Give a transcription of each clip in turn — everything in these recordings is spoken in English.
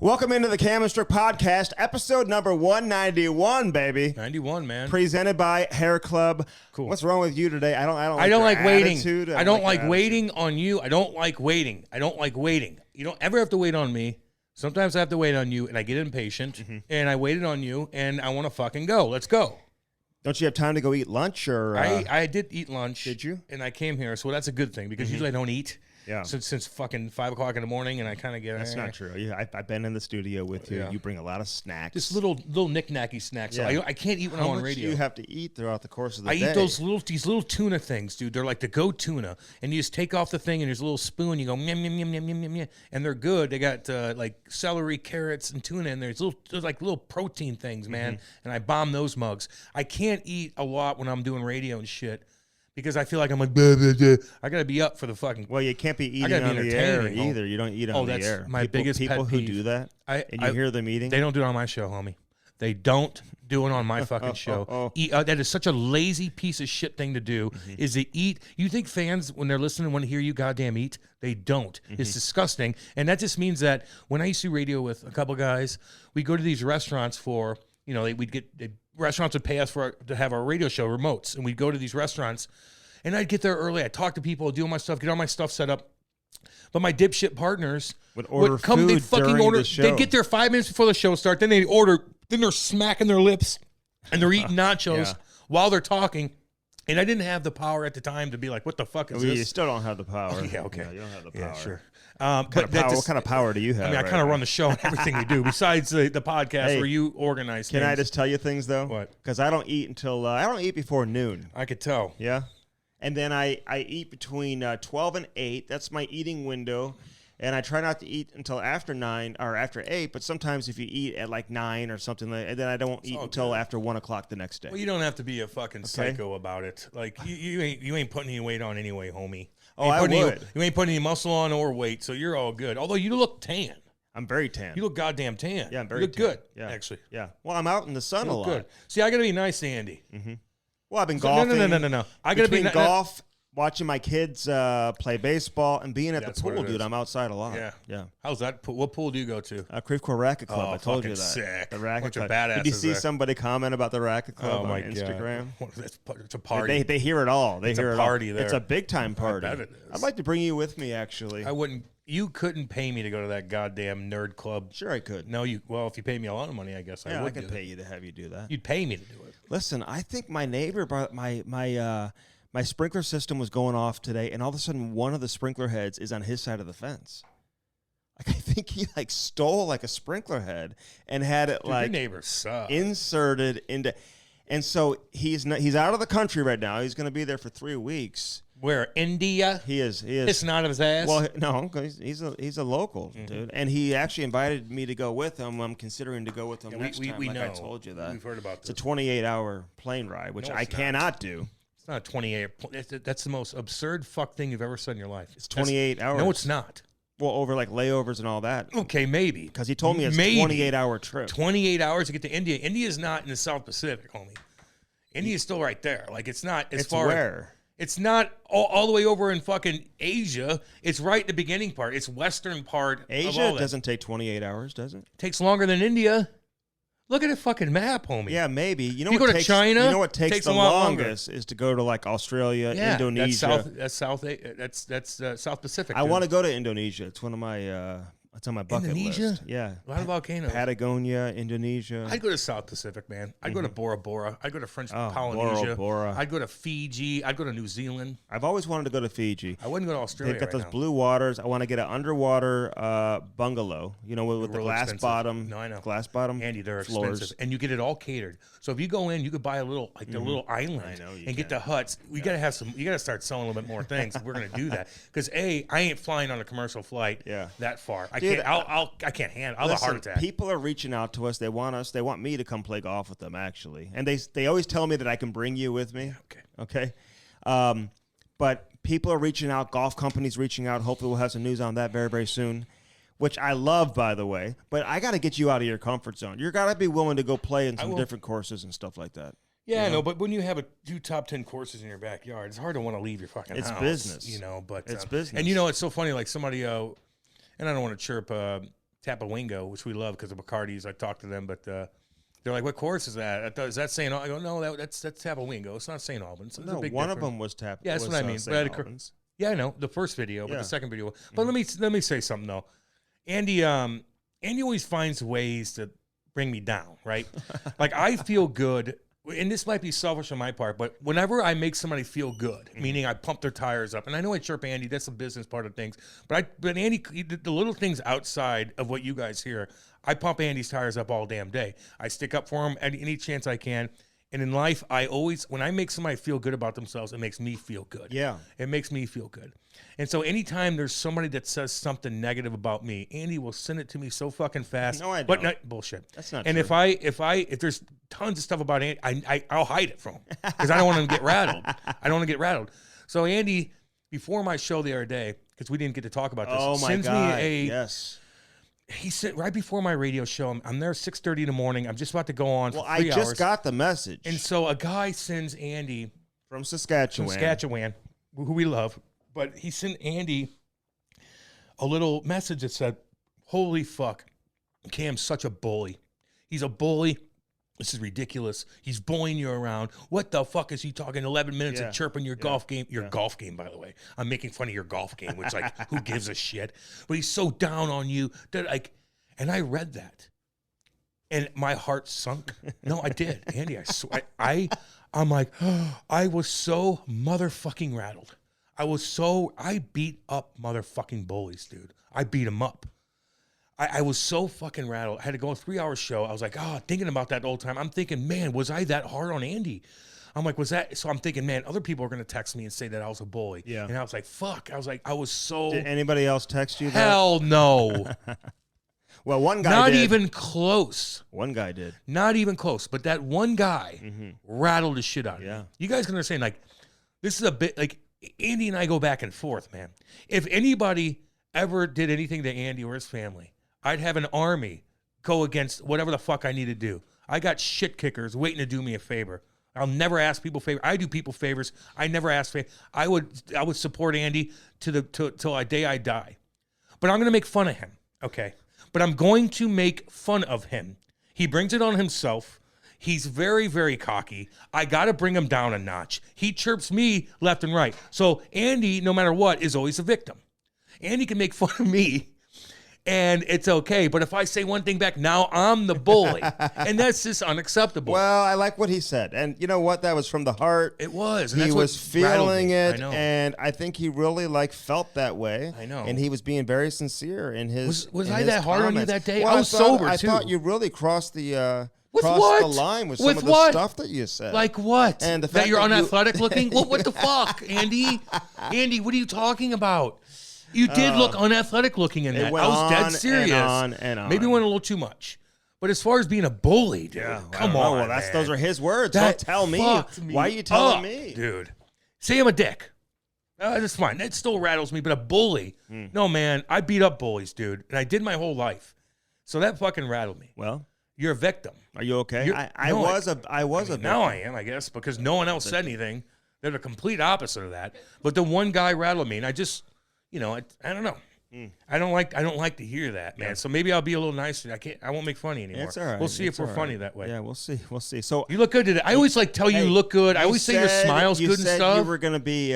Welcome into the Cam Strick podcast, episode number 191, baby. 91, man. Presented by Hair Club. Cool. What's wrong with you today? I don't like waiting. I don't like waiting on you. I don't like waiting. You don't ever have to wait on me. Sometimes I have to wait on you, and I get impatient, and I waited on you, and I want to fucking go. Let's go. Don't you have time to go eat lunch? Or I did eat lunch. Did you? And I came here, so that's a good thing, because usually I don't eat. Yeah. Since fucking 5 o'clock in the morning, and I kind of get. That's not true. I've been in the studio with you. Yeah. You bring a lot of snacks. Just little knick-knacky snacks. Yeah. So I can't eat when I'm on radio. How much do you have to eat throughout the course of the day? I eat these little tuna things, dude. They're like the goat tuna, and you just take off the thing, and there's a little spoon. You go yum yum yum yum yum yum, and they're good. They got like celery, carrots, and tuna in there. There's like little protein things, man. And I bomb those mugs. I can't eat a lot when I'm doing radio and shit. Because I feel like I'm like, blah, blah, blah. I got to be up for the fucking. Well, you can't be eating on the air either. You don't eat on the air. My biggest pet people who peeve. do that, and you hear them eating. They don't do it on my show, homie. They don't do it on my fucking show. That is such a lazy piece of shit thing to do, is to eat. You think fans, when they're listening, want to hear you goddamn eat? They don't. It's disgusting. And that just means that when I used to do radio with a couple guys, we go to these restaurants for, restaurants would pay us to have our radio show remotes, and we'd go to these restaurants, and I'd get there early. I'd talk to people, do all my stuff, get all my stuff set up. But my dipshit partners would come. They'd fucking order. They'd get there 5 minutes before the show starts. Then they'd order. Then they're smacking their lips, and they're eating nachos while they're talking. And I didn't have the power at the time to be like, "What the fuck is this?" You still don't have the power. Yeah, okay. No, you don't have the power. Yeah, sure. What kind of power do you have? I mean, I kind of run the show and everything we do, besides the podcast where you organize things. Can I just tell you things, though? What? Because I don't eat until I don't eat before noon. I could tell. Yeah? And then I eat between 12 and 8. That's my eating window. And I try not to eat until after 9 or after 8. But sometimes if you eat at like 9 or something, and then I don't eat until after 1 o'clock the next day. Well, you don't have to be a fucking psycho about it. Like you ain't putting any weight on anyway, homie. I would. You ain't putting any muscle on or weight, so you're all good. Although you look tan. I'm very tan. You look goddamn tan. Yeah, I'm very You look tan. good, Yeah. actually. Yeah. Well, I'm out in the sun a lot. Good. See, I got to be nice to Andy. Well, I've been golfing. No. I got to be golf, watching my kids play baseball, and being at the pool, dude. I'm outside a lot. Yeah. How's that? What pool do you go to? Creve Coeur Racket Club. I told you that. Sick. The Racket Bunch Club. of badasses. Did you see there. somebody comment about the Racket Club on God. Instagram? It's a party. They hear it all. They hear a it party all. there. It's a big time party. I bet it is. I'd like to bring you with me, actually. I wouldn't. You couldn't pay me to go to that goddamn nerd club. Sure, I could. No, well, if you paid me a lot of money, I guess I would. I could pay you to have you do that. You'd pay me to do it. Listen, I think my neighbor, my sprinkler system was going off today, and all of a sudden, one of the sprinkler heads is on his side of the fence. Like, I think he stole a sprinkler head and had it your neighbors suck. Inserted into, and so he's out of the country right now. He's going to be there for 3 weeks. Where, India? He is. It's not his ass. Well, no, he's a local dude, and he actually invited me to go with him. I'm considering to go with him next time. We know. I told you that. We've heard about this. It's a 28-hour plane ride, which I cannot do. It's not a 28. That's the most absurd fuck thing you've ever said in your life. It's 28 hours. No, it's not. Well, over layovers and all that. Okay, maybe. Because he told me it's a 28-hour trip. 28 hours to get to India. India's not in the South Pacific, homie. India's still right there. Like, it's not as far. Where? It's not all the way over in fucking Asia. It's right at the beginning part. It's western part. Asia doesn't take 28 hours, does it? Takes longer than India. Look at a fucking map, homie. Yeah, maybe. You know you what go takes, to China. You know what takes the longest is to go to Australia, Indonesia. That's South Pacific. I want to go to Indonesia. It's one of my. It's on my bucket list. Yeah. A lot of volcanoes. Patagonia, Indonesia. I'd go to South Pacific, man. I'd go to Bora Bora. I'd go to French Polynesia. Bora Bora. I'd go to Fiji. I'd go to New Zealand. I've always wanted to go to Fiji. I wouldn't go to Australia. They've got those blue waters. I want to get an underwater bungalow, with the glass expensive. bottom. No, I know. Glass bottom. Andy, they're floors. expensive. And you get it all catered. So if you go in, you could buy a little, the little island and get the huts. You got to start selling a little bit more things. We're going to do that. Because, I ain't flying on a commercial flight that far. I can't handle. I'll have a heart attack. People are reaching out to us. They want me to come play golf with them, actually. And they always tell me that I can bring you with me. Okay. But people are reaching out. Golf companies reaching out. Hopefully we'll have some news on that very, very soon, which I love, by the way. But I got to get you out of your comfort zone. You're got to be willing to go play in some different courses and stuff like that. Yeah, I know, but when you have two top 10 courses in your backyard, it's hard to want to leave your fucking house. It's business. But it's business. And it's so funny, like somebody, and I don't want to chirp Tampa Wingo, which we love because of Bacardi's. I talked to them, but they're like, "What course is that? I thought, is that St. Albans?" I go, "No, that's Tampa Wingo. It's not St. Albans." No, one of them was Tampa. Yeah, that's what I mean. St. Albans. Yeah, I know the first video, but the second video. But let me say something though. Andy always finds ways to bring me down, right? Like I feel good, and this might be selfish on my part, but whenever I make somebody feel good, meaning I pump their tires up, and I know I chirp Andy, that's the business part of things, but Andy, the little things outside of what you guys hear, I pump Andy's tires up all damn day. I stick up for him any chance I can. And in life, I always, when I make somebody feel good about themselves, it makes me feel good. Yeah. It makes me feel good. And so anytime there's somebody that says something negative about me, Andy will send it to me so fucking fast. No, I don't. But bullshit. That's not and true. if there's tons of stuff about Andy, I'll hide it from him because I don't want him to get rattled. I don't want to get rattled. So Andy, before my show the other day, because we didn't get to talk about this, sends me yes. He said right before my radio show, I'm there 6:30 in the morning. I'm just about to go on for 3 hours. I just got the message. And so a guy sends Andy from Saskatchewan, who we love, but he sent Andy a little message that said, "Holy fuck, Cam's such a bully. He's a bully. This is ridiculous. He's bullying you around. What the fuck is he talking? 11 minutes of chirping your golf game. Your golf game, by the way. I'm making fun of your golf game, which, like, who gives a shit? But he's so down on you that, like, and I read that, and my heart sunk. No, I did, Andy. I swear, I'm like, I was so motherfucking rattled. I beat up motherfucking bullies, dude. I beat them up. I was so fucking rattled. I had to go a 3-hour show. I was like, thinking about that the whole time. I'm thinking, man, was I that hard on Andy? I'm like, was that? So I'm thinking, man, other people are going to text me and say that I was a bully. Yeah. And I was like, fuck. I was so. Did anybody else text you that? Hell no. Well, one guy Not did. even close. One guy did. Not even close. But that one guy rattled the shit out of me. You guys can understand, like, this is a bit, like, Andy and I go back and forth, man. If anybody ever did anything to Andy or his family, I'd have an army go against whatever the fuck I need to do. I got shit kickers waiting to do me a favor. I'll never ask people favors. I do people favors. I never ask favors. I would support Andy till the day I die. But I'm going to make fun of him, okay? But I'm going to make fun of him. He brings it on himself. He's very, very cocky. I got to bring him down a notch. He chirps me left and right. So Andy, no matter what, is always a victim. Andy can make fun of me, and it's okay. But if I say one thing back, now I'm the bully. And that's just unacceptable. Well, I like what he said. And you know what? That was from the heart. It was. And he that's was feeling it. I know. And I think he really felt that way. I know. And he was being very sincere in his Was in I his that hard comments. on you that day? Well, I was sober, I too. thought you really crossed the... With crossed what? the line with some With of the what? stuff that you said. Like what? And the that fact you're that you- unathletic looking? What the fuck, Andy? Andy, what are you talking about? You did look unathletic looking in that. I went was dead on serious. and on and on. Maybe went a little too much. But as far as being a bully, dude, come on. Well, man. those are his words. That Don't tell me. fucked me Why are you telling up, me? dude? Say I'm a dick. That's fine. That still rattles me, but a bully? No, man. I beat up bullies, dude, and I did my whole life. So that fucking rattled me. Well, You're a victim. are you okay? I No, was a victim. Now I am, I guess, because no one else said anything. They're the complete opposite of that. But the one guy rattled me, and I just, I don't know. I don't like to hear that, man. So maybe I'll be a little nicer. I won't make funny anymore. It's all right. We'll see It's if we're all funny right. that way. Yeah, we'll see. We'll see. So You look good today. I always tell you look good. I always say your smile's good and You said stuff. you were going to be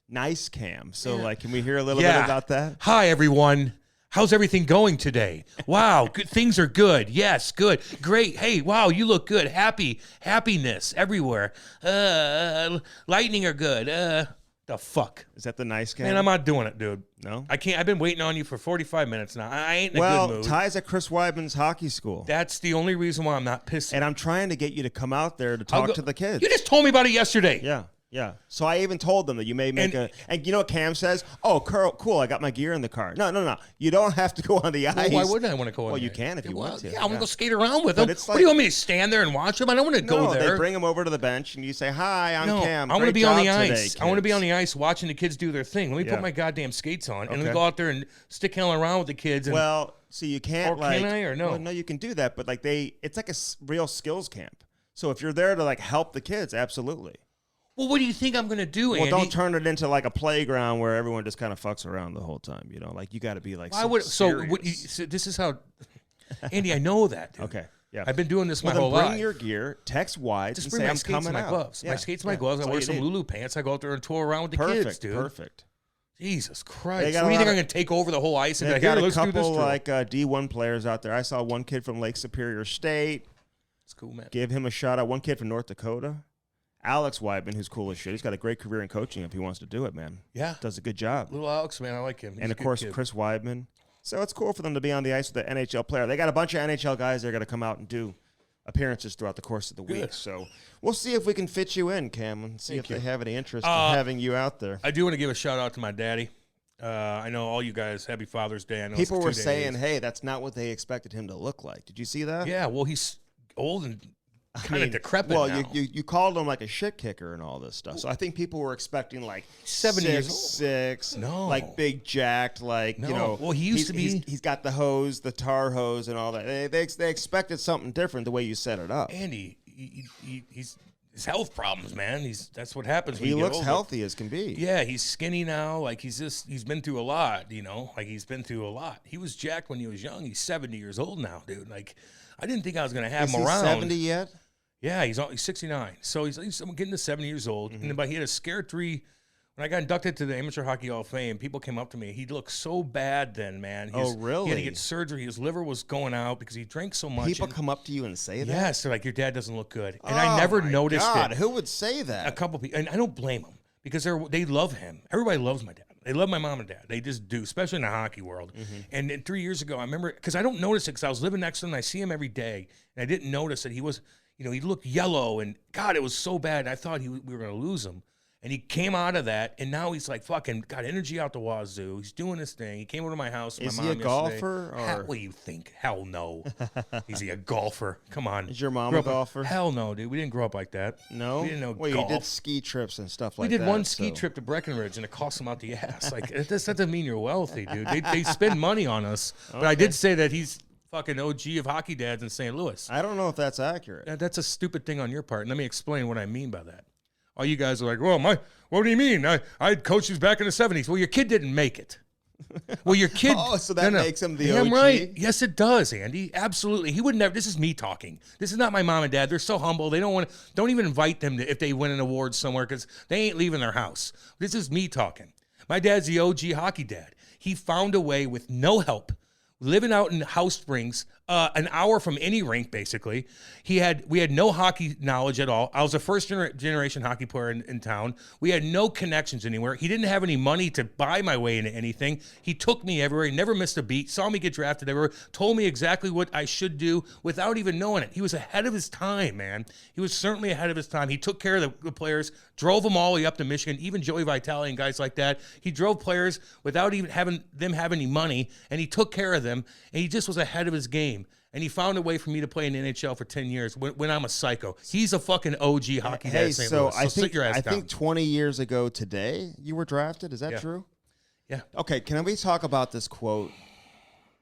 nice, Cam. So can we hear a little bit about that? Hi, everyone. How's everything going today? Wow, good things are good. Yes, good. Great. Hey, wow, you look good. Happiness everywhere. Lightning are good. The fuck? Is that the nice Cam? Man, I'm not doing it, dude. No? I can't. I've been waiting on you for 45 minutes now. I ain't in a good mood. Ty's at Chris Weidman's hockey school. That's the only reason why I'm not pissed. And I'm trying to get you to come out there to talk to the kids. You just told me about it yesterday. Yeah. Yeah. So I even told them that you may make and you know what Cam says? Oh, cool. I got my gear in the car. No. You don't have to go on the ice. Well, why wouldn't I want to go on Well, the you ice? can if you want to. Yeah, I want to go skate around with them. It's What do you want me to stand there and watch them? I don't want to go there. They bring them over to the bench and you say, "Hi, I'm Cam. I want to Great be on the job ice. today, I want to be kids." on the ice watching the kids do their thing. Let me put my goddamn skates on and let me go out there and stick hanging around with the kids. And, Well, see, you can't Or can I, or no? Well, no, you can do that, but it's like a real skills camp. So if you're there to help the kids, absolutely. Well, what do you think I'm going to do, Andy? Well, don't turn it into like a playground where everyone just kind of fucks around the whole time. You know, like you got to be like. So this is how, Andy. I know that. Dude. Okay. Yeah. I've been doing this my whole life. Bring your gear, text wide, just and bring say my I'm skates coming and my out. gloves. My skates and my gloves. I wear some Lulu pants. I go out there and tour around with the kids, dude. Perfect. Jesus Christ. What do you think I'm going to take over the whole ice? And they got a couple like D1 players out there. I saw one kid from Lake Superior State. It's cool, man. Give him a shout out. One kid from North Dakota. Alex Weidman, who's cool as shit. He's got a great career in coaching if he wants to do it, man. Yeah. Does a good job. Little Alex, man. I like him. And, of course, Chris Weidman. So it's cool for them to be on the ice with the NHL player. They got a bunch of NHL guys that are going to come out and do appearances throughout the course of the week. So we'll see if we can fit you in, Cam, and see if they have any interest in having you out there. I do want to give a shout out to my daddy. I know all you guys, happy Father's Day. I know people were saying, hey, that's not what they expected him to look like. Did you see that? Yeah, well, he's old and kind of decrepit well, now. you called him like a shit kicker and all this stuff. So I think people were expecting like 70 years old. 6'6", no, like big jacked, like no. you know. Well, he used to be. He's got the hose, the tar hose, and all that. They expected something different the way you set it up. Andy, he's his health problems, man. That's what happens. When he you looks get older. healthy as can be. Yeah, he's skinny now. Like he's been through a lot, you know. Like he's been through a lot. He was jacked when he was young. He's 70 years old now, dude. Like I didn't think I was gonna have him around. 70 yet? Yeah, he's 69. So he's getting to 70 years old. Mm-hmm. But he had a scare 3. When I got inducted to the Amateur Hockey Hall of Fame, people came up to me. He looked so bad then, man. Really? He had to get surgery. His liver was going out because he drank so much. People come up to you and say that? Yes, they're like, your dad doesn't look good. And I never noticed it. Who would say that? A couple people. And I don't blame them because they love him. Everybody loves my dad. They love my mom and dad. They just do, especially in the hockey world. Mm-hmm. And then 3 years ago, I remember, because I don't notice it because I was living next to him and I see him every day. And I didn't notice that he was, you know, he looked yellow. And, God, it was so bad. I thought we were going to lose him. And he came out of that, and now he's like fucking got energy out the wazoo. He's doing his thing. He came over to my house with Is my mom he a golfer? Or? What do you think? Hell no. Is he a golfer? Come on. Is your mom a golfer? Hell no, dude. We didn't grow up like that. No? We didn't know well, golf. You did ski trips and stuff like that. We did one ski trip to Breckenridge, and it cost him out the ass. Like, that doesn't mean you're wealthy, dude. They spend money on us. Okay. But I did say that he's fucking OG of hockey dads in St. Louis. I don't know if that's accurate. That's a stupid thing on your part. And let me explain what I mean by that. All you guys are like, well, what do you mean? I had coaches back in the 70s. Well, your kid didn't make it. Well, your kid. So that makes him the OG? I'm right. Yes, it does, Andy. Absolutely. He would never. This is me talking. This is not my mom and dad. They're so humble. They don't even invite them if they win an award somewhere because they ain't leaving their house. This is me talking. My dad's the OG hockey dad. He found a way with no help, living out in House Springs, an hour from any rink, basically. We had no hockey knowledge at all. I was a first generation hockey player in town. We had no connections anywhere. He didn't have any money to buy my way into anything. He took me everywhere. He never missed a beat, saw me get drafted everywhere, told me exactly what I should do without even knowing it. He was ahead of his time, man. He was certainly ahead of his time. He took care of the players, drove them all the way up to Michigan, even Joey Vitale and guys like that. He drove players without even having them have any money, and he took care of them, and he just was ahead of his game. And he found a way for me to play in the NHL for 10 years when I'm a psycho. He's a fucking OG hockey dad. So I think 20 years ago today you were drafted. Is that true? Yeah. Okay, can we talk about this quote?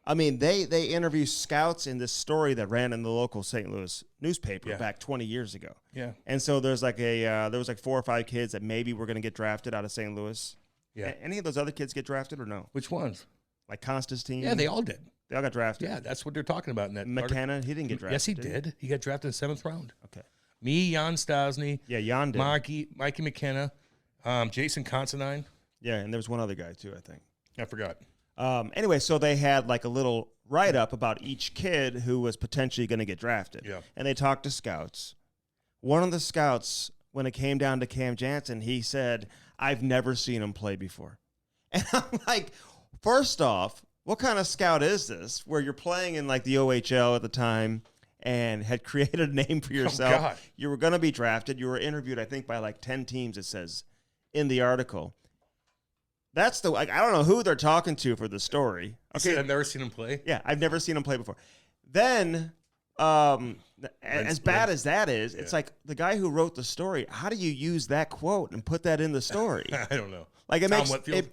I mean, they interview scouts in this story that ran in the local St. Louis newspaper back 20 years ago. Yeah. And so there's like there was like 4 or 5 kids that maybe were going to get drafted out of St. Louis. Yeah. Any of those other kids get drafted or no? Which ones? Like Constantine? Yeah, they all did. They all got drafted. Yeah, that's what they're talking about in that. McKenna, he didn't get drafted. Yes, he did. He got drafted in the 7th round. Okay. Me, Jan Stasny. Yeah, Jan did. Mikey McKenna, Jason Considine. Yeah, and there was one other guy too, I think. I forgot. Anyway, so they had like a little write-up about each kid who was potentially going to get drafted. Yeah. And they talked to scouts. One of the scouts, when it came down to Cam Janssen, he said, I've never seen him play before. And I'm like, first off, what kind of scout is this where you're playing in like the OHL at the time and had created a name for yourself? Oh, God. You were going to be drafted. You were interviewed, I think, by like 10 teams, it says in the article. That's I don't know who they're talking to for the story. Okay, I've never seen him play. Yeah, I've never seen him play before. Then, as bad as that is, it's like the guy who wrote the story. How do you use that quote and put that in the story? I don't know. Like it Tom makes Whitfield?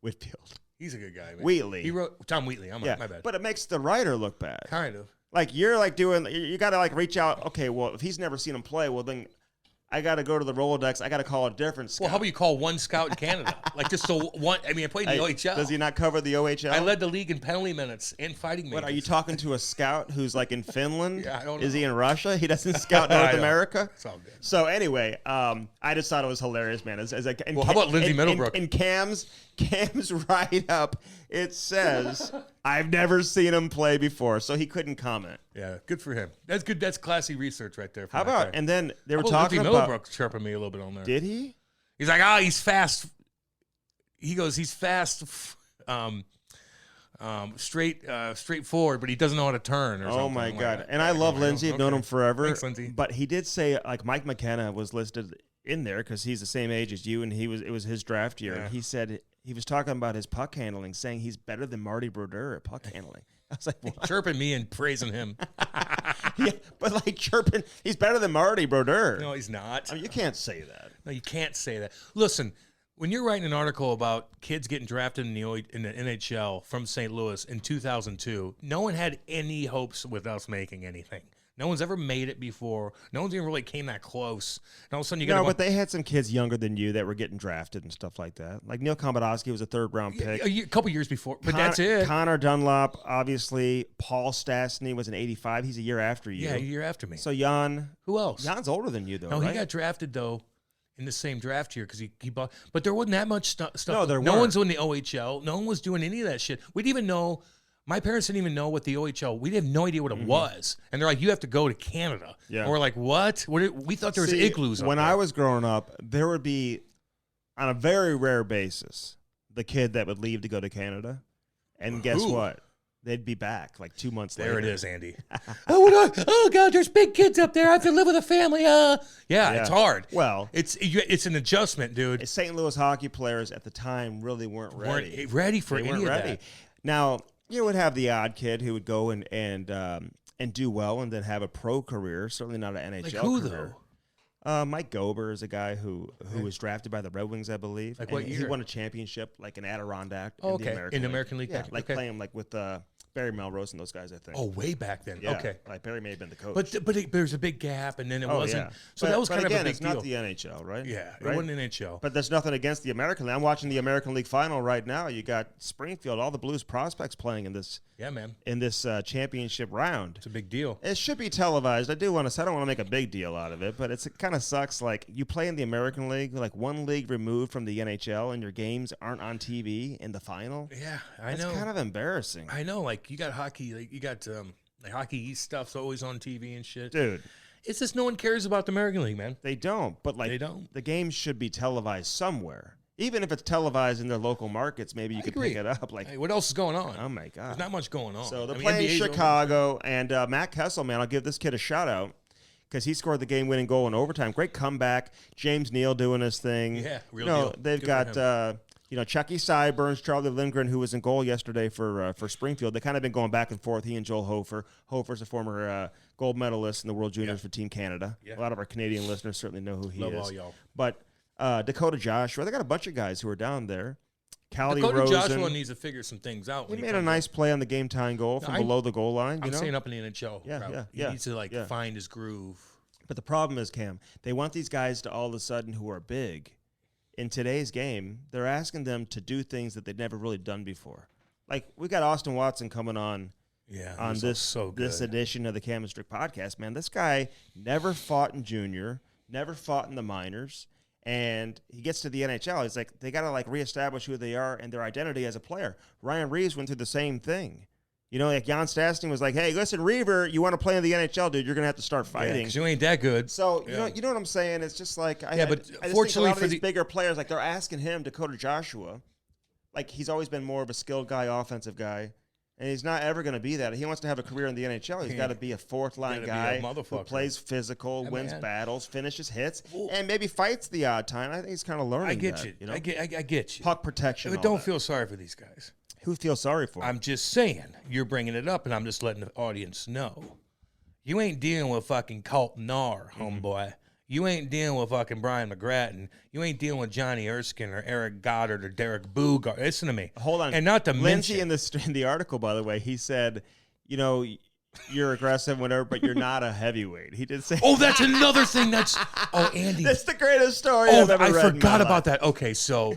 Whitfield. He's a good guy, man. Wheatley. He wrote Tom Wheatley. My bad. But it makes the writer look bad. Kind of. Like you're like you got to like reach out. Okay, well, if he's never seen him play, well then I got to go to the Rolodex. I got to call a different scout. Well, how about you call one scout in Canada? Like just so one. I mean, I played in the OHL. Does he not cover the OHL? I led the league in penalty minutes and fighting minutes. What, are you talking to a scout who's like in Finland? Yeah, I don't know. Is he in Russia? He doesn't scout North America? It's all good. So anyway, I just thought it was hilarious, man. Well, how about Lindsay Middlebrook? In Cam's write-up, it says, I've never seen him play before, so he couldn't comment. Yeah, good for him. That's good. That's classy research right there. How about, and then they were talking talking about... about... Middlebrook chirping me a little bit on there. Did he? He's like, he's fast. He goes, he's fast, straightforward, but he doesn't know how to turn. Or Oh, my something. God. And I love Lindsay. I've known him forever. Thanks, Lindsay. But he did say, like, Mike McKenna was listed in there because he's the same age as you, and it was his draft year. Yeah. And he said he was talking about his puck handling, saying he's better than Marty Brodeur at puck handling. I was like, what? Chirping me and praising him. Yeah, but like chirping, he's better than Marty Brodeur. No, he's not. I mean, you can't say that. No, you can't say that. Listen, when you're writing an article about kids getting drafted in the NHL from St. Louis in 2002, no one had any hopes with us making anything. No one's ever made it before. No one's even really came that close. And all of a sudden, you got but they had some kids younger than you that were getting drafted and stuff like that. Like Neil Komodowski was a third-round pick. A couple years before, but that's it. Connor Dunlop, obviously. Paul Stastny was an 85. He's a year after you. Yeah, a year after me. So Jan. Who else? Jan's older than you, though, No, right? he got drafted, though, in the same draft year because he bought. But there wasn't that much stuff. No, there No weren't. one's doing the OHL. No one was doing any of that shit. We didn't even know. My parents didn't even know what the OHL. We had no idea what it was, and they're like, "You have to go to Canada." Yeah. And we're like, "What?" We thought there was igloos. When up I there. was growing up, there would be, on a very rare basis, the kid that would leave to go to Canada, and guess what? They'd be back like 2 months later. There it is, Andy. Oh God, there's big kids up there. I have to live with a family. Yeah, it's hard. Well, it's an adjustment, dude. St. Louis hockey players at the time really weren't ready. Weren't ready for any of that. Now, you would have the odd kid who would go and do well and then have a pro career. Certainly not an NHL Like who, career. Mike Gober is a guy who was drafted by the Red Wings, I believe. Like what year? He won a championship, like an Adirondack. Oh, in the American in the League. American League. Yeah, like playing like with Barry Melrose and those guys, I think. Oh, way back then. Yeah, Okay. like Barry may have been the coach. But there's a big gap, and then it wasn't. Yeah. So that was kind of a big it's deal. not the NHL, right? Yeah, it right? wasn't NHL. But there's nothing against the American League. I'm watching the American League final right now. You got Springfield, all the Blues prospects playing in this. Yeah, man. In this championship round. It's a big deal. It should be televised. I don't want to make a big deal out of it, but it kind of sucks. Like, you play in the American League, like one league removed from the NHL, and your games aren't on TV in the final. Yeah, I know. It's kind of embarrassing. I know. Like, you got hockey. Like, you got like Hockey East stuff's always on TV and shit. Dude. It's just no one cares about the American League, man. They don't. But, like, they don't. The games should be televised somewhere. Even if it's televised in their local markets, maybe you could pick it up. Like, hey, what else is going on? Oh, my God. There's not much going on. So they're playing NBA's Chicago, and Matt Kessel, man, I'll give this kid a shout-out because he scored the game-winning goal in overtime. Great comeback. James Neal doing his thing. Yeah, real deal. They've got Chucky Siburns, Charlie Lindgren, who was in goal yesterday for Springfield. They kind of been going back and forth, he and Joel Hofer. Hofer's a former gold medalist in the World Juniors for Team Canada. Yeah. A lot of our Canadian listeners certainly know who he is. Love all y'all. But Dakota Joshua, they got a bunch of guys who are down there. Callie Dakota Rosen. Joshua needs to figure some things out. He made a nice play on the game-tying goal from below the goal line. I'm saying up in the NHL. Yeah. He needs to find his groove. But the problem is, Cam, they want these guys to all of a sudden who are big. In today's game, they're asking them to do things that they've never really done before. Like, we got Austin Watson coming on this edition of the Cam Strick podcast. Man, this guy never fought in junior, never fought in the minors, and he gets to the NHL. He's like, they got to, like, reestablish who they are and their identity as a player. Ryan Reeves went through the same thing. You know, like Jan Stastny was like, hey, listen, Reaver, you want to play in the NHL, dude, you're going to have to start fighting. Because you ain't that good. So, you know what I'm saying? It's just like, I but just fortunately think a lot for of these bigger players, like they're asking him, Dakota Joshua, like he's always been more of a skilled guy, offensive guy, and he's not ever going to be that. He wants to have a career in the NHL. He's got to be a fourth-line guy who plays physical, wins battles, finishes hits, and maybe fights the odd time. I think he's kind of learning I get that, you. you know? I get you. Puck protection. But don't feel sorry for these guys. Who feels sorry for him? I'm just saying. You're bringing it up, and I'm just letting the audience know. You ain't dealing with fucking Colton Nahr, homeboy. You ain't dealing with fucking Brian McGrattan. You ain't dealing with Johnny Erskine or Eric Goddard or Derek Boogaard. Listen to me. Hold on. And not to Lindsay mention. in the article, by the way, he said, you know, you're aggressive, whatever, but you're not a heavyweight. He did say. Oh, that's another thing. Andy. That's the greatest story I've ever read. I forgot about that. Okay, so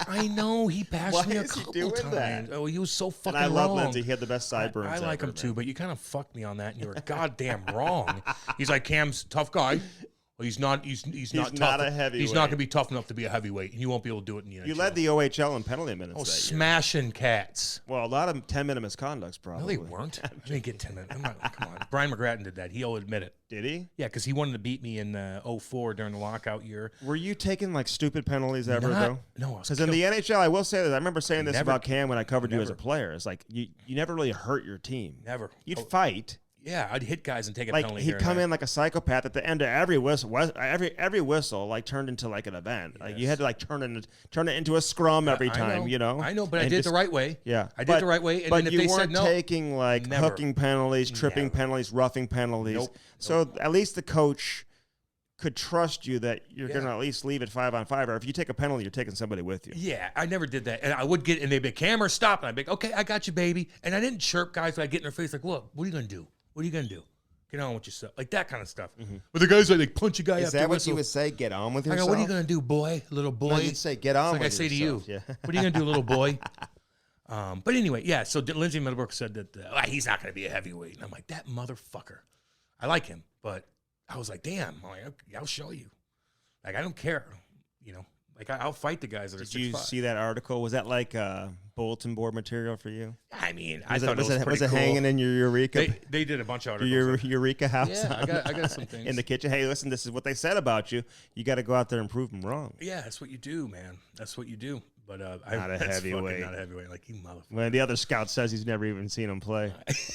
I know he bashed me a couple times. That? Oh, he was so fucking wrong. And I love Lindsay. He had the best sideburns. I like him too, but you kind of fucked me on that, and you were goddamn wrong. He's like, Cam's a tough guy. Well, he's not tough. Not a heavyweight. He's not going to be tough enough to be a heavyweight, and you won't be able to do it in the NHL. You led the OHL in penalty minutes. Oh, that smashing year. Cats. Well, a lot of 10-minute misconducts, probably. No, they weren't. I didn't get 10 minutes. Come on. Brian McGrattan did that. He'll admit it. Did he? Yeah, because he wanted to beat me in 04 during the lockout year. Were you taking like stupid penalties ever though? No, because in the NHL, I will say this. I remember saying this about Cam when I covered you as a player. It's like you never really hurt your team. Never. You'd fight. Yeah, I'd hit guys and take a like penalty. He'd come in like a psychopath at the end of every whistle. Every whistle like turned into like an event. Like you had to like turn it into a scrum every time. You know. I know, but I did it the right way. Yeah, I did it the right way. And but then if you they weren't said no, taking like hooking penalties, tripping penalties, roughing penalties. So at least the coach could trust you that you're going to at least leave it 5-on-5, or if you take a penalty, you're taking somebody with you. Yeah, I never did that. And I would get, and they'd be, Camera, stop. And I'd be, okay, I got you, baby. And I didn't chirp guys, but I'd get in their face like, look, what are you going to do? What are you going to do? Get on with yourself. Like that kind of stuff. Mm-hmm. But the guys like, they punch a guy Is that what you would say? Get on with yourself? I go, what are you going to do, boy? Little boy? No, you'd say, get on with yourself. Like I say to you, what are you going to do, little boy? But anyway, yeah, so Lindsay Middlebrook said that he's not going to be a heavyweight. And I'm like, that motherfucker. I like him, but I was like, damn, I'll show you. Like, I don't care, you know. Like, I'll fight the guys that are 6'5". Did you see that article? Was that like bulletin board material for you? I mean, I thought it was pretty cool. Hanging in your Eureka? They did a bunch of articles. Your Eureka house? Yeah, I got some things. In the kitchen. Hey, listen, this is what they said about you. You got to go out there and prove them wrong. Yeah, that's what you do, man. That's what you do. But not a heavyweight. Not a heavyweight. Like, you motherfucker. Well, the other scout says he's never even seen him play.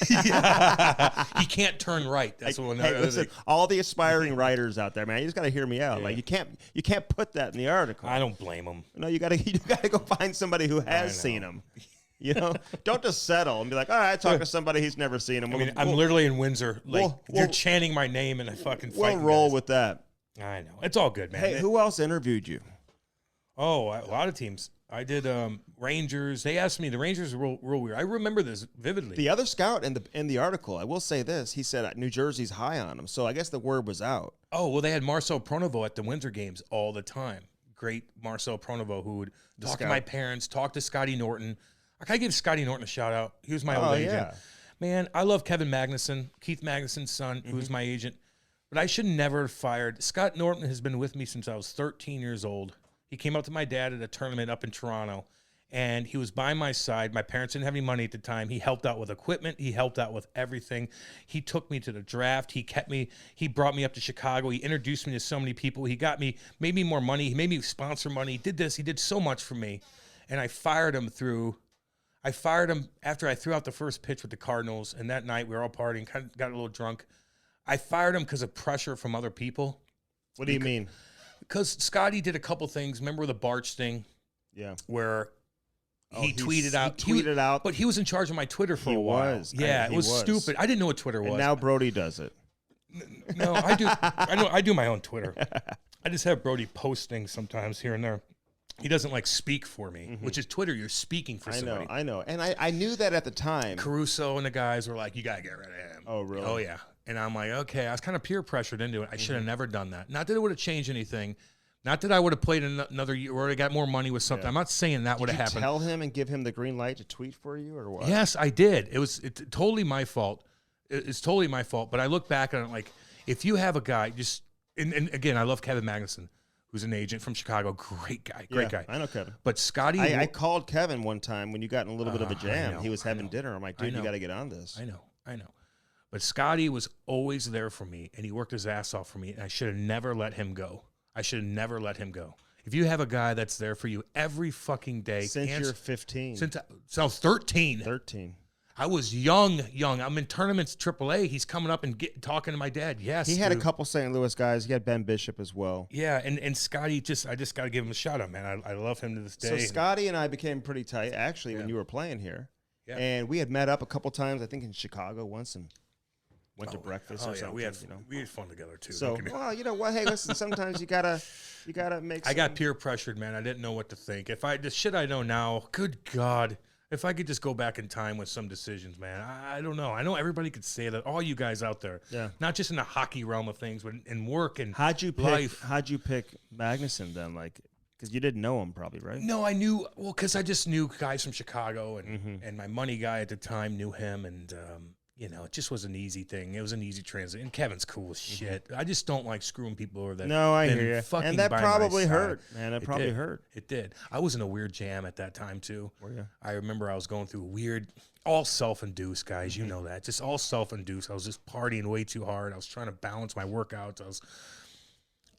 He can't turn right. That's what. Hey, listen, all the aspiring writers out there, man, you just got to hear me out. Yeah. Like, you can't put that in the article. I don't blame them. No, you got to go find somebody who has seen him. You know, don't just settle and be like, all right, talk to somebody who's never seen him. I mean, I'm literally in Windsor. Like, you're chanting my name and I fucking fight. We'll roll with that. I know. It's all good, man. Hey, who else interviewed you? Oh, a lot of teams. I did Rangers. They asked me. The Rangers are real weird. I remember this vividly. The other scout in the article, I will say this. He said New Jersey's high on him. So I guess the word was out. Oh, well, they had Marcel Pronovo at the Windsor games all the time. Great Marcel Pronovo, who would talk to my parents, talk to Scotty Norton. I gotta give Scotty Norton a shout out. He was my old agent. Yeah. Man, I love Kevin Magnuson, Keith Magnuson's son, who's my agent. But I should never have fired. Scott Norton has been with me since I was 13 years old. He came up to my dad at a tournament up in Toronto, and he was by my side. My parents didn't have any money at the time. He helped out with equipment. He helped out with everything. He took me to the draft. He brought me up to Chicago. He introduced me to so many people. Made me more money. He made me sponsor money. He did this. He did so much for me. And I fired him after I threw out the first pitch with the Cardinals, and that night we were all partying, kind of got a little drunk. I fired him because of pressure from other people. What do you mean? Because Scotty did a couple things. Remember the Barch thing? Yeah. Where he tweeted out. But he was in charge of my Twitter for a while. Yeah, it was stupid. I didn't know what Twitter was. And now Brody does it. No, I do. I do my own Twitter. I just have Brody posting sometimes here and there. He doesn't like speak for me, which is Twitter. You're speaking for somebody. I know. And I knew that at the time. Caruso and the guys were like, you got to get rid of him. Oh, really? Oh, yeah. And I'm like, okay. I was kind of peer pressured into it. I should have never done that. Not that it would have changed anything. Not that I would have played another year or I got more money with something. Yeah. I'm not saying that would have happened. Did you tell him and give him the green light to tweet for you or what? Yes, I did. It's totally my fault. It's totally my fault. But I look back on it like, if you have a guy, and again, I love Kevin Magnuson, who's an agent from Chicago. Great guy. I know Kevin. But Scotty... I called Kevin one time when you got in a little bit of a jam. He was having dinner. I'm like, dude, you got to get on this. I know. But Scotty was always there for me, and he worked his ass off for me, and I should have never let him go. If you have a guy that's there for you every fucking day... Since you're 15. Since I was 13. 13. I was young. I'm in tournaments, AAA. He's coming up and talking to my dad. Yes, he had a couple St. Louis guys. He had Ben Bishop as well. Yeah, and Scotty, I just got to give him a shout out, man. I love him to this day. So Scotty and I became pretty tight, actually, when you were playing here. Yeah. And we had met up a couple times, I think in Chicago once, and went to breakfast or something. We had fun together too. So, well, you know what? Hey, listen, sometimes you gotta make. I got peer pressured, man. I didn't know what to think. The shit I know now, good God. If I could just go back in time with some decisions, man, I don't know. I know everybody could say that. All you guys out there, not just in the hockey realm of things, but in work and life. How'd you pick Magnuson then? Like, because you didn't know him probably, right? No, I knew. Well, because I just knew guys from Chicago, and my money guy at the time knew him, and you know, it just was an easy thing. It was an easy transit. And Kevin's cool as shit. I just don't like screwing people over that. No, I hear you. And that probably hurt, man. That probably hurt. It did. I was in a weird jam at that time, too. Were you? I remember I was going through all self-induced, guys. You know that. Just all self-induced. I was just partying way too hard. I was trying to balance my workouts.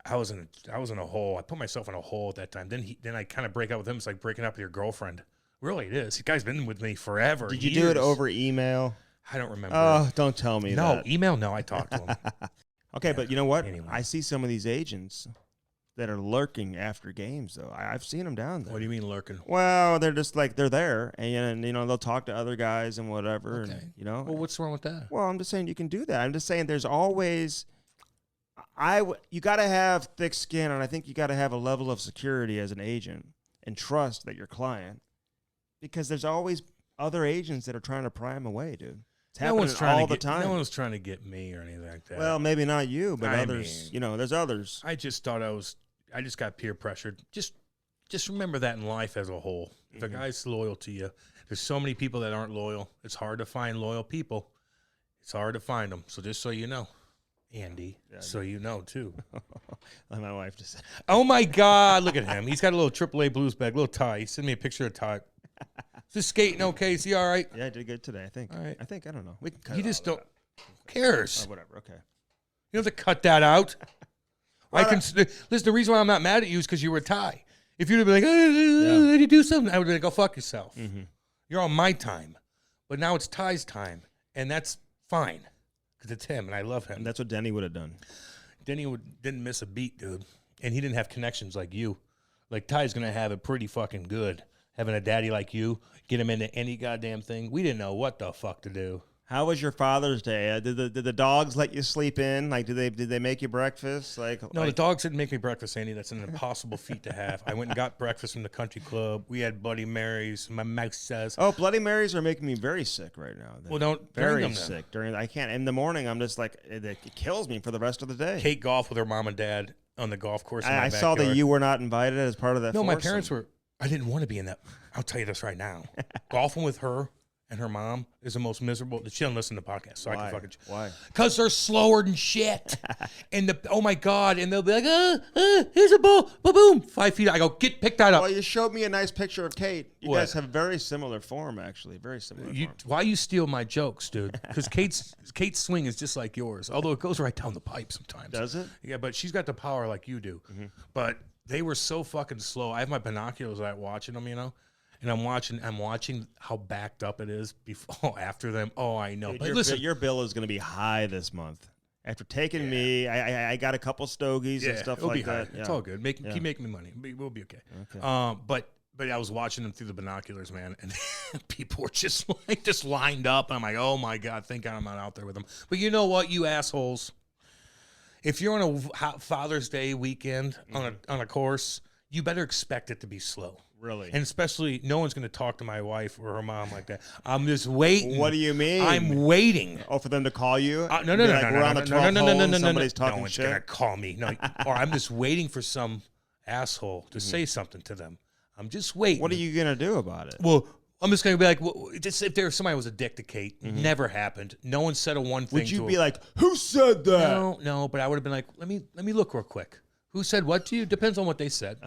I was in a hole. I put myself in a hole at that time. Then I kind of break up with him. It's like breaking up with your girlfriend. Really, it is. The guy's been with me forever. Did you do it over email? I don't remember. Oh, don't tell me that. No, email, no, I talked to him. Okay, but you know what? Anyway. I see some of these agents that are lurking after games, though. I've seen them down there. What do you mean lurking? Well, they're just like, they're there, and you know, they'll talk to other guys and whatever, and, you know. Well, what's wrong with that? Well, I'm just saying you can do that. I'm just saying there's always, you got to have thick skin, and I think you got to have a level of security as an agent and trust that your client, because there's always other agents that are trying to pry them away, dude. It's happening all the time. No one's trying to get me or anything like that. Well, maybe not you, but others. You know, there's others. I just thought I just got peer pressured. Just remember that in life as a whole. If a guy's loyal to you, there's so many people that aren't loyal. It's hard to find loyal people. It's hard to find them. So just so you know, Andy, so you know too. My wife just said, "Oh my God, look at him. He's got a little AAA blues bag, little tie. He sent me a picture of Ty. Is this skating okay? Is he all right? Yeah, I did good today, I think. All right. I don't know. We can cut you it just all don't. Who cares? Oh, whatever, okay. You don't have to cut that out. Listen, the reason why I'm not mad at you is because you were Ty. If you'd have been like, did you do something? I would have been like, go fuck yourself. You're on my time. But now it's Ty's time, and that's fine because it's him, and I love him. And that's what Denny would have done. Denny didn't miss a beat, dude. And he didn't have connections like you. Like, Ty's going to have it pretty fucking good. Having a daddy like you, get him into any goddamn thing. We didn't know what the fuck to do. How was your Father's Day? Did the dogs let you sleep in? Like, did they make you breakfast? No, the dogs didn't make me breakfast, Andy. That's an impossible feat to have. I went and got breakfast from the country club. We had Bloody Marys. My mouth says, "Oh, Bloody Marys are making me very sick right now." Well, don't very them sick. I can't. In the morning, I'm just like it kills me for the rest of the day. Kate golfed with her mom and dad on the golf course. I saw that you were not invited as part of that. No, my parents were. I didn't want to be in that. I'll tell you this right now. Golfing with her and her mom is the most miserable. She doesn't listen to the podcast, so I can fucking. Why? Because they're slower than shit. And oh my God, and they'll be like, here's a ball, boom, 5 feet. I go, pick that up. Well, you showed me a nice picture of Kate. You guys have very similar form, actually, very similar. Form. Why you steal my jokes, dude? Because Kate's swing is just like yours, although it goes right down the pipe sometimes. Does it? Yeah, but she's got the power like you do. But they were so fucking slow. I have my binoculars out watching them, you know. And I'm watching how backed up it is before after them. Oh, I know. Dude, but listen, your bill is going to be high this month. After taking me, I got a couple stogies and stuff like that. It's all good. Keep making me money. We'll be okay. But I was watching them through the binoculars, man, and people were just lined up. And I'm like, oh my God, thank God I'm not out there with them. But you know what, you assholes? If you're on a Father's Day weekend on a course, you better expect it to be slow. Really? And especially, no one's going to talk to my wife or her mom like that. I'm just waiting. What do you mean? I'm waiting. Oh, for them to call you? No. We're on the 12th hole, somebody's talking shit? No one's going to call me. No, or I'm just waiting for some asshole to say something to them. I'm just waiting. What are you going to do about it? Well, I'm just going to be like, just if somebody was a dick to Kate, never happened. No one said a one thing. Would you be like, who said that? No, but I would have been like, let me look real quick. Who said what to you? Depends on what they said.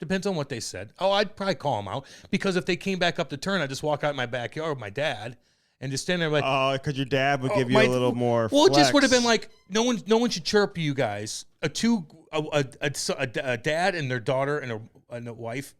Depends on what they said. Oh, I'd probably call them out because if they came back up the turn, I'd just walk out in my backyard with my dad and just stand there like, oh, because your dad would give you a little more. Well, it just would have been like, no one should chirp you guys. A dad and their daughter and a wife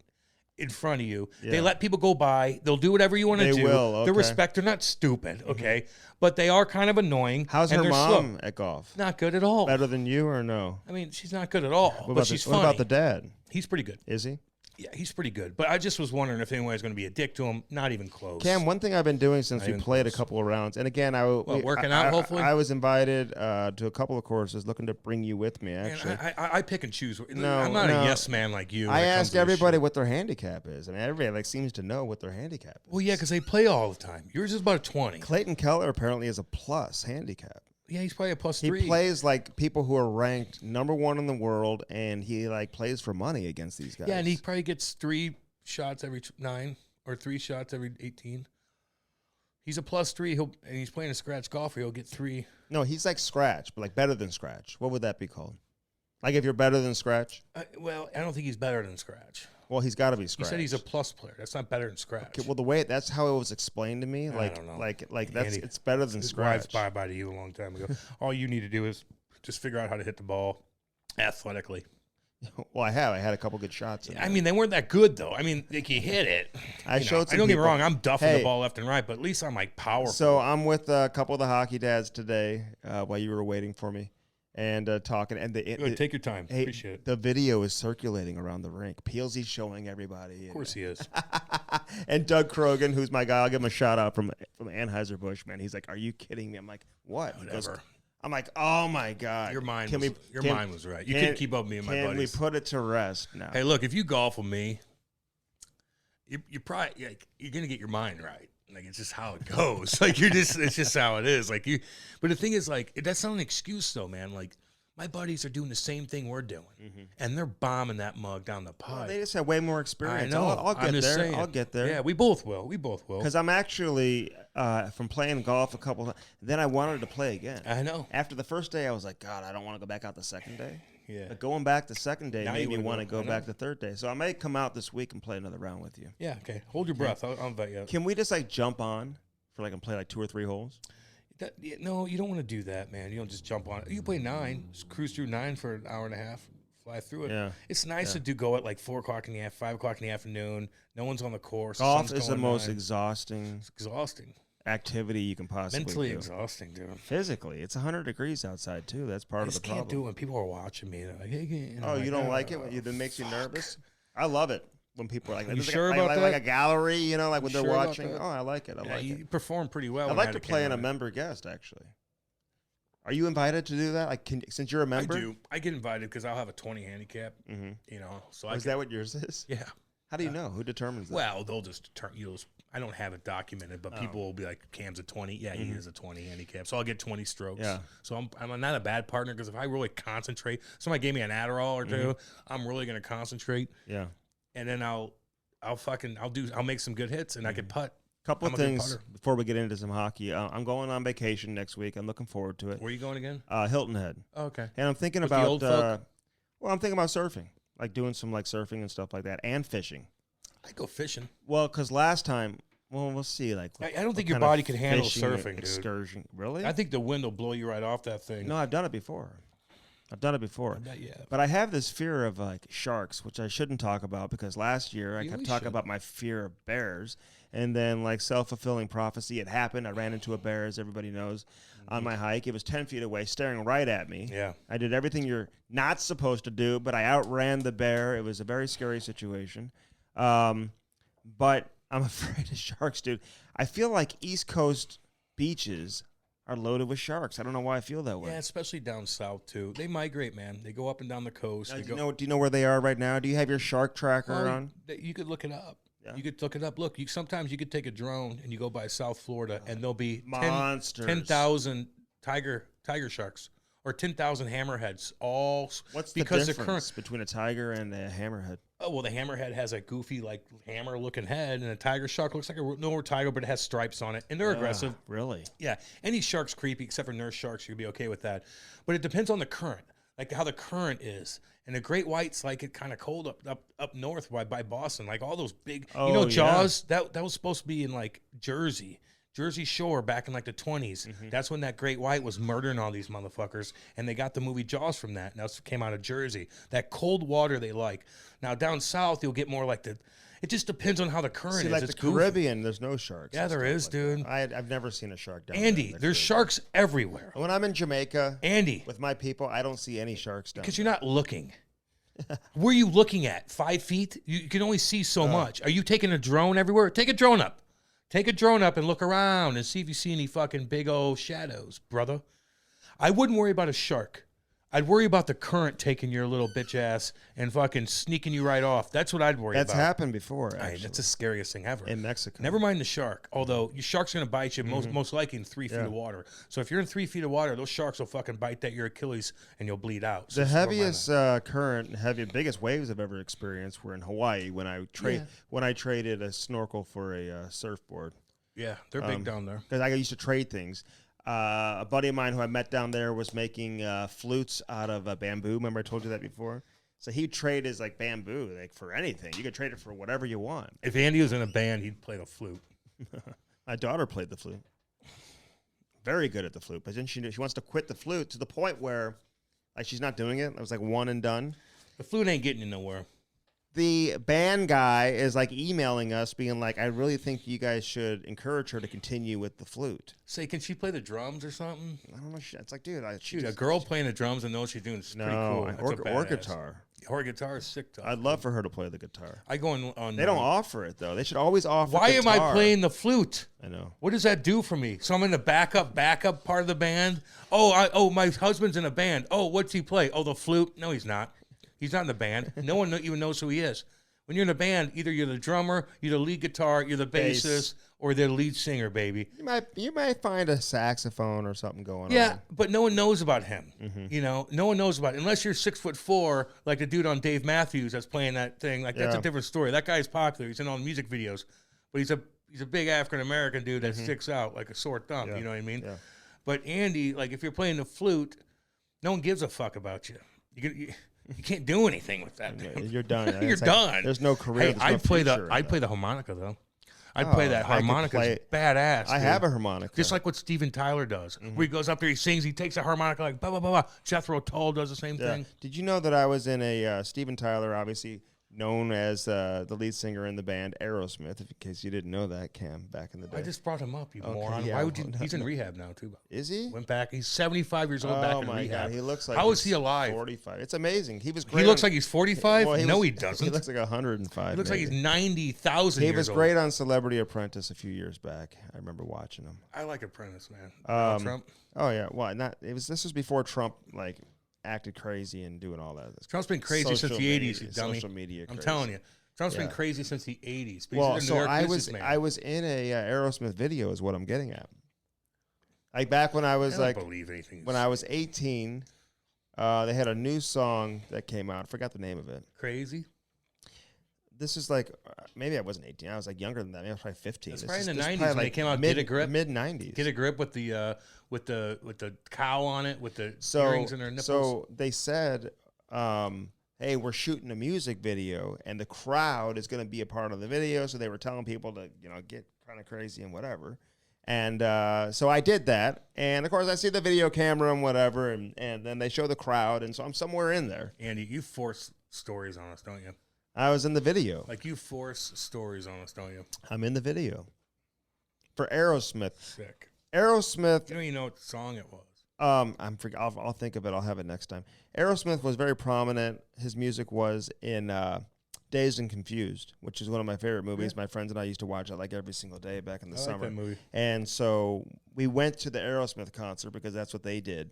in front of you. Yeah. They let people go by. They'll do whatever you want to do. They will. Okay. They respect. They're not stupid. Okay, but they are kind of annoying. How's her mom at golf? Not good at all. Better than you or no? I mean, she's not good at all. But she's funny. What about the dad? He's pretty good. Is he? Yeah, he's pretty good. But I just was wondering if anybody's going to be a dick to him. Not even close. Cam, one thing I've been doing since we played a couple of rounds, and again, working out, hopefully? I was invited to a couple of courses looking to bring you with me, actually. Man, I pick and choose. I'm not a yes man like you. I asked everybody what their handicap is. I mean, everybody seems to know what their handicap is. Well, yeah, because they play all the time. Yours is about a 20. Clayton Keller apparently is a plus handicap. Yeah, he's probably a +3. He plays like people who are ranked #1 in the world, and he like plays for money against these guys. Yeah, and he probably gets 3 shots every 9 or 3 shots every 18. He's a +3. And he's playing a scratch golfer. He'll get 3. No, he's like scratch, but like better than scratch. What would that be called? Like if you're better than scratch? Well, I don't think he's better than scratch. Well, he's got to be scratch. He said he's a plus player. That's not better than scratch. Okay, well, the way that's how it was explained to me. Like, I don't know. like that's it's better than scratch. By to you a long time ago. All you need to do is just figure out how to hit the ball athletically. Well, I had a couple good shots. I mean, they weren't that good though. I mean, like you hit it. I showed. Don't get me wrong. I'm duffing the ball left and right, but at least I'm like powerful. So I'm with a couple of the hockey dads today while you were waiting for me. And talking, and take your time. Appreciate it. The video is circulating around the rink. Peelsy's showing everybody. Of course he is. And Doug Krogan, who's my guy, I'll give him a shout out from Anheuser-Busch, man. He's like, "Are you kidding me?" I'm like, "What?" Whatever. I'm like, "Oh my god." Your mind was right. You couldn't keep up with me and my buddies. Can we put it to rest now? Hey, look, if you golf with me, you're probably you're gonna get your mind right. Like it's just how it goes. Like it's just how it is. Like but the thing is, like that's not an excuse though, man. Like my buddies are doing the same thing we're doing, and they're bombing that mug down the pipe. Well, they just have way more experience. I know. I'll get there. Saying. I'll get there. Yeah, we both will. Because I'm actually from playing golf a couple. Then I wanted to play again. I know. After the first day, I was like, God, I don't want to go back out the second day. Yeah. But going back the second day now made me want to go back the third day. So I may come out this week and play another round with you. Yeah. Okay. Hold your breath. I'll invite you. Can we just like jump on for like and play like 2 or 3 holes? No, you don't want to do that, man. You don't just jump on it. You play 9, just cruise through 9 for an hour and a half, fly through it. Yeah. It's nice to go at like 4 o'clock in the 5 o'clock in the afternoon. No one's on the course. Golf is the most exhausting. It's exhausting activity you can possibly mentally do. Exhausting, dude. Physically, it's 100 degrees outside too. That's part of the problem. I just can't do it when people are watching me. They're like, hey, oh, you don't like it? It makes you nervous? I love it. When people are like, you sure about that? Like a gallery, you know, like when they're sure watching. Oh, I like it. I like it. You perform pretty well. I'd like to play in a member guest, actually. Are you invited to do that? Like, since you're a member? I do. I get invited because I'll have a 20 handicap. You know, so is that what yours is? Yeah. How do you know? Who determines that? Well, they'll just I don't have it documented, but people will be like, Cam's a 20. Yeah, he is a 20 handicap. So I'll get 20 strokes. Yeah. So I'm not a bad partner because if I really concentrate, somebody gave me an Adderall or 2, I'm really going to concentrate. Yeah. And then I'll make some good hits and I can putt. Couple of things before we get into some hockey. I'm going on vacation next week. I'm looking forward to it. Where are you going again? Hilton Head. Oh, okay. And I'm thinking about the old folk? I'm thinking about surfing, like doing some like surfing and stuff like that, and fishing. I go fishing. Well, because last time, we'll see. Like, I don't think your body can handle surfing, excursion. Dude. Really? I think the wind will blow you right off that thing. No, I've done it before. I bet you have. But I have this fear of like sharks, which I shouldn't talk about because last year I kept talking about my fear of bears, and then like self-fulfilling prophecy, it happened. I ran into a bear, as everybody knows, on my hike. It was 10 feet away, staring right at me. Yeah. I did everything you're not supposed to do, but I outran the bear. It was a very scary situation. But I'm afraid of sharks, dude. I feel like East Coast beaches are loaded with sharks. I don't know why I feel that way. Yeah, especially down south too. They migrate, man. They go up and down the coast. Do you know where they are right now? Do you have your shark tracker on? You could look it up. Yeah. You could look it up. Look, sometimes you could take a drone and you go by South Florida and there'll be monsters, 10,000 tiger sharks or 10,000 hammerheads. What's the difference between a tiger and a hammerhead? Oh, well, the hammerhead has a goofy, like, hammer-looking head, and a tiger shark looks like a normal tiger, but it has stripes on it, and they're aggressive. Really? Yeah. Any shark's creepy, except for nurse sharks. You'd be okay with that. But it depends on the current, like how the current is. And the great whites like it kind of cold up north by Boston, like all those big, Jaws, that was supposed to be in, like, Jersey Shore back in like the 20s. That's when that great white was murdering all these motherfuckers, and they got the movie Jaws from that. And that came out of Jersey. That cold water they like. Now down south you'll get more like it just depends on how the current is. Like the Caribbean, there's no sharks. Yeah, there is, like dude. I've never seen a shark down Andy, there. there's sharks everywhere. When I'm in Jamaica, Andy, with my people, I don't see any sharks down there. Because you're not looking. Where are you looking at? 5 feet? You can only see so much. Are you taking a drone everywhere? Take a drone up. Take a drone up and look around and see if you see any fucking big old shadows, brother. I wouldn't worry about a shark. I'd worry about the current taking your little bitch ass and fucking sneaking you right off. That's what I'd worry about. That's happened before, actually. That's the scariest thing ever. In Mexico. Never mind the shark. Although your shark's going to bite you most likely in 3 feet of water. So if you're in 3 feet of water, those sharks will fucking bite your Achilles and you'll bleed out. So the heaviest current and biggest waves I've ever experienced were in Hawaii when I traded a snorkel for a surfboard. Yeah, they're big down there. Because I used to trade things. A buddy of mine who I met down there was making flutes out of bamboo. Remember I told you that before? So he'd trade his like bamboo like for anything. You could trade it for whatever you want. If Andy was in a band, he'd play the flute. My daughter played the flute. Very good at the flute. But then she wants to quit the flute to the point where like she's not doing it. It was like one and done. The flute ain't getting you nowhere. The band guy is like emailing us being like, I really think you guys should encourage her to continue with the flute. Say, can she play the drums or something? I don't know. It's like, dude, a girl playing the drums and knows what she's doing is pretty cool. Or guitar. Or guitar is sick tough. I'd love for her to play the guitar. I go on. They don't offer it though. They should always offer. Why guitar. am I playing the flute? I know. What does that do for me? So I'm in the backup part of the band. Oh, my husband's in a band. Oh, what's he play? Oh, the flute. No, he's not. He's not in the band. No one even knows who he is. When you're in a band, either you're the drummer, you're the lead guitar, you're the bassist, or the lead singer, baby. You might find a saxophone or something going on. Yeah, but no one knows about him. You know, no one knows about it. Unless you're 6'4", like the dude on Dave Matthews that's playing that thing. Like that's a different story. That guy's popular. He's in all the music videos, but he's a big African American dude that sticks out like a sore thumb. You know what I mean? Yeah. But Andy, like if you're playing the flute, no one gives a fuck about you. You can't do anything with that. You're done. You're done. There's no career. Hey, I'd play the harmonica though. I'd play that harmonica. It's badass. I have a harmonica. Just like what Steven Tyler does. Where he goes up there, he sings, he takes a harmonica like blah blah blah blah. Jethro Tull does the same thing. Did you know that I was in a Steven Tyler, obviously known as the lead singer in the band Aerosmith, in case you didn't know that, Cam, back in the day. I just brought him up, you moron. Yeah, why would you? He's in rehab now, too. Is he? Went back. He's 75 years old back in rehab. Oh, my God. He looks like How is he alive? 45. It's amazing. He was great. He looks like he's 45? Well, no, he doesn't. He looks like 105. He looks like he's 90,000 years old. He was great on Celebrity Apprentice a few years back. I remember watching him. I like Apprentice, man. Trump? Oh, yeah. Well, this was before Trump, like, acted crazy and doing all that. Trump's been crazy since the 80s, you dummy. Social media crazy. I'm telling you. Trump's been crazy since the 80s. Well, so I was in a Aerosmith video is what I'm getting at. Like back when I was when I was 18, they had a new song that came out. I forgot the name of it. Crazy? This is like, maybe I wasn't 18. I was like younger than that. Maybe I was probably 15. It's probably in the 90s when they came out, Get a Grip. Mid-90s. Get a Grip with the cow on it, with the earrings in their nipples. So they said, hey, we're shooting a music video, and the crowd is going to be a part of the video. So they were telling people to, get kind of crazy and whatever. And so I did that. And, of course, I see the video camera and whatever, and then they show the crowd. And so I'm somewhere in there. Andy, you force stories on us, don't you? I was in the video. Like you force stories on us, don't you? I'm in the video. For Aerosmith. Sick. Aerosmith. You don't even know what song it was. I'll think of it. I'll have it next time. Aerosmith was very prominent. His music was in Dazed and Confused, which is one of my favorite movies. Yeah. My friends and I used to watch it like every single day back in the summer. Like that movie. And so we went to the Aerosmith concert because that's what they did.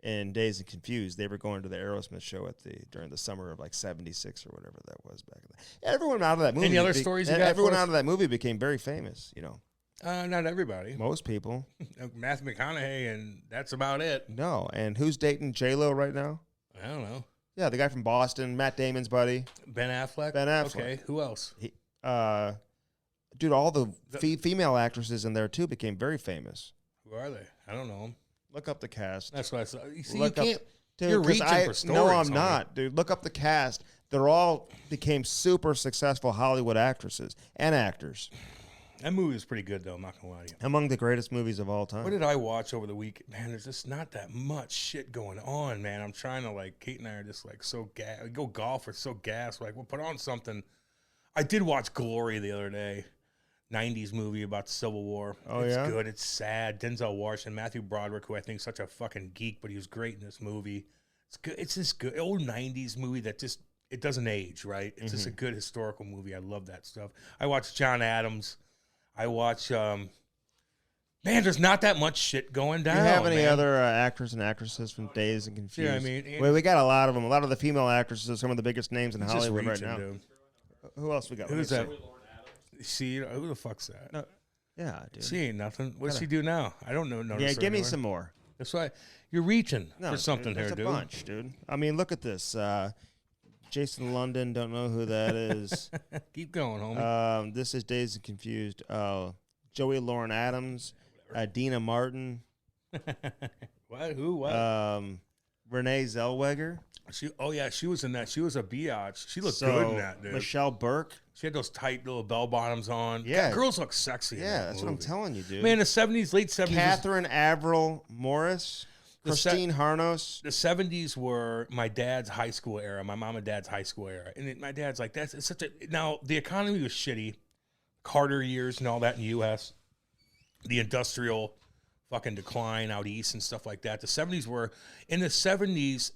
In Dazed and Confused, they were going to the Aerosmith show during the summer of like '76 or whatever that was back then. Everyone out of that movie. Any other stories you got? Everyone out of that movie became very famous. Not everybody. Most people. Matthew McConaughey, and that's about it. No, and who's dating J-Lo right now? I don't know. Yeah, the guy from Boston, Matt Damon's buddy. Ben Affleck? Ben Affleck. Okay, who else? Dude, all the female actresses in there, too, became very famous. Who are they? I don't know them. Look up the cast. That's what I saw. You see, Look you can't... Dude, you're reaching for stories. No, I'm not, dude. Look up the cast. They're all became super successful Hollywood actresses and actors. That movie was pretty good, though. I'm not going to lie to you. Among the greatest movies of all time. What did I watch over the week? Man, there's just not that much shit going on, man. I'm trying to, Kate and I are just, so gassed. We go golf, we're so gassed. We'll put on something. I did watch Glory the other day. 90s movie about the Civil War. Oh, it's yeah? good. It's sad. Denzel Washington, Matthew Broderick, who I think is such a fucking geek, but he was great in this movie. It's good. It's this good old 90s movie that just it doesn't age, right? It's just a good historical movie. I love that stuff. I watch John Adams. I watch, man, there's not that much shit going down. Do you have any other actors and actresses from Dazed and Confused? Yeah, I mean, we got a lot of them. A lot of the female actresses are some of the biggest names in Hollywood right now. Dude. Who else we got? Who's that? See, who the fuck's that? No. Yeah, dude. She ain't nothing. What's she do now? I don't know. Yeah, give me some more. That's why you're reaching for something here, dude. There's a bunch, dude. I mean, look at this. Jason London, don't know who that is. Keep going, homie. This is Dazed and Confused. Joey Lauren Adams, Dina Martin. What? Who? What? Renee Zellweger. She was in that. She was a biatch. She looked good in that, dude. Michelle Burke. She had those tight little bell bottoms on. Yeah. Girls look sexy. Yeah, that's what I'm telling you, dude. Man, the 70s, late 70s. Catherine Avril Morris. Christine Harnos. The 70s were my dad's high school era, my mom and dad's high school era. And my dad's like, it's such a... Now, the economy was shitty. Carter years and all that in the U.S. The industrial fucking decline out east and stuff like that. The 70s were... In the 70s,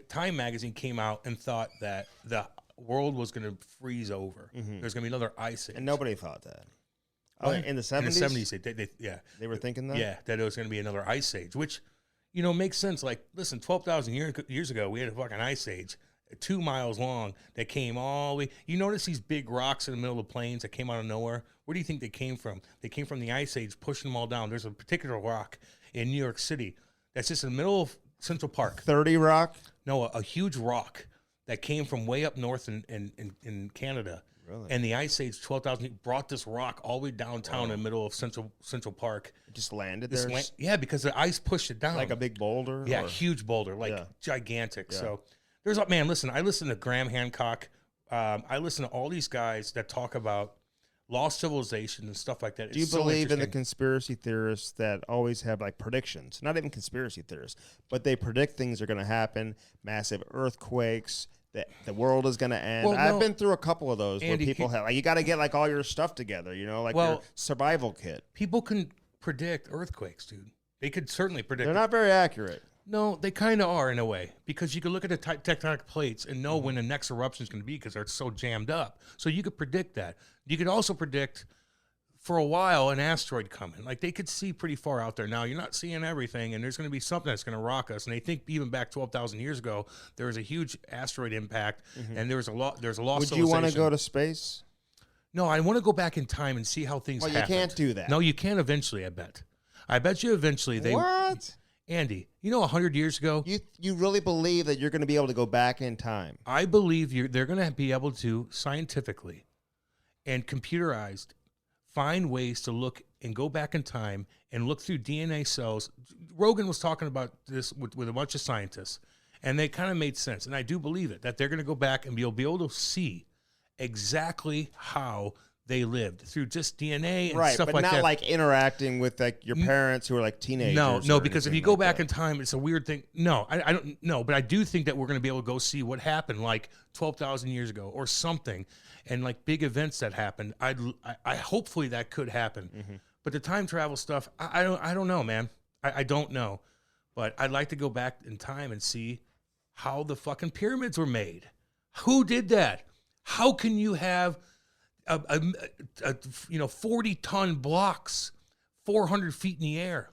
Time magazine came out and thought that the world was going to freeze over. There's going to be another ice age. And nobody thought that. Oh, in the 70s? In the 70s, They were thinking that? Yeah, that it was going to be another ice age, which... makes sense. Like, listen, 12,000 years ago, we had a fucking ice age, 2 miles long, that came all the way. You notice these big rocks in the middle of the plains that came out of nowhere? Where do you think they came from? They came from the ice age, pushing them all down. There's a particular rock in New York City that's just in the middle of Central Park. 30 Rock? No, a huge rock that came from way up north in Canada. Really? And the ice age, 12,000, brought this rock all the way downtown in the middle of Central Park. It just landed there? Yeah, because the ice pushed it down. Like a big boulder? Yeah, huge boulder, gigantic. Yeah. So listen, I listen to Graham Hancock. I listen to all these guys that talk about lost civilization and stuff like that. Do you believe in the conspiracy theorists that always have like predictions? Not even conspiracy theorists, but they predict things are going to happen, massive earthquakes, that the world is going to end. Well, I've been through a couple of those, Andy, where people have, like, you got to get like all your stuff together, your survival kit. People can predict earthquakes, dude. They could certainly predict. They're not very accurate. No, they kind of are in a way, because you can look at the tectonic plates and know when the next eruption is going to be because they're so jammed up. So you could predict that. You could also predict for a while an asteroid coming. Like, they could see pretty far out there. Now, you're not seeing everything, and there's going to be something that's going to rock us. And they think even back 12,000 years ago, there was a huge asteroid impact, and there's a lost Would you want to go to space? No, I want to go back in time and see how things happened. You can't do that. No, you can eventually, I bet. I bet you eventually they... What? Andy, 100 years ago... You really believe that you're going to be able to go back in time? I believe they're going to be able to, scientifically and computerized, find ways to look and go back in time and look through DNA cells. Rogan was talking about this with a bunch of scientists, and they kind of made sense. And I do believe it, that they're going to go back and be able to see exactly how they lived through just DNA and stuff like that. Right, but not like interacting with like your parents who are like teenagers. No, because if you go back in time, it's a weird thing. No, I don't know, but I do think that we're going to be able to go see what happened like 12,000 years ago or something, and like big events that happened. I hopefully that could happen. But the time travel stuff, I don't know, man. I don't know, but I'd like to go back in time and see how the fucking pyramids were made. Who did that? How can you have 40-ton blocks 400 feet in the air?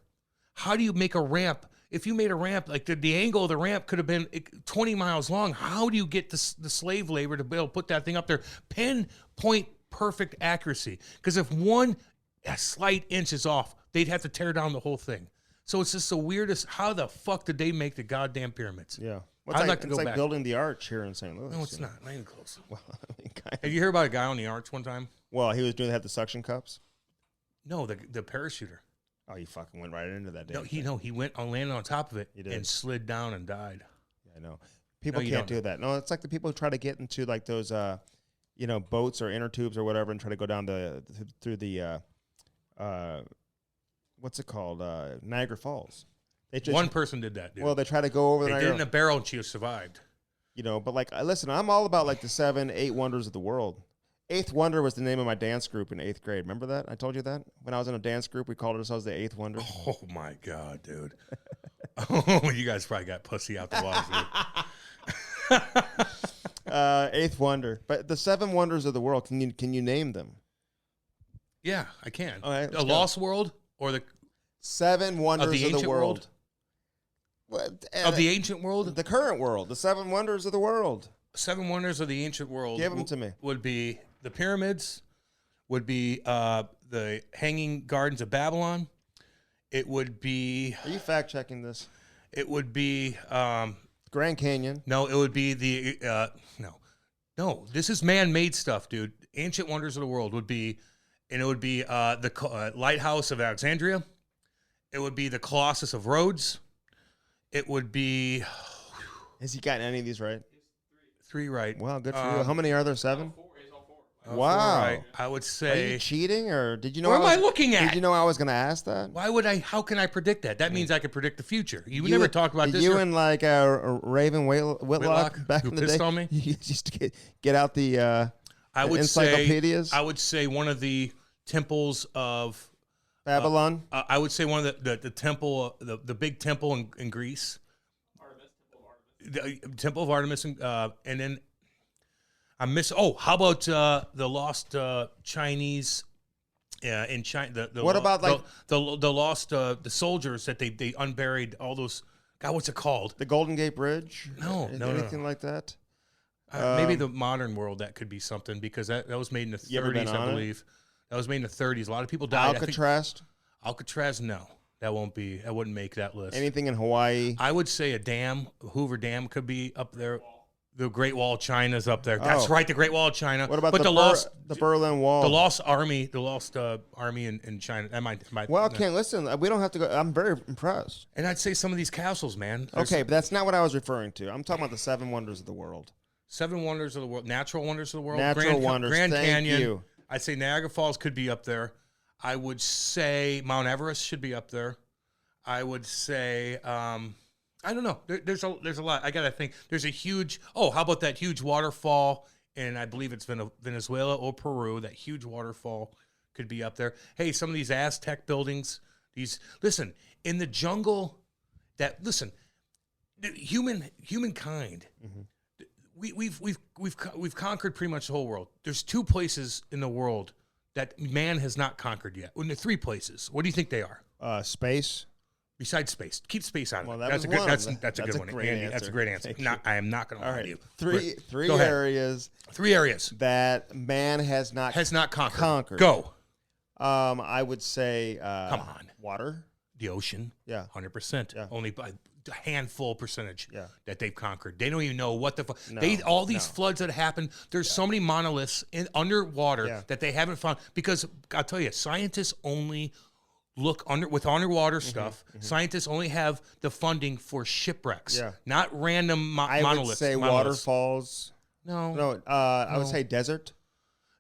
How do you make a ramp? If you made a ramp, like the angle of the ramp could have been 20 miles long. How do you get the slave labor to be able to put that thing up there? Pinpoint perfect accuracy. Because if a slight inch is off, they'd have to tear down the whole thing. So it's just the weirdest. How the fuck did they make the goddamn pyramids? Yeah. I'd like to go back. It's like building the arch here in St. Louis. No, it's not. Not even close. Well, I mean, kind of. Have you heard about a guy on the arch one time? Well, he was had the suction cups? No, the parachuter. Oh, he fucking went right into that. He went on, landed on top of it and slid down and died. Yeah, I know. People can't do that. No, it's like the people who try to get into like those, boats or inner tubes or whatever and try to go down through the, what's it called? Niagara Falls. One person did that, dude. Well, they try to go over there. They did it in a barrel and she survived. But like, listen, I'm all about like the 7, 8 wonders of the world. Eighth Wonder was the name of my dance group in 8th grade. Remember that? I told you that? When I was in a dance group, we called ourselves the 8th Wonder. Oh, my God, dude. Oh, you guys probably got pussy out the wazoo. Eighth wonder. But the 7 wonders of the world, can you name them? Yeah, I can. All right, the Lost World or the 7 wonders of the ancient world? Of the ancient world? The current world. The 7 wonders of the world. 7 wonders of the ancient world. Give them to me. Would be the pyramids, would be the Hanging Gardens of Babylon. It would be... Are you fact-checking this? It would be... Grand Canyon. No, it would be the... No, this is man-made stuff, dude. Ancient wonders of the world would be... And it would be the Lighthouse of Alexandria. It would be the Colossus of Rhodes. It would be... Has he gotten any of these right? 3 right. Wow, good for you. How many are there? 7? All wow. 4 right. I would say... Are you cheating, or did you know... What am I looking at? Did you know I was going to ask that? Why would I... How can I predict that? That means I could predict the future. You never talk about this. You and like Raven Whitlock back who in the pissed day? on me? You used to get out the encyclopedias? I would say one of the temples of... Babylon? I would say one of the temple, the big temple in Greece. The Temple of Artemis, and then I miss. Oh, how about the lost Chinese in China? What about like the lost the soldiers that they unburied all those? God, what's it called? The Golden Gate Bridge? No, anything like that. Maybe the modern world that could be something, because that was made in the 30s, I believe. That was made in the 30s. A lot of people died. Alcatraz? No. That wouldn't make that list. Anything in Hawaii? I would say a dam, Hoover Dam could be up there. The Great Wall of China's up there. That's right, the Great Wall of China. What about the Berlin Wall? The lost army in China. That might. Well, Ken, listen, we don't have to go. I'm very impressed. And I'd say some of these castles, man. Okay, but that's not what I was referring to. I'm talking about the 7 wonders of the world. 7 wonders of the world, natural wonders of the world. Natural wonders. Grand Canyon. You. I'd say Niagara Falls could be up there. I would say Mount Everest should be up there. I would say, I don't know. There's a lot. I gotta think. There's a huge. Oh, how about that huge waterfall? And I believe it's Venezuela or Peru. That huge waterfall could be up there. Hey, some of these Aztec buildings. Listen, in the jungle. Humankind. Mm-hmm. We've conquered pretty much the whole world. There's 2 places in the world that man has not conquered yet. Well, 3 places. What do you think they are? Space. Besides space, keep space out of it. That's a good one, Andy. That's a great answer. I am not going to lie to you. Three areas. 3 areas that man has not conquered. Go. I would say. Come on. Water. The ocean. Yeah. 100%. Yeah. Only by a handful percentage. Yeah. That they've conquered. They don't even know what the fuck. No, all these floods that happen. There's so many monoliths underwater that they haven't found, because I'll tell you, scientists only look with underwater stuff. Mm-hmm. Scientists only have the funding for shipwrecks, not random monoliths. I would say waterfalls. No. I would say desert.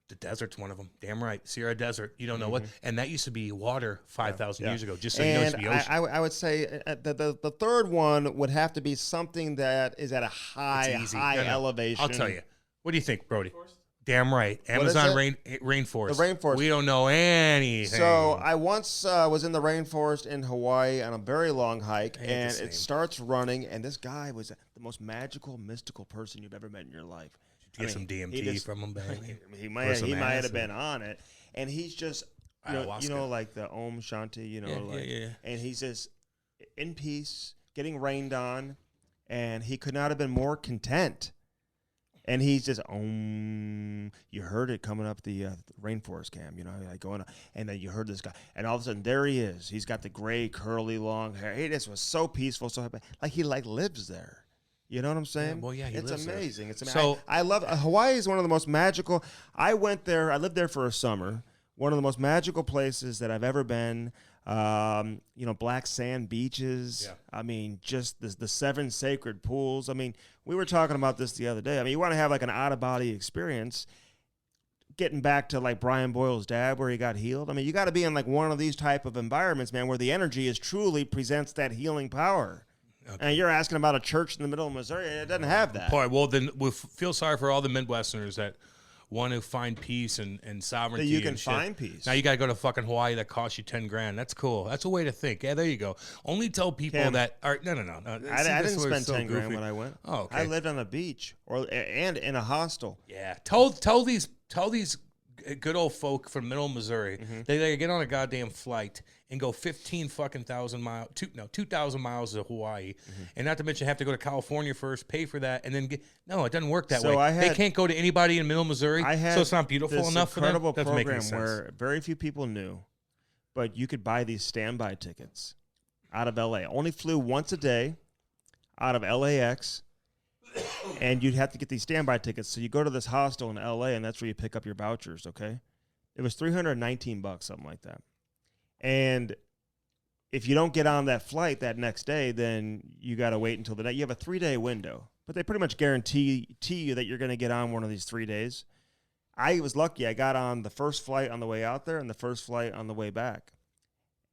The desert's one of them. Damn right. Sierra Desert. You don't know what. And that used to be water 5,000 years ago. Just so you know, it used to be ocean. I would say the third one would have to be something that is at a high elevation. I'll tell you. What do you think, Brody? Damn right. Amazon rainforest. The rainforest. We don't know anything. So I once was in the rainforest in Hawaii on a very long hike, and it starts running, and this guy was the most magical, mystical person you've ever met in your life. Get some DMT from him, baby. He might have been on it, and he's just like the Om Shanti, and he's just in peace, getting rained on, and he could not have been more content. And he's just, you heard it coming up the rainforest, Cam, like going up, and then you heard this guy, and all of a sudden there he is. He's got the gray, curly, long hair. Hey, this was so peaceful, so happy. Like he lives there. You know what I'm saying? Yeah, well, yeah, it's amazing. There. It's amazing. So I love Hawaii is one of the most magical. I went there. I lived there for a summer. One of the most magical places that I've ever been. Black sand beaches. Yeah. I mean, just the 7 sacred pools. I mean, we were talking about this the other day. I mean, you want to have like an out-of-body experience. Getting back to like Brian Boyle's dad, where he got healed. I mean, you got to be in like one of these type of environments, man, where the energy truly presents that healing power. Okay. And you're asking about a church in the middle of Missouri. It doesn't have that. Boy, well, then we feel sorry for all the Midwesterners that want to find peace and sovereignty. That you can and shit. find peace. Now you got to go to fucking Hawaii that costs you $10,000. That's cool. That's a way to think. Yeah, there you go. Only tell people Cam, that. Are, no. I didn't spend $10,000 when I went. Oh, okay. I lived on the beach and in a hostel. Yeah. Tell these good old folk from Middle Missouri they get on a goddamn flight and go 2,000 miles to Hawaii, and not to mention have to go to California first, pay for that, and then no, it doesn't work that way. They can't go to anybody in Middle Missouri, so it's not beautiful enough for them. Incredible program where very few people knew, but you could buy these standby tickets out of LA. Only flew once a day out of LAX. And you'd have to get these standby tickets. So you go to this hostel in LA, and that's where you pick up your vouchers, okay? It was $319, something like that. And if you don't get on that flight that next day, then you got to wait until the night. You have a 3-day window, but they pretty much guarantee you that you're going to get on one of these 3 days. I was lucky. I got on the first flight on the way out there and the first flight on the way back.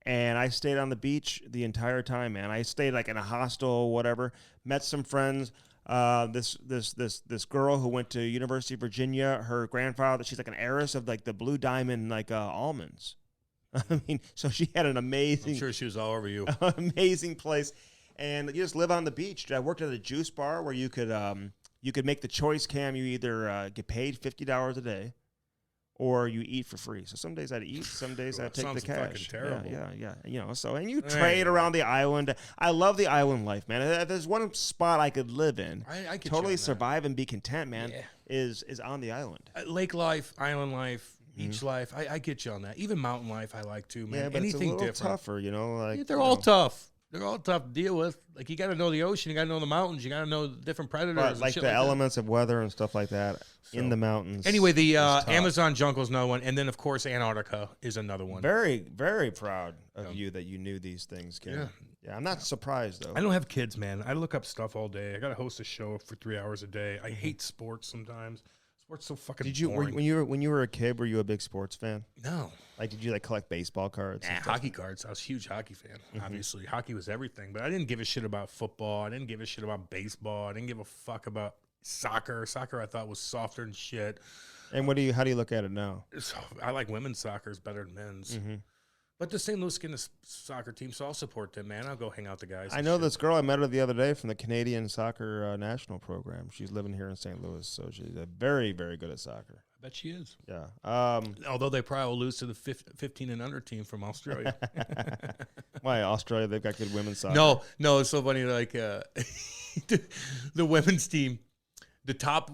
And I stayed on the beach the entire time, man. I stayed like in a hostel or whatever, met some friends. This girl who went to University of Virginia, her grandfather, she's like an heiress of like the Blue Diamond almonds. I mean, so she had an amazing. I'm sure she was all over you. Amazing place, and you just live on the beach. I worked at a juice bar where you could make the choice, Cam. You either get paid $50 a day, or you eat for free. So some days I'd eat, some days I'd take the cash. Terrible. Yeah. You know, so and you trade around the island. I love the island life, man. If there's one spot I could live in, I could totally survive and be content, man. Yeah. Is on the island. Lake life, island life, beach life. I get you on that. Even mountain life, I like too, man. Yeah, but anything it's a little different. tougher, you know. Like They're all tough. They're all tough to deal with. Like, you got to know the ocean, you got to know the mountains, you got to know the different predators. But like the elements of weather and stuff like that in the mountains. Anyway, the Amazon jungle is another one, and then of course Antarctica is another one. Very, very proud of you that you knew these things, Ken. Yeah, I'm not surprised though. I don't have kids, man. I look up stuff all day. I got to host a show for 3 hours a day. I hate sports sometimes. Sports so fucking. Did you boring. when you were a kid? Were you a big sports fan? No. Like, did you collect baseball cards? Hockey cards. I was a huge hockey fan. Obviously, hockey was everything. But I didn't give a shit about football. I didn't give a shit about baseball. I didn't give a fuck about soccer. Soccer I thought was softer than shit. And how do you look at it now? I like women's soccer is better than men's. But the St. Louis Skin soccer team, so I'll support them, man. I'll go hang out with the guys. I know this girl. I met her the other day from the Canadian Soccer National Program. She's living here in St. Louis, so she's very, very good at soccer. I bet she is. Yeah. Although they probably will lose to the 15 and under team from Australia. Why, Australia? They've got good women's soccer. No, it's so funny. Like the women's team, the top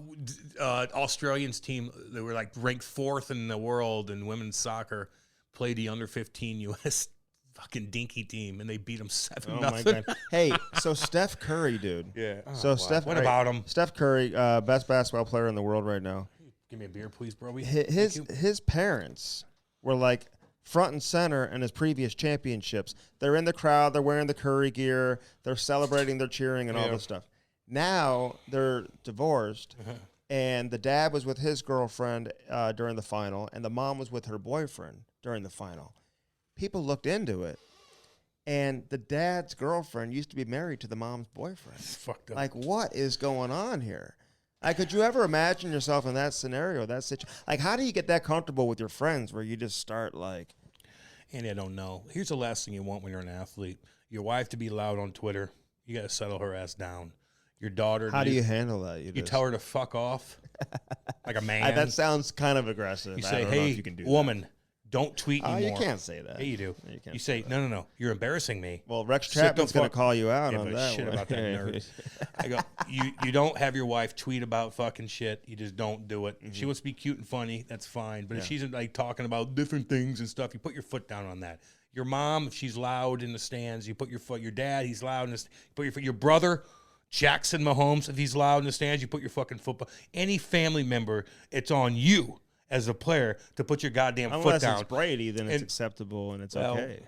Australians team, they were like ranked 4th in the world in women's soccer. Played the under 15 U.S. fucking dinky team, and they beat them 7-0. Oh my God. Hey, so Steph Curry, dude. Yeah. So Steph. What about him? Steph Curry, best basketball player in the world right now. Give me a beer, please, bro. His parents were like front and center in his previous championships. They're in the crowd. They're wearing the Curry gear. They're celebrating. They're cheering and all this stuff. Now they're divorced. And the dad was with his girlfriend during the final, and the mom was with her boyfriend during the final. People looked into it, and the dad's girlfriend used to be married to the mom's boyfriend. It's fucked up. Like, what is going on here? Like, could you ever imagine yourself in that scenario, that situation? Like, how do you get that comfortable with your friends where you just start like... Andy, I don't know. Here's the last thing you want when you're an athlete. Your wife to be loud on Twitter. You got to settle her ass down. Your daughter. How do you handle that? You tell her to fuck off like a man. That sounds kind of aggressive. You say, I don't know if you can do woman, don't tweet anymore. You can't say that. Yeah, you do. You, you say, no. You're embarrassing me. Well, Rex Chapman's going to call you out on but that shit one. About that nerd. I go, you don't have your wife tweet about fucking shit. You just don't do it. If she wants to be cute and funny, that's fine. But if she's like talking about different things and stuff, you put your foot down on that. Your mom, if she's loud in the stands, you put your foot. Your dad, he's loud in the stands. You put your foot. Your brother, Jackson Mahomes, if he's loud in the stands, you put your fucking foot. Any family member, it's on you as a player to put your goddamn foot down. Unless it's Brady, then it's acceptable and it's okay.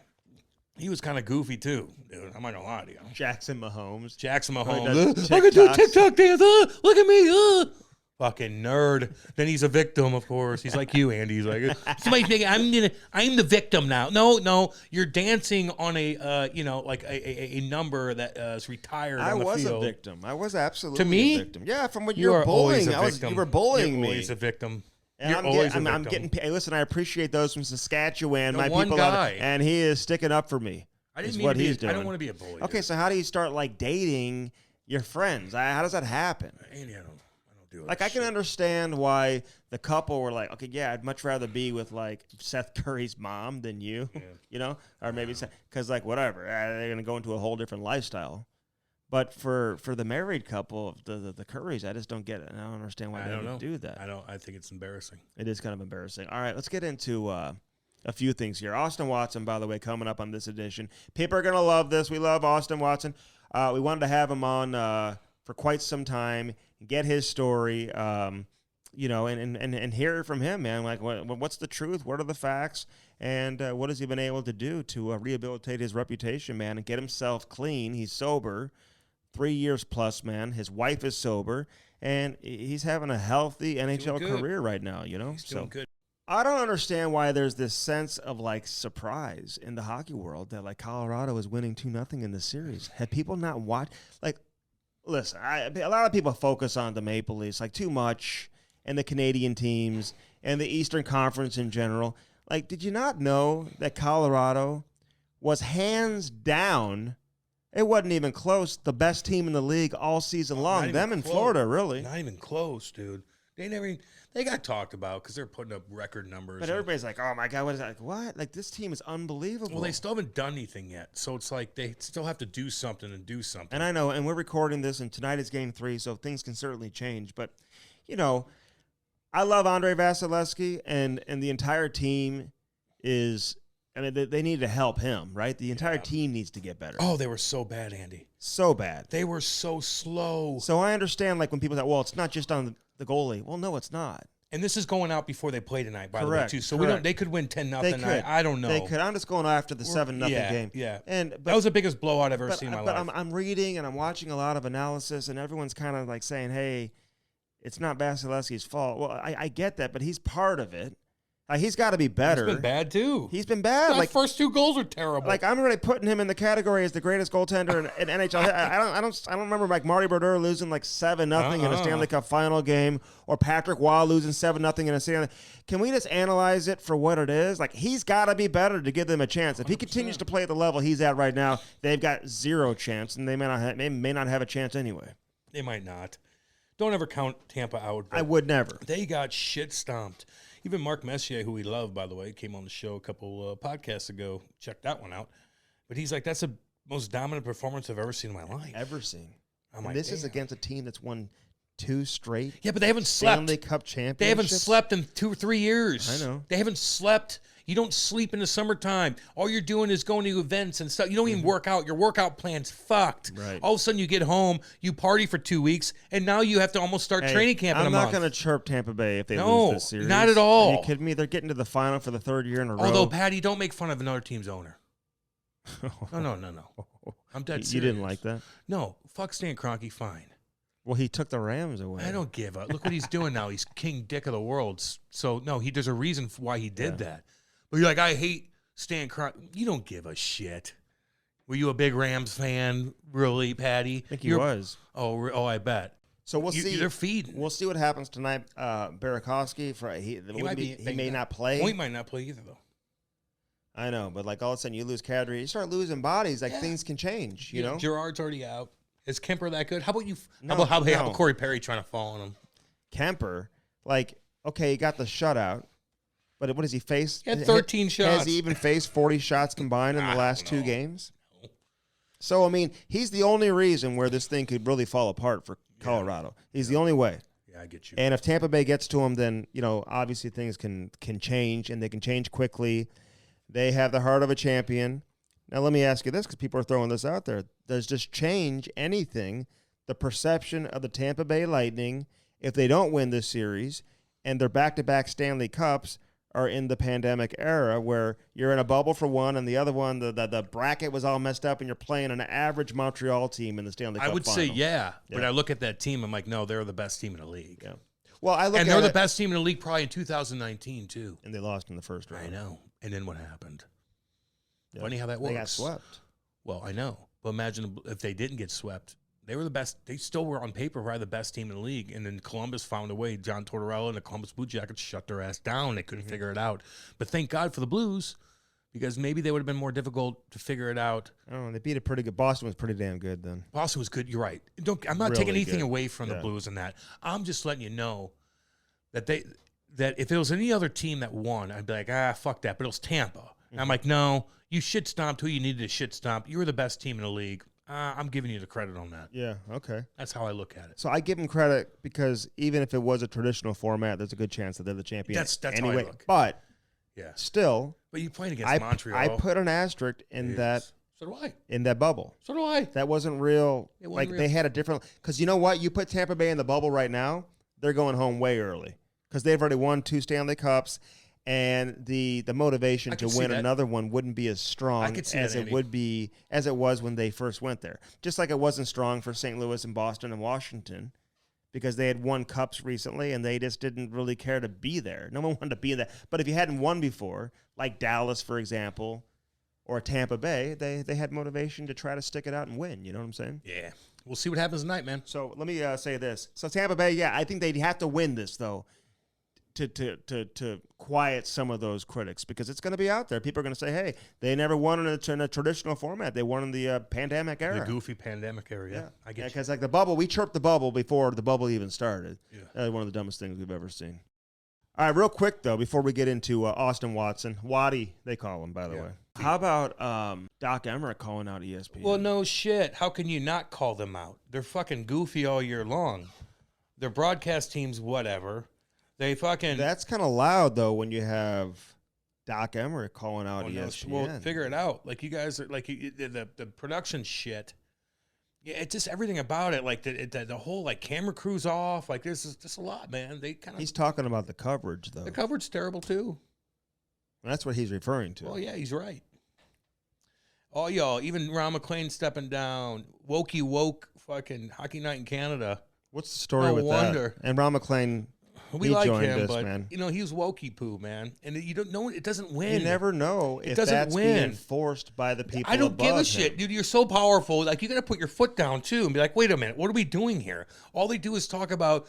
He was kind of goofy too, dude. I'm not gonna lie to you. Jackson Mahomes. I can do a TikTok dance. Look at me. Fucking nerd. Then he's a victim, of course. He's like you, Andy. He's like, somebody's making. I'm the victim now. No, you're dancing on a number that is retired. I on the was field. a victim. I was absolutely to me? a victim. Yeah, from when you were bullying. You were bullying me. You're always a victim. And I'm getting. Hey, listen, I appreciate those from Saskatchewan. My people, and he is sticking up for me. I didn't mean what he's doing. I don't want to be a bully. Okay, so how do you start like dating your friends? How does that happen? Andy, I don't do it. Like I can understand why the couple were like, okay, yeah, I'd much rather be with like Seth Curry's mom than you, you know, or maybe because like whatever, they're gonna go into a whole different lifestyle. But for the married couple, the Currys, I just don't get it. And I don't understand why they would do that. I think it's embarrassing. It is kind of embarrassing. All right, let's get into a few things here. Austin Watson, by the way, coming up on this edition. People are going to love this. We love Austin Watson. We wanted to have him on for quite some time, get his story, you know, and hear it from him, man. Like, what's the truth? What are the facts? And what has he been able to do to rehabilitate his reputation, man, and get himself clean? He's sober. 3 years plus, man. His wife is sober, and he's having a healthy NHL career right now, you know? He's doing good. I don't understand why there's this sense of, like, surprise in the hockey world that, like, Colorado is winning 2-0 in the series. Have people not watched? Like, listen, a lot of people focus on the Maple Leafs, like, too much, and the Canadian teams, and the Eastern Conference in general. Like, did you not know that Colorado was hands down – it wasn't even close. The best team in the league all season long. Them in Florida, really. Not even close, dude. They got talked about because they're putting up record numbers. But everybody's like, oh, my God, what is that? Like, what? Like, this team is unbelievable. Well, they still haven't done anything yet. So it's like they still have to do something. And I know, and we're recording this, and tonight is Game 3, so things can certainly change. But, you know, I love Andrei Vasilevsky, and the entire team is – I mean, they need to help him, right? The entire team needs to get better. Oh, they were so bad, Andy. So bad. They were so slow. So I understand, like, when people say, well, it's not just on the goalie. Well, no, it's not. And this is going out before they play tonight, by the way, too. So they could win 10-0 tonight. I don't know. They could. I'm just going after the 7-0 game. Yeah. That was the biggest blowout I've ever seen in my life. But I'm reading and I'm watching a lot of analysis, and everyone's kind of like saying, hey, it's not Vasilevsky's fault. Well, I get that, but he's part of it. He's got to be better. He's been bad, too. He's been bad. Like, first 2 goals are terrible. Like, I'm really putting him in the category as the greatest goaltender in NHL. I don't remember, like, Marty Brodeur losing, like, 7-0 in a Stanley Cup final game, or Patrick Waugh losing 7-0 in a Stanley. Can we just analyze it for what it is? Like, he's got to be better to give them a chance. If he continues to play at the level he's at right now, they've got 0 chance, and they may not have a chance anyway. They might not. Don't ever count Tampa out. I would never. They got shit stomped. Even Mark Messier, who we love, by the way, came on the show a couple podcasts ago. Check that one out. But he's like, that's the most dominant performance I've ever seen in my life. Ever seen. This is against a team that's won 2 straight. Yeah, but they haven't slept. Stanley Cup championships. They haven't slept in 2 or 3 years. I know. They haven't slept. You don't sleep in the summertime. All you're doing is going to events and stuff. You don't even work out. Your workout plan's fucked. Right. All of a sudden you get home, you party for 2 weeks, and now you have to almost start training camp in a month. I'm not going to chirp Tampa Bay if they lose this series. Not at all. Are you kidding me? They're getting to the final for the 3rd year in a row. Although, Patty, don't make fun of another team's owner. No. I'm dead serious. You didn't like that? No. Fuck Stan Kroenke, fine. Well, he took the Rams away. I don't give a. Look what he's doing now. He's king dick of the world. So, no, there's a reason for why he did that. But you're like, I hate Stan Kroenke. You don't give a shit. Were you a big Rams fan, really, Patty? I think he was. Oh, I bet. So we'll see. They're feeding. We'll see what happens tonight. Burakovsky, he may not play. He might not play either, though. I know, but like all of a sudden you lose Kadri, you start losing bodies. Like things can change. You know, Gerard's already out. Is Kemper that good? How about you? How about Corey Perry trying to fall on him? Kemper, like, okay, he got the shutout. But what does he face? He had 13 shots. Has he even faced 40 shots combined in the last 2 games? No. So, I mean, he's the only reason where this thing could really fall apart for Colorado. He's the only way. Yeah, I get you. And if Tampa Bay gets to him, then, you know, obviously things can change, and they can change quickly. They have the heart of a champion. Now, let me ask you this, because people are throwing this out there. Does this change anything, the perception of the Tampa Bay Lightning, if they don't win this series, and their back-to-back Stanley Cups are in the pandemic era where you're in a bubble for one, and the other one, the bracket was all messed up, and you're playing an average Montreal team in the Stanley Cup I would final. say, but I look at that team, I'm like, no, they're the best team in the league. Yeah. Well, they're the best team in the league probably in 2019, too. And they lost in the first round. I know. And then what happened? Funny how that works. They got swept. Well, I know. But imagine if they didn't get swept. They were the best. They still were on paper probably the best team in the league. And then Columbus found a way. John Tortorella and the Columbus Blue Jackets shut their ass down. They couldn't figure it out. But thank God for the Blues, because maybe they would have been more difficult to figure it out. Oh, they beat it pretty good. Boston was pretty damn good then. Boston was good. You're right. I'm not Really taking anything good. away from the Blues in that. I'm just letting you know that if it was any other team that won, I'd be like, fuck that. But it was Tampa. And I'm like, no, you shit stomped who you needed to shit stomp. You were the best team in the league. I'm giving you the credit on that. Yeah, okay. That's how I look at it. So I give them credit because even if it was a traditional format, there's a good chance that they're the champion. That's anyway. how I look. But yeah, still, but you're playing against Montreal. I put an asterisk in that. So do I. In that bubble. So do I. That wasn't real. It wasn't real. They had a different. Because you know what? You put Tampa Bay in the bubble right now, they're going home way early because they've already won 2 Stanley Cups. And the motivation to win another one wouldn't be as strong as it was when they first went there. Just like it wasn't strong for St. Louis and Boston and Washington because they had won cups recently and they just didn't really care to be there. No one wanted to be in that. But if you hadn't won before, like Dallas, for example, or Tampa Bay, they had motivation to try to stick it out and win. You know what I'm saying? Yeah. We'll see what happens tonight, man. So let me say this. So Tampa Bay, I think they'd have to win this, though, to quiet some of those critics because it's going to be out there. People are going to say, hey, they never won in a traditional format. They won in the pandemic era. The goofy pandemic era, yeah. I get you. Because like the bubble, we chirped the bubble before the bubble even started. Yeah. That was one of the dumbest things we've ever seen. All right, real quick, though, before we get into Austin Watson, Waddy, they call him, by the way. How about Doc Emmerich calling out ESPN? Well, no shit. How can you not call them out? They're fucking goofy all year long. Their broadcast teams, whatever. They fucking... That's kind of loud, though, when you have Doc Emmerich calling out ESPN. Well, figure it out. Like, you guys are... Like, the production shit. Yeah, it's just everything about it. Like, the whole, like, camera crew's off. Like, this is just a lot, man. They kind of... He's talking about the coverage, though. The coverage terrible, too. That's what he's referring to. Oh, yeah, he's right. Oh, y'all, even Ron McClain stepping down. Wokey woke fucking Hockey Night in Canada. What's the story with that? And Ron McClain... We like him, but man. You know he's wokey poo, man, and you don't know it doesn't win. You never know if that's being forced by the people. I don't give a shit, dude. You're so powerful. Like you got to put your foot down too and be like, wait a minute, what are we doing here? All they do is talk about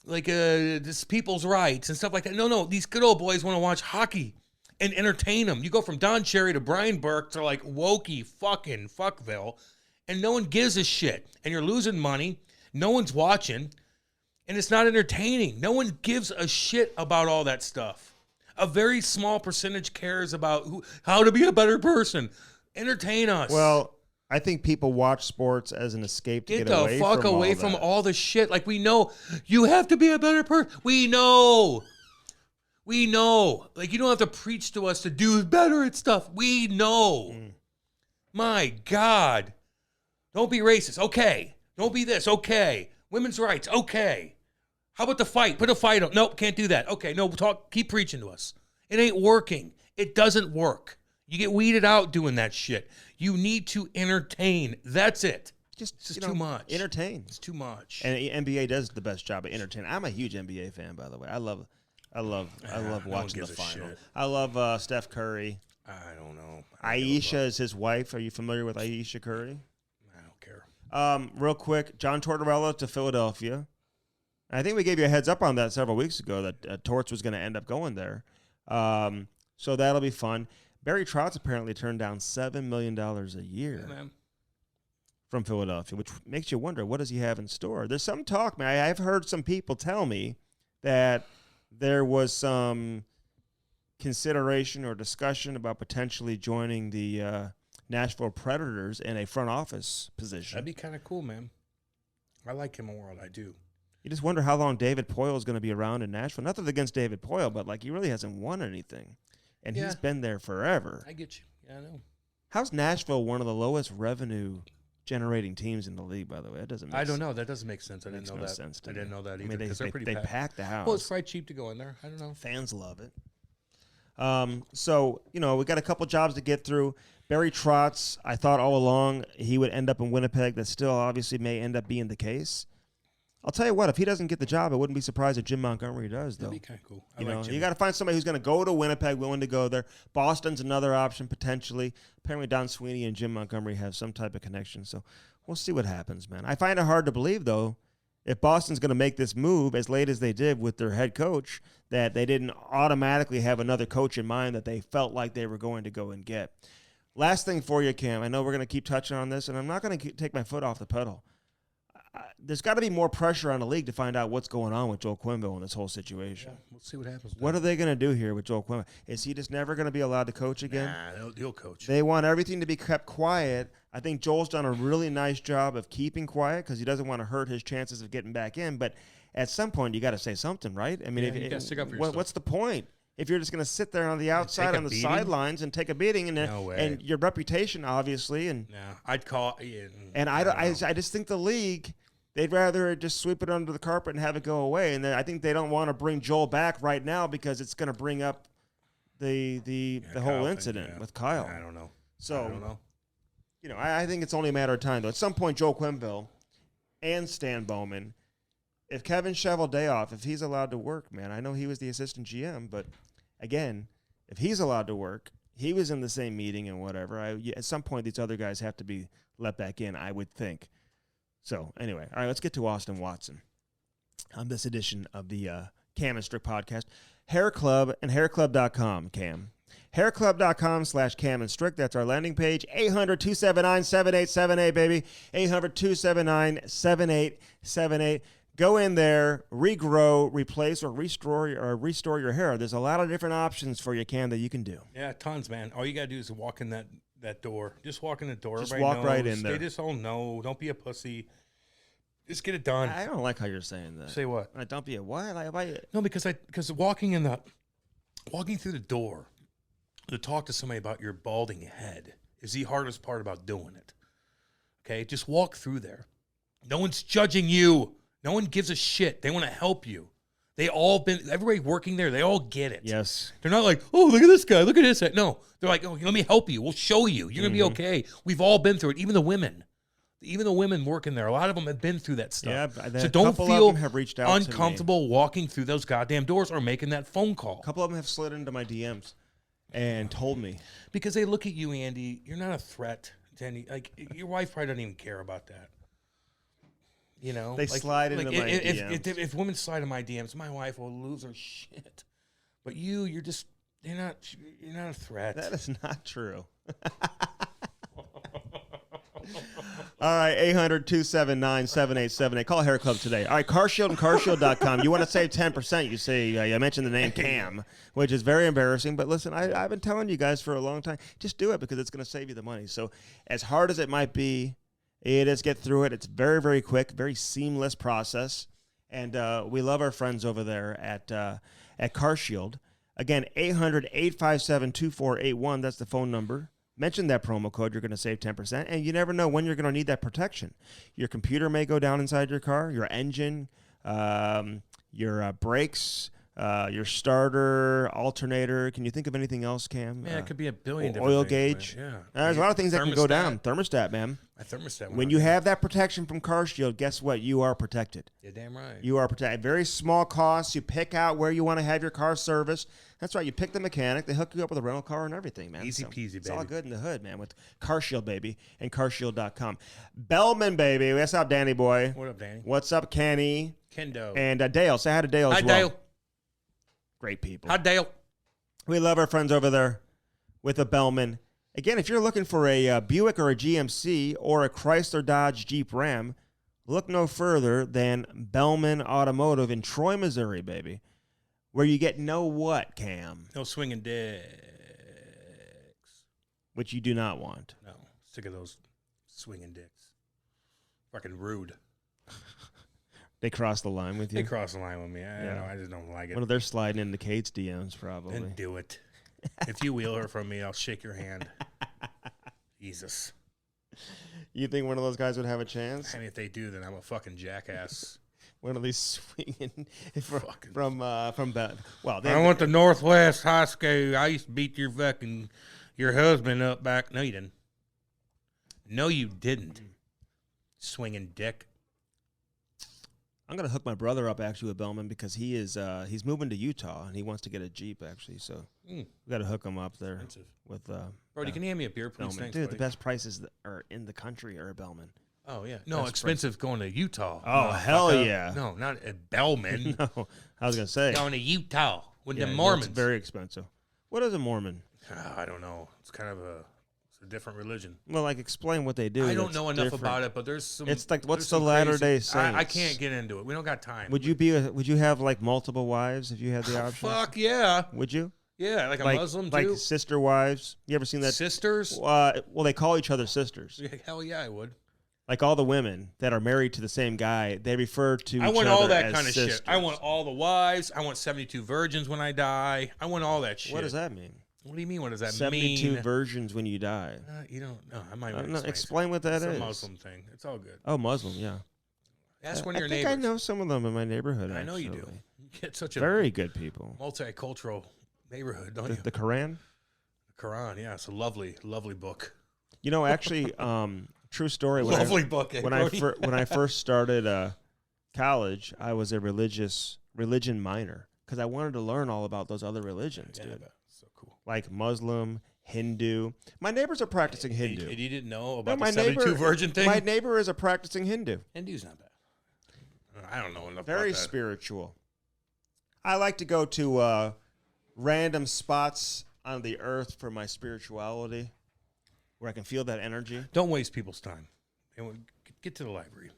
like this people's rights and stuff like that. No, these good old boys want to watch hockey and entertain them. You go from Don Cherry to Brian Burke to like wokey fucking fuckville, and no one gives a shit, and you're losing money. No one's watching. And it's not entertaining. No one gives a shit about all that stuff. A very small percentage cares about how to be a better person. Entertain us. Well, I think people watch sports as an escape to get away from Get the fuck away from all the shit. Like, we know you have to be a better person. We know. Like, you don't have to preach to us to do better at stuff. We know. My God. Don't be racist. Okay. Don't be this. Okay. Women's rights, okay. How about the fight? Put a fight on. Nope, can't do that. Okay, no, keep preaching to us. It ain't working. It doesn't work. You get weeded out doing that shit. You need to entertain. That's it. It's too much. Entertain. It's too much. And the NBA does the best job of entertaining. I'm a huge NBA fan, by the way. I love watching the final. I love Steph Curry. I don't know. Ayesha is his wife. Are you familiar with Ayesha Curry? Real quick, John Tortorella to Philadelphia. I think we gave you a heads up on that several weeks ago that Torts was going to end up going there. So that'll be fun. Barry Trotz apparently turned down $7 million a year from Philadelphia, which makes you wonder, what does he have in store? There's some talk, man. I've heard some people tell me that there was some consideration or discussion about potentially joining the Nashville Predators in a front office position. That'd be kind of cool, man. I like him a world. I do. You just wonder how long David Poile is going to be around in Nashville. Nothing against David Poile, but like he really hasn't won anything, and he's been there forever. I get you. Yeah, I know. How's Nashville one of the lowest revenue generating teams in the league? By the way, that doesn't. I don't know. That doesn't make sense. I didn't know that. Sense to I didn't know that either. I mean, they're pretty pack the house. Well, it's quite cheap to go in there. I don't know. Fans love it. So, we got a couple jobs to get through. Barry Trotz, I thought all along he would end up in Winnipeg. That still obviously may end up being the case. I'll tell you what, if he doesn't get the job, I wouldn't be surprised if Jim Montgomery does, though. That'd be kind of cool. You got to find somebody who's going to go to Winnipeg, willing to go there. Boston's another option, potentially. Apparently Don Sweeney and Jim Montgomery have some type of connection, so we'll see what happens, man. I find it hard to believe, though, if Boston's going to make this move as late as they did with their head coach, that they didn't automatically have another coach in mind that they felt like they were going to go and get. Last thing for you, Cam. I know we're going to keep touching on this, and I'm not going to take my foot off the pedal. There's got to be more pressure on the league to find out what's going on with Joel Quenneville in this whole situation. Yeah, we'll see what happens. What are they going to do here with Joel Quenneville? Is he just never going to be allowed to coach again? Nah, he'll coach. They want everything to be kept quiet. I think Joel's done a really nice job of keeping quiet because he doesn't want to hurt his chances of getting back in. But at some point, you got to say something, right? I mean, you got to stick up for yourself. What's the point? If you're just going to sit there on the outside, on the sidelines, and take a beating, and your reputation, obviously, and I'd call. And I just think the league, they'd rather just sweep it under the carpet and have it go away. And I think they don't want to bring Joel back right now because it's going to bring up the whole incident with Kyle. I don't know. So I don't know. You know, I think it's only a matter of time, though. At some point, Joel Quenneville and Stan Bowman, if Kevin Cheveldayoff, if he's allowed to work, man, I know he was the assistant GM, but again, if he's allowed to work, he was in the same meeting and whatever. At some point, these other guys have to be let back in, I would think. So anyway, all right, let's get to Austin Watson on this edition of the Cam and Strick podcast. Hair Club and hairclub.com, Cam. hairclub.com/Cam and Strick. That's our landing page. 800-279-7878, baby. 800-279-7878. Go in there, regrow, replace, or restore your hair. There's a lot of different options for you, Cam, that you can do. Yeah, tons, man. All you got to do is walk in that door. Just walk in the door. Just Everybody walk knows. right in there. They just all know. Don't be a pussy. Just get it done. I don't like how you're saying that. Say what? Don't be a what? No, because walking through the door to talk to somebody about your balding head is the hardest part about doing it. Okay? Just walk through there. No one's judging you. No one gives a shit. They want to help you. Everybody working there, they all get it. Yes. They're not like, oh, look at this guy. Look at this. No. They're like, oh, let me help you. We'll show you. You're going to be okay. We've all been through it. Even the women working there, a lot of them have been through that stuff. Yeah, so don't feel have reached out uncomfortable walking through those goddamn doors or making that phone call. A couple of them have slid into my DMs and told me. Because they look at you, Andy. You're not a threat to any. Like, your wife probably doesn't even care about that. You know, they slide into my DMs. If women slide in my DMs, my wife will lose her shit. But you're not a threat. That is not true. All right, 800-279-7878. Call Hair Club today. All right, CarShield and CarShield.com. You want to save 10%, you say, I mentioned the name Cam, which is very embarrassing. But listen, I've been telling you guys for a long time, just do it because it's going to save you the money. So as hard as it might be, it is get through it. It's very, very quick, very seamless process. And we love our friends over there at CarShield. Again, 800-857-2481. That's the phone number. Mention that promo code. You're going to save 10%. And you never know when you're going to need that protection. Your computer may go down inside your car, your engine, your brakes, your starter, alternator. Can you think of anything else, Cam? Yeah, it could be a billion oil different gauge. Things, yeah. There's a lot of things that can go down. Thermostat, man. My thermostat. When you have that protection from CarShield, guess what? You are protected. You're damn right. You are protected. Very small costs. You pick out where you want to have your car serviced. That's right. You pick the mechanic. They hook you up with a rental car and everything, man. Easy peasy, baby. It's all good in the hood, man, with CarShield, baby, and CarShield.com. Bellman, baby. What's up, Danny boy? What up, Danny? What's up, Kenny? Kendo. And Dale. Say hi to Dale as well. Hi, Dale. Great people. Hi, Dale. We love our friends over there with a Bellman. Again, if you're looking for a Buick or a GMC or a Chrysler Dodge Jeep Ram, look no further than Bellman Automotive in Troy, Missouri, baby, where you get no what, Cam? No swinging dicks. Which you do not want. No. Sick of those swinging dicks. Fucking rude. They cross the line with you? They cross the line with me. I just don't like it. Well, they're sliding into Kate's DMs, probably. Then do it. If you wheel her from me, I'll shake your hand. Jesus. You think one of those guys would have a chance? I mean, if they do, then I'm a fucking jackass. One of these swinging from well, I went to Northwest High School. I used to beat your husband up back. No, you didn't. No, you didn't. Swinging dick. I'm gonna hook my brother up actually with Bellman because he's moving to Utah and he wants to get a Jeep actually. So we got to hook him up there. Expensive. With Brody, can you hand me a beer, please? Bellman. Thanks, dude. buddy. The best prices that are in the country are Bellman. Oh, yeah. No, expensive going to Utah. Oh, hell yeah. No, not at Bellman. No, I was going to say. Going to Utah with the Mormons. It's very expensive. What is a Mormon? I don't know. It's kind of a different religion. Well, like, explain what they do. I don't know enough about it, but there's some. It's like, what's the Latter-day Saints? I can't get into it. We don't got time. Would you have, like, multiple wives if you had the option? Fuck yeah. Would you? Yeah, like a Muslim, too. Like sister wives. You ever seen that? Sisters? Well, they call each other sisters. Yeah, hell yeah, I would. Like all the women that are married to the same guy, they refer to each other as I want all that kind of sisters. shit. I want all the wives. I want 72 virgins when I die. I want all that shit. What does that mean? What do you mean? What does that 72 mean? virgins when you die. You don't know. I might explain what that is. It's a Muslim thing. It's all good. Oh, Muslim, yeah. Ask one of your neighbors. I know some of them in my neighborhood. I know you do. You get such a very good people. Multicultural neighborhood, don't you? The Quran? The Quran, yeah. It's a lovely, lovely book. You know, actually, true story. Lovely book. When I first started college, I was a religion minor because I wanted to learn all about those other religions, dude. So cool. Like Muslim, Hindu. My neighbors are practicing Hindu. You didn't know about the 72 virgin thing? My neighbor is a practicing Hindu. Hindu's not bad. I don't know enough Very about that. spiritual. I like to go to random spots on the earth for my spirituality where I can feel that energy. Don't waste people's time. Get to the library.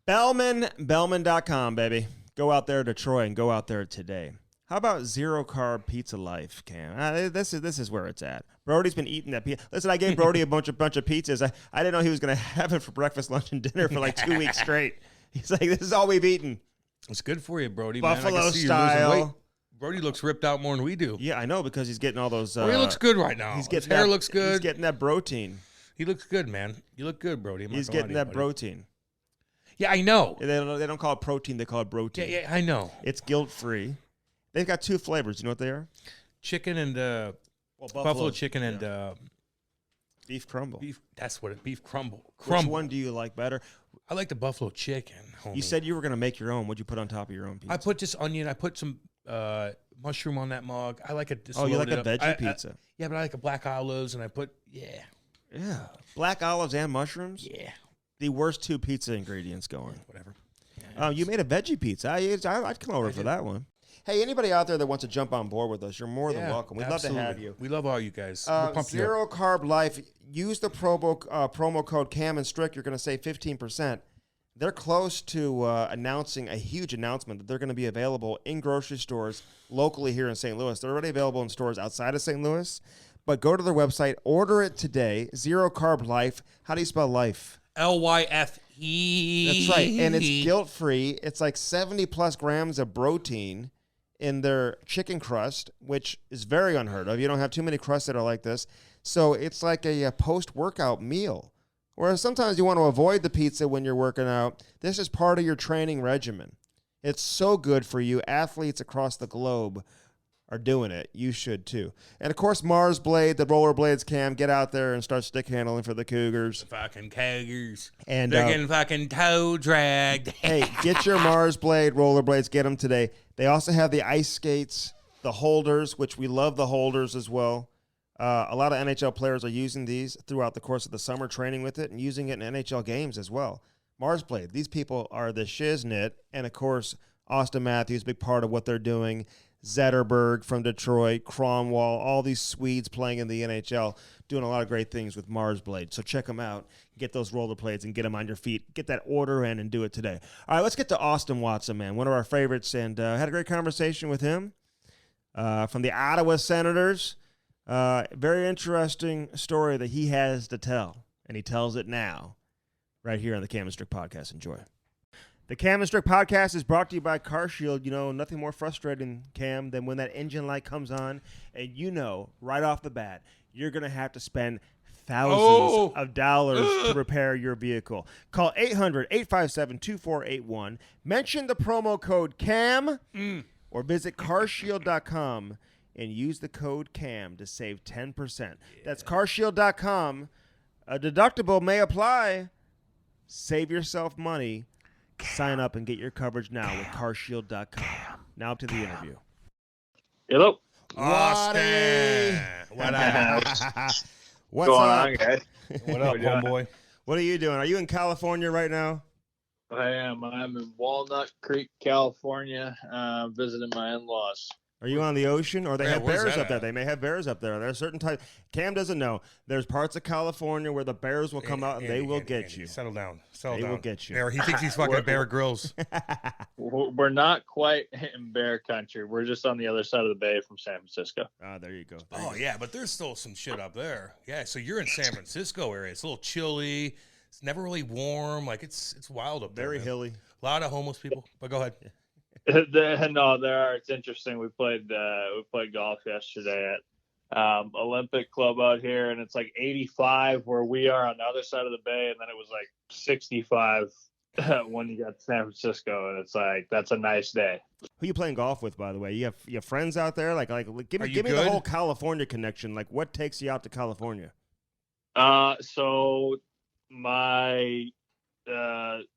Bellman.com, baby. Go out there, Detroit, and go out there today. How about Zero Carb Pizza Life, Cam? This is where it's at. Brody's been eating that pizza. Listen, I gave Brody a bunch of pizzas. I didn't know he was going to have it for breakfast, lunch, and dinner for like 2 weeks straight. He's like, this is all we've eaten. It's good for you, Brody. Buffalo man. style. Brody looks ripped out more than we do. Yeah, I know, because he's getting all those. He looks good right now. His hair looks good. He's getting that protein. He looks good, man. You look good, Brody. He's getting that protein. Yeah, I know. They don't call it protein. They call it protein. Yeah, I know. It's guilt-free. They've got 2 flavors. You know what they are? Chicken and buffalo chicken and beef crumble. That's what it. Beef crumble. Which one do you like better? I like the buffalo chicken. Homie. You said you were going to make your own. What'd you put on top of your own pizza? I put this onion. I put some mushroom on that mug. I like it. Oh, you like a veggie pizza? Yeah, but I like a black olives, and I put black olives and mushrooms. Yeah, the worst 2 pizza ingredients going. Whatever. You made a veggie pizza. I'd come over for that one. Hey, anybody out there that wants to jump on board with us, you're more than welcome. We'd love to have you. We love all you guys. Zero Carb Life. Use the promo code Cam Strick. You're going to save 15%. They're close to announcing a huge announcement that they're going to be available in grocery stores locally here in St. Louis. They're already available in stores outside of St. Louis. But go to their website, order it today. Zero Carb Life. How do you spell life? LYFE. That's right. And it's guilt-free. It's like 70-plus grams of protein in their chicken crust, which is very unheard of. You don't have too many crusts that are like this. So it's like a post-workout meal. Whereas sometimes you want to avoid the pizza when you're working out. This is part of your training regimen. It's so good for you. Athletes across the globe are doing it. You should too. And of course, Mars Blade, the rollerblades, Cam, get out there and start stick handling for the Cougars. The fucking Cougars. And they're getting fucking toe dragged. Hey, get your Mars Blade rollerblades. Get them today. They also have the ice skates, the holders, which we love the holders as well. A lot of NHL players are using these throughout the course of the summer, training with it and using it in NHL games as well. Mars Blade, these people are the shiznit. And, of course, Austin Matthews, big part of what they're doing. Zetterberg from Detroit, Cromwell, all these Swedes playing in the NHL, doing a lot of great things with Mars Blade. So check them out. Get those rollerblades and get them on your feet. Get that order in and do it today. All right, let's get to Austin Watson, man, one of our favorites, and had a great conversation with him from the Ottawa Senators. Very interesting story that he has to tell, and he tells it now right here on the Cam Strick Podcast. Enjoy. The Cam Strick Podcast is brought to you by CarShield. You know, nothing more frustrating, Cam, than when that engine light comes on and you know right off the bat you're going to have to spend thousands of dollars to repair your vehicle. Call 800-857-2481. Mention the promo code CAM or visit carshield.com and use the code CAM to save 10%. Yeah. That's carshield.com. A deductible may apply. Save yourself money. Sign up and get your coverage now with carshield.com. Now up to the interview. Hello. Austin. What's going on, guys? What up, homeboy? What are you doing? Are you in California right now? I am. I'm in Walnut Creek, California, visiting my in-laws. Are you on the ocean? Or they have where's bears that up there. at? They may have bears up there. There are certain types. Cam doesn't know. There's parts of California where the bears will come out and they will get you. Settle down. Settle They down. will get you. Bear, he thinks he's fucking Bear Grylls. We're not quite in bear country. We're just on the other side of the bay from San Francisco. Ah, there you go. Yeah, but there's still some shit up there. Yeah, so you're in San Francisco area. It's a little chilly. It's never really warm. Like it's wild up there. Very hilly. A lot of homeless people. But go ahead. No, there are. It's interesting. We played golf yesterday at Olympic Club out here, and it's like 85 where we are on the other side of the bay, and then it was like 65 when you got to San Francisco, and it's like that's a nice day. Who you playing golf with, by the way? You have friends out there? Like give me the whole California connection. Like what takes you out to California? So my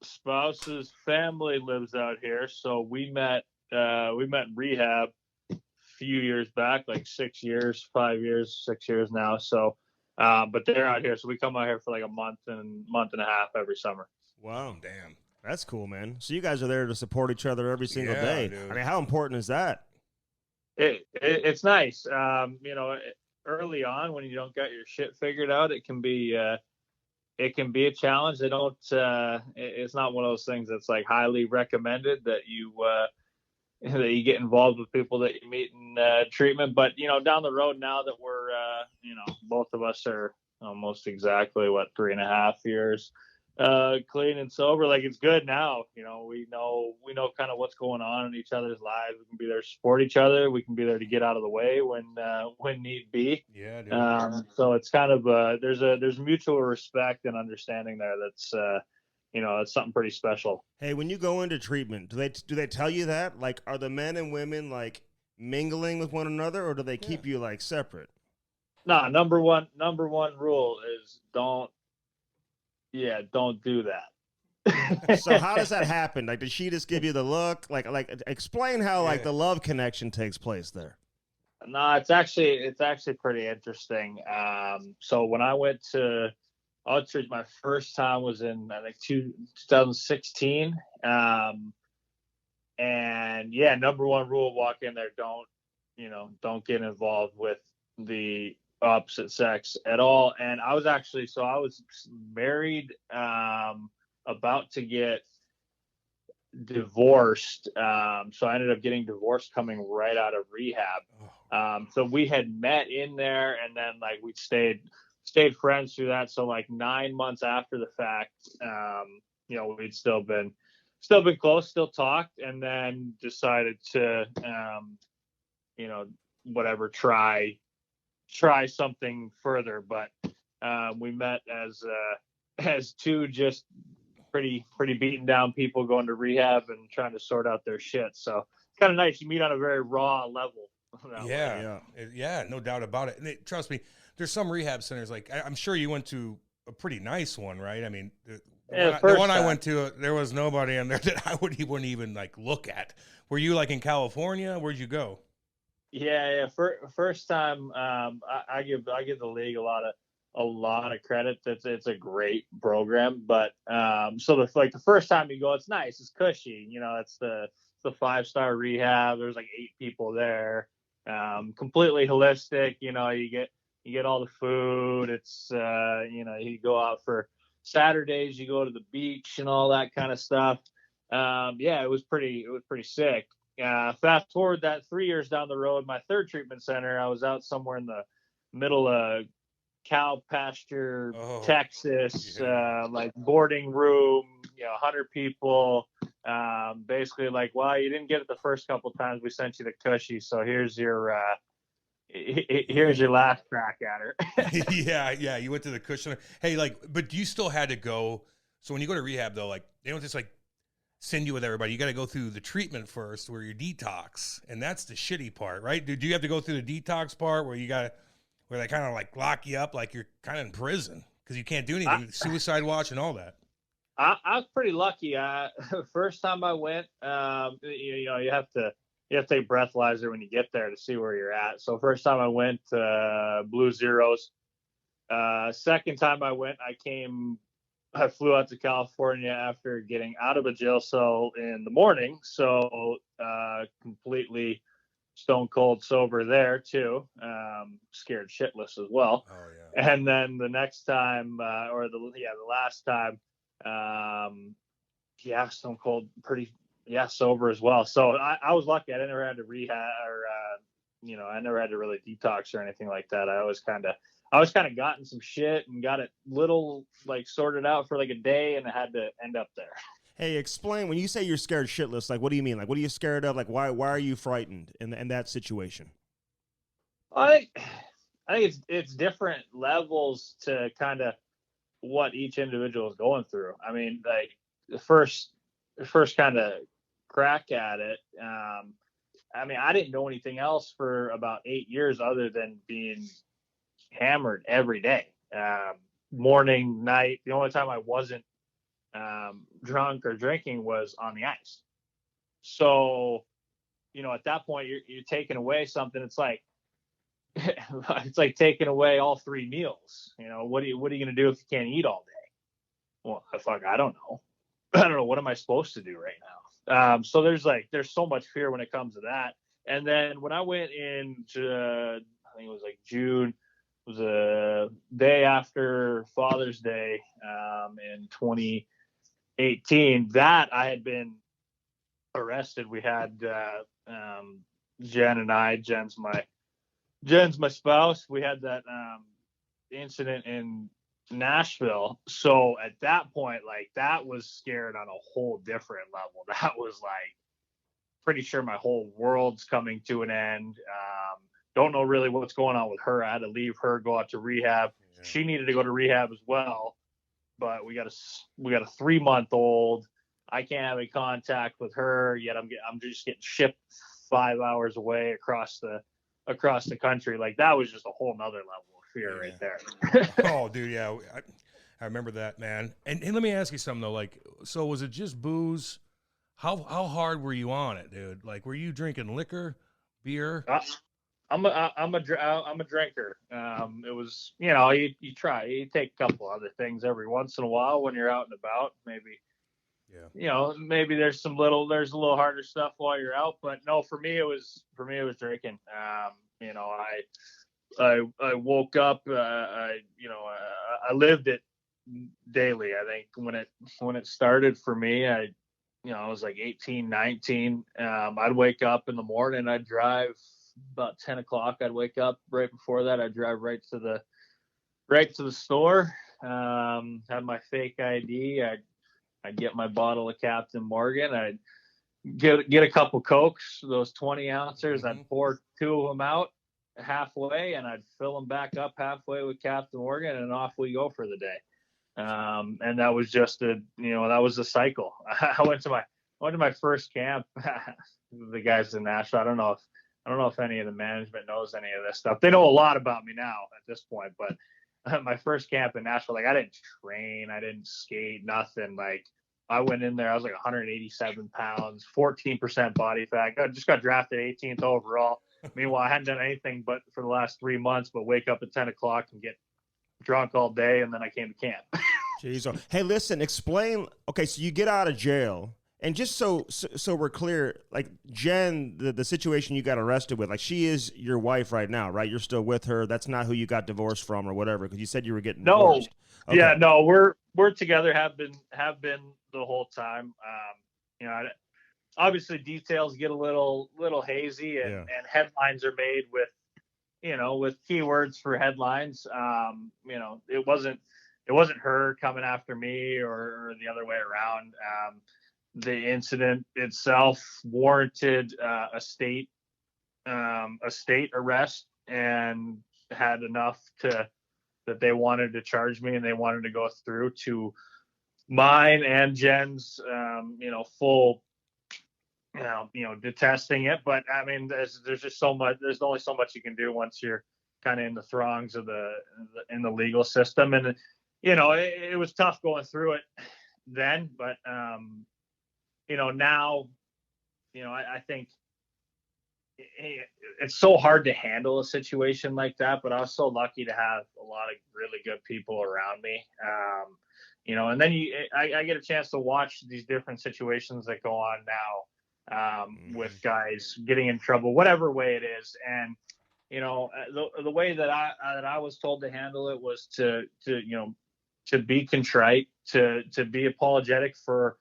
spouse's family lives out here, so we met in rehab a few years back, like 6 years, 5 years, 6 years now. So but they're out here, so we come out here for like a month and a half every summer. Wow, damn, that's cool, man. So you guys are there to support each other every single day. Dude. I mean, how important is that? It's nice. Early on when you don't got your shit figured out, it can be a challenge. They don't. It's not one of those things that's like highly recommended that you get involved with people that you meet in treatment. But down the road now that we're both of us are almost exactly 3.5 years clean and sober. Like it's good now. We know kind of what's going on in each other's lives. We can be there to support each other. We can be there to get out of the way when need be. Yeah, dude. So it's kind of there's mutual respect and understanding there. That's it's something pretty special. Hey, when you go into treatment, do they tell you that? Like, are the men and women like mingling with one another, or do they keep you like separate? No, number one rule is don't do that. So how does that happen? Like, does she just give you the look? Like explain how like the love connection takes place there. No, it's actually pretty interesting. So when I went to Outreach, my first time was in I think 2016. And yeah, number one rule: walk in there, don't get involved with the opposite sex at all. And I was married, about to get divorced. So I ended up getting divorced coming right out of rehab. So we had met in there, and then like we stayed friends through that. So like 9 months after the fact, we'd still been close, still talked, and then decided to try something further. But we met as two just pretty beaten down people going to rehab and trying to sort out their shit. So it's kind of nice. You meet on a very raw level. Yeah, no doubt about it. And trust me, there's some rehab centers, like I'm sure you went to a pretty nice one, right? I mean, the one I went to, there was nobody in there that I wouldn't even like look at. Were you like in California? Where'd you go? Yeah. First time, I give the league a lot of credit. It's a great program, but so the first time you go, it's nice, it's cushy. It's the 5-star rehab. There's like 8 people there, completely holistic. You get all the food. It's you go out for Saturdays, you go to the beach and all that kind of stuff. It was pretty sick. Fast forward that 3 years down the road, my third treatment center, I was out somewhere in the middle of cow pasture, Texas, like boarding room, 100 people. Basically like, well, you didn't get it the first couple times, we sent you the cushy, so here's your last crack at her. yeah, you went to the cushion. Hey, but you still had to go. So when you go to rehab though, like they don't just like send you with everybody. You got to go through the treatment first, where you detox, and that's the shitty part, right? Do you have to go through the detox part where they kind of like lock you up like you're kind of in prison because you can't do anything, suicide watch and all that? I was pretty lucky. First time I went, you have to take breathalyzer when you get there to see where you're at. So first time I went, blue zeros. Second time I went, I came I flew out to California after getting out of a jail cell in the morning. So completely stone cold sober there too. Scared shitless as well. Oh yeah. And then the next time, the last time, stone cold, sober as well. So I was lucky. I never had to rehab or, I never had to really detox or anything like that. I was kind of gotten some shit and got it little like sorted out for like a day, and I had to end up there. Hey, explain, when you say you're scared shitless, like, what do you mean? Like, what are you scared of? Like, why are you frightened in that situation? I think it's different levels to kind of what each individual is going through. I mean, like the first kind of crack at it. I mean, I didn't know anything else for about 8 years other than being hammered every day, morning, night. The only time I wasn't drunk or drinking was on the ice. So, at that point, you're taking away something. It's like taking away all 3 meals. What are you going to do if you can't eat all day? Well, I don't know. I don't know. What am I supposed to do right now? So there's so much fear when it comes to that. And then when I went into, I think it was like June, it was a day after Father's Day in 2018, that I had been arrested. We had Jen and I, Jen's my spouse. We had that incident in Nashville. So at that point, like, that was scared on a whole different level. That was like, pretty sure my whole world's coming to an end. Don't know really what's going on with her. I had to leave her, go out to rehab. Yeah. She needed to go to rehab as well, but we got a 3-month-old. I can't have any contact with her yet. I'm just getting shipped 5 hours away across the country. Like, that was just a whole nother level of fear right there. Oh, dude, yeah, I remember that, man. And let me ask you something though. Like, so was it just booze? How hard were you on it, dude? Like, were you drinking liquor, beer? I'm a drinker. It was, you try, you take a couple other things every once in a while when you're out and about. Maybe, maybe there's a little harder stuff while you're out. But no, for me it was drinking. I woke up. I lived it daily. I think when it started for me, I was like 18, 19. I'd wake up in the morning. I'd drive about 10 o'clock. I'd wake up right before that. I'd drive right to the store. Had my fake ID. I'd get my bottle of Captain Morgan. I'd get a couple Cokes, those 20 ounces. I'd pour 2 of them out halfway, and I'd fill them back up halfway with Captain Morgan, and off we go for the day. And that was just that was the cycle. I went to my first camp. The guys in Nashville. I don't know if any of the management knows any of this stuff. They know a lot about me now at this point, but my first camp in Nashville, like, I didn't train, I didn't skate, nothing. Like, I went in there, I was like 187 pounds, 14% body fat. I just got drafted 18th overall. Meanwhile, I hadn't done anything but for the last 3 months, but wake up at 10 o'clock and get drunk all day, and then I came to camp. Jeez. Hey, listen, explain. Okay, so you get out of jail, and just so we're clear, like, Jen, the situation you got arrested with, like, she is your wife right now, right? You're still with her. That's not who you got divorced from or whatever, because you said you were getting divorced. Okay. Yeah, no, we're together. Have been the whole time. Obviously details get a little hazy, and headlines are made with keywords for headlines. It wasn't her coming after me or the other way around. The incident itself warranted a state arrest, and had enough that they wanted to charge me, and they wanted to go through to mine and Jen's full detesting it. But I mean, there's just so much. There's only so much you can do once you're kind of in the throngs of in the legal system, and it was tough going through it then. But now, I think it's so hard to handle a situation like that. But I was so lucky to have a lot of really good people around me. and then I get a chance to watch these different situations that go on now with guys getting in trouble, whatever way it is. And, the way that I was told to handle it was to be contrite, to be apologetic for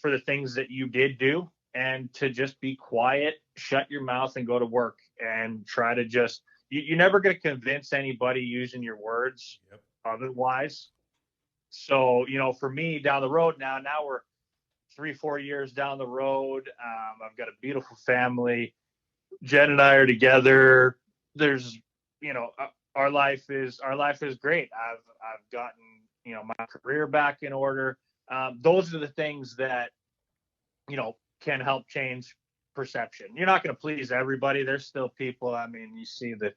the things that you did do, and to just be quiet, shut your mouth and go to work, and try to just, you're never going to convince anybody using your words otherwise. So, for me down the road now we're 3-4 years down the road. I've got a beautiful family. Jen and I are together. There's, our life is great. I've gotten, my career back in order. Those are the things that, can help change perception. You're not going to please everybody. There's still people. I mean, you see the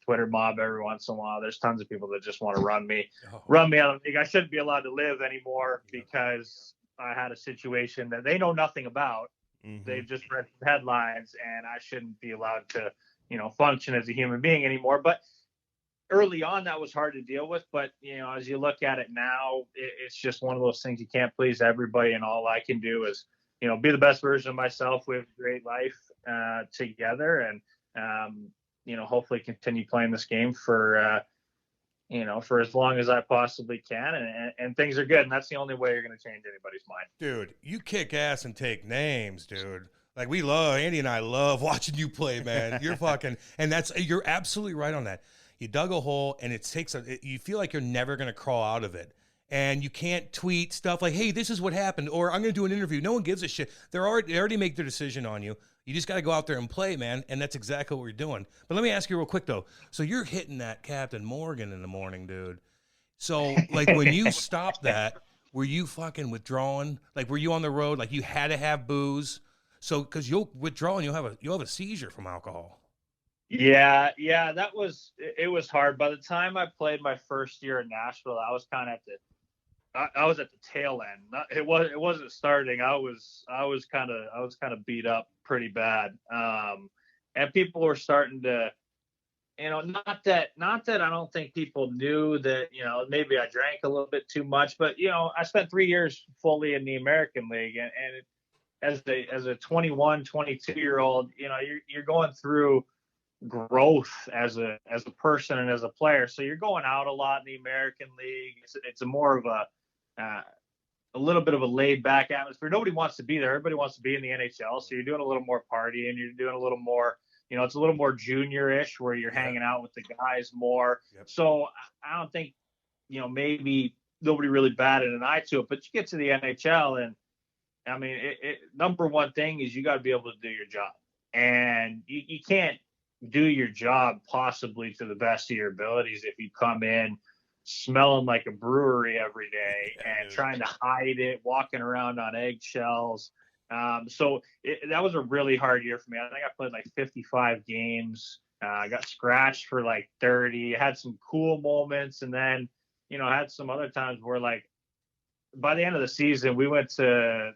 Twitter mob every once in a while. There's tons of people that just want to run me out of the league. I shouldn't be allowed to live anymore because I had a situation that they know nothing about. They've just read headlines, and I shouldn't be allowed to, function as a human being anymore. But early on, that was hard to deal with. But, as you look at it now, it's just one of those things. You can't please everybody, and all I can do is, be the best version of myself. We have a great life together, and, hopefully continue playing this game for as long as I possibly can. And things are good. And that's the only way you're going to change anybody's mind. Dude, you kick ass and take names, dude. Like, Andy and I love watching you play, man. You're fucking, and you're absolutely right on that. You dug a hole, and you feel like you're never going to crawl out of it. And you can't tweet stuff like, hey, this is what happened, or I'm going to do an interview. No one gives a shit. They already make their decision on you. You just got to go out there and play, man, and that's exactly what we're doing. But let me ask you real quick, though. So you're hitting that Captain Morgan in the morning, dude. So, like, when you stopped that, were you fucking withdrawing? Like, were you on the road? Like, you had to have booze? So, because you'll withdraw and you'll have a seizure from alcohol. Yeah, it was hard. By the time I played my first year in Nashville, I was kind of I was at the tail end. It wasn't starting. I was kind of beat up pretty bad. And people were starting to, not that I don't think people knew that, maybe I drank a little bit too much, but I spent 3 years fully in the American League, and as a 21, 22-year-old, you're going through growth as a person and as a player. So you're going out a lot in the American League. It's a more of a little bit of a laid back atmosphere. Nobody wants to be there. Everybody wants to be in the NHL. So you're doing a little more partying. You're doing a little more, it's a little more junior-ish where you're hanging out with the guys more. Yep. So I don't think, maybe nobody really batted an eye to it, but you get to the NHL, and I mean, number one thing is you got to be able to do your job, and you can't do your job possibly to the best of your abilities if you come in smelling like a brewery every day and trying to hide it, walking around on eggshells. So that was a really hard year for me. I think I played like 55 games. I got scratched for like 30. Had some cool moments, and then, I had some other times where, like, by the end of the season, we went to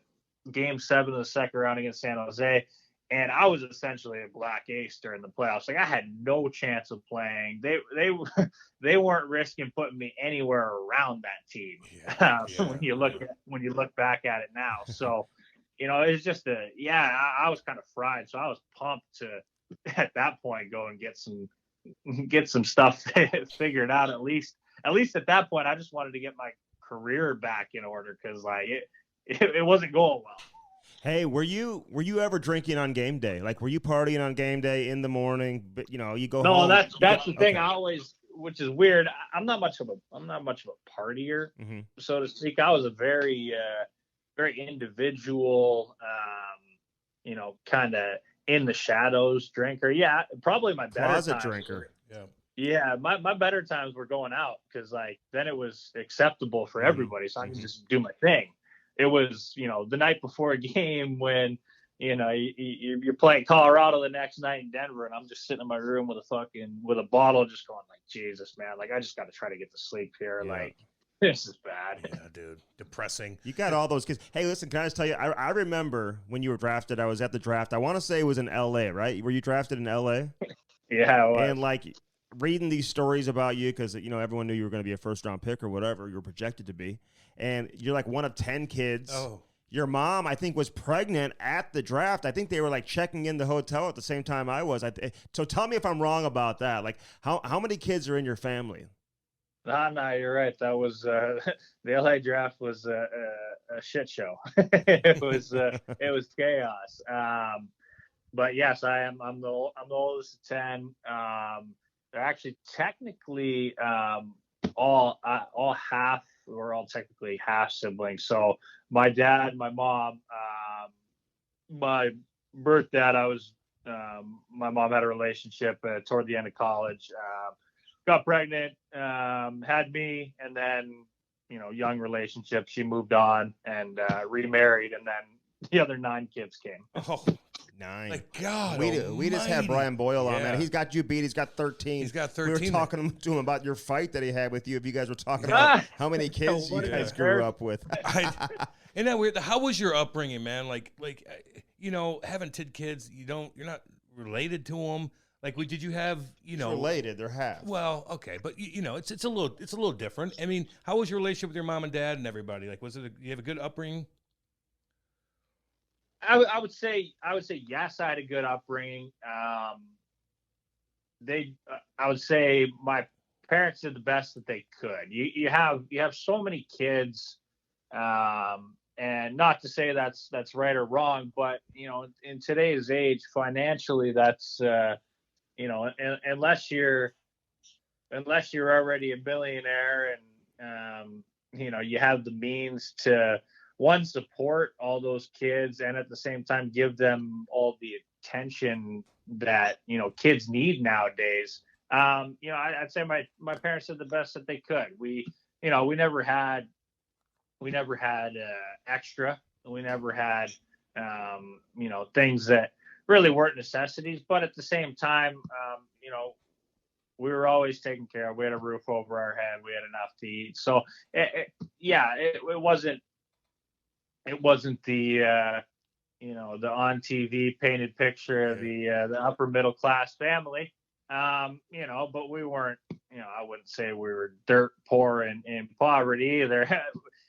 Game 7 of the second round against San Jose, and I was essentially a black ace during the playoffs. Like, I had no chance of playing. They weren't risking putting me anywhere around that team. When you look back at it now. So, it's just I was kind of fried. So I was pumped to, at that point, go and get some stuff figured out. At least at that point, I just wanted to get my career back in order, because like it wasn't going well. Hey, were you ever drinking on game day? Like, were you partying on game day in the morning? But you go home. No, that's the thing. I always, which is weird. I'm not much of a partier, so to speak. I was a very individual, kind of in the shadows drinker. Yeah, probably my better closet times drinker. Yeah, my better times were going out, because like then it was acceptable for everybody, so I could just do my thing. It was, the night before a game when, you're playing Colorado the next night in Denver, and I'm just sitting in my room with a bottle, just going like, Jesus, man, like I just got to try to get to sleep here. Yeah. Like, this is bad. Yeah, dude. Depressing. You got all those kids. Hey, listen, can I just tell you, I remember when you were drafted, I was at the draft. I want to say it was in LA, right? Were you drafted in LA? Yeah. And like, reading these stories about you because everyone knew you were going to be a first-round pick or whatever you were projected to be, and you're like one of 10 kids. Oh. Your mom, I think, was pregnant at the draft. I think they were like checking in the hotel at the same time I was. So tell me if I'm wrong about that. Like, how many kids are in your family? No, you're right. That was the LA draft was a shit show. It was chaos. But yes, I'm the oldest of 10. They're actually technically all half. We're all technically half siblings. So my dad, my mom, my birth dad, my mom had a relationship toward the end of college. Got pregnant, had me, and then young relationship. She moved on and remarried, and then the other 9 kids came. Oh. 9. My God, we just had Brian Boyle on, Yeah. man. He's got you beat. He's got 13. He's got 13. We were talking to him about your fight that he had with you. If you guys were talking about how many kids you guys grew up with. Isn't that weird? How was your upbringing, man? Like having 10 kids, you're not related to them. Like, did you have, It's related, they're half. Well, okay, but it's a little different. I mean, how was your relationship with your mom and dad and everybody? Like, you have a good upbringing? I would say yes. I had a good upbringing. I would say my parents did the best that they could. You have so many kids, and not to say that's right or wrong, but in today's age, financially, that's unless you're already a billionaire and you have the means to support all those kids and at the same time give them all the attention that kids need nowadays. I'd say my parents did the best that they could. We never had extra. We never had things that really weren't necessities, but at the same time, we were always taken care of. We had a roof over our head. We had enough to eat. So it wasn't the the on TV painted picture of the upper middle class family, but we weren't, I wouldn't say we were dirt poor and in poverty either.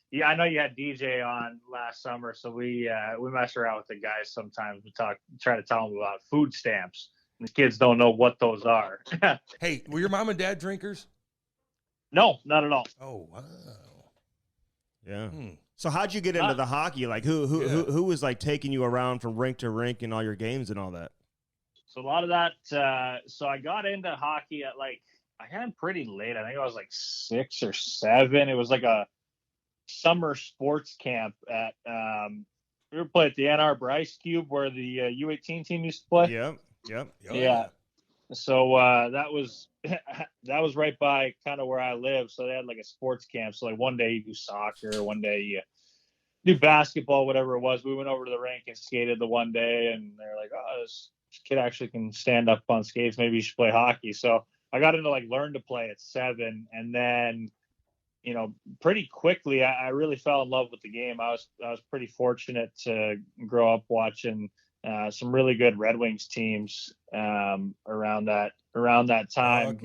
Yeah, I know you had DJ on last summer, so we mess around with the guys sometimes. We try to tell them about food stamps. And the kids don't know what those are. Hey, were your mom and dad drinkers? No, not at all. Oh, wow. Yeah. So how'd you get into the hockey? Like who was like taking you around from rink to rink in all your games and all that? So a lot of that. So I got into hockey at I got pretty late. I think I was 6 or 7. It was like a summer sports camp at we were playing at the Ann Arbor Ice Cube where the U18 team used to play. Yep. Yeah. So that was right by kind of where I live. So they had a sports camp. So one day you do soccer, one day you do basketball, whatever it was. We went over to the rink and skated the one day, and they're like, "Oh, this kid actually can stand up on skates. Maybe you should play hockey." So I got into learn to play at 7, and then pretty quickly I really fell in love with the game. I was pretty fortunate to grow up watching some really good Red Wings teams around that time.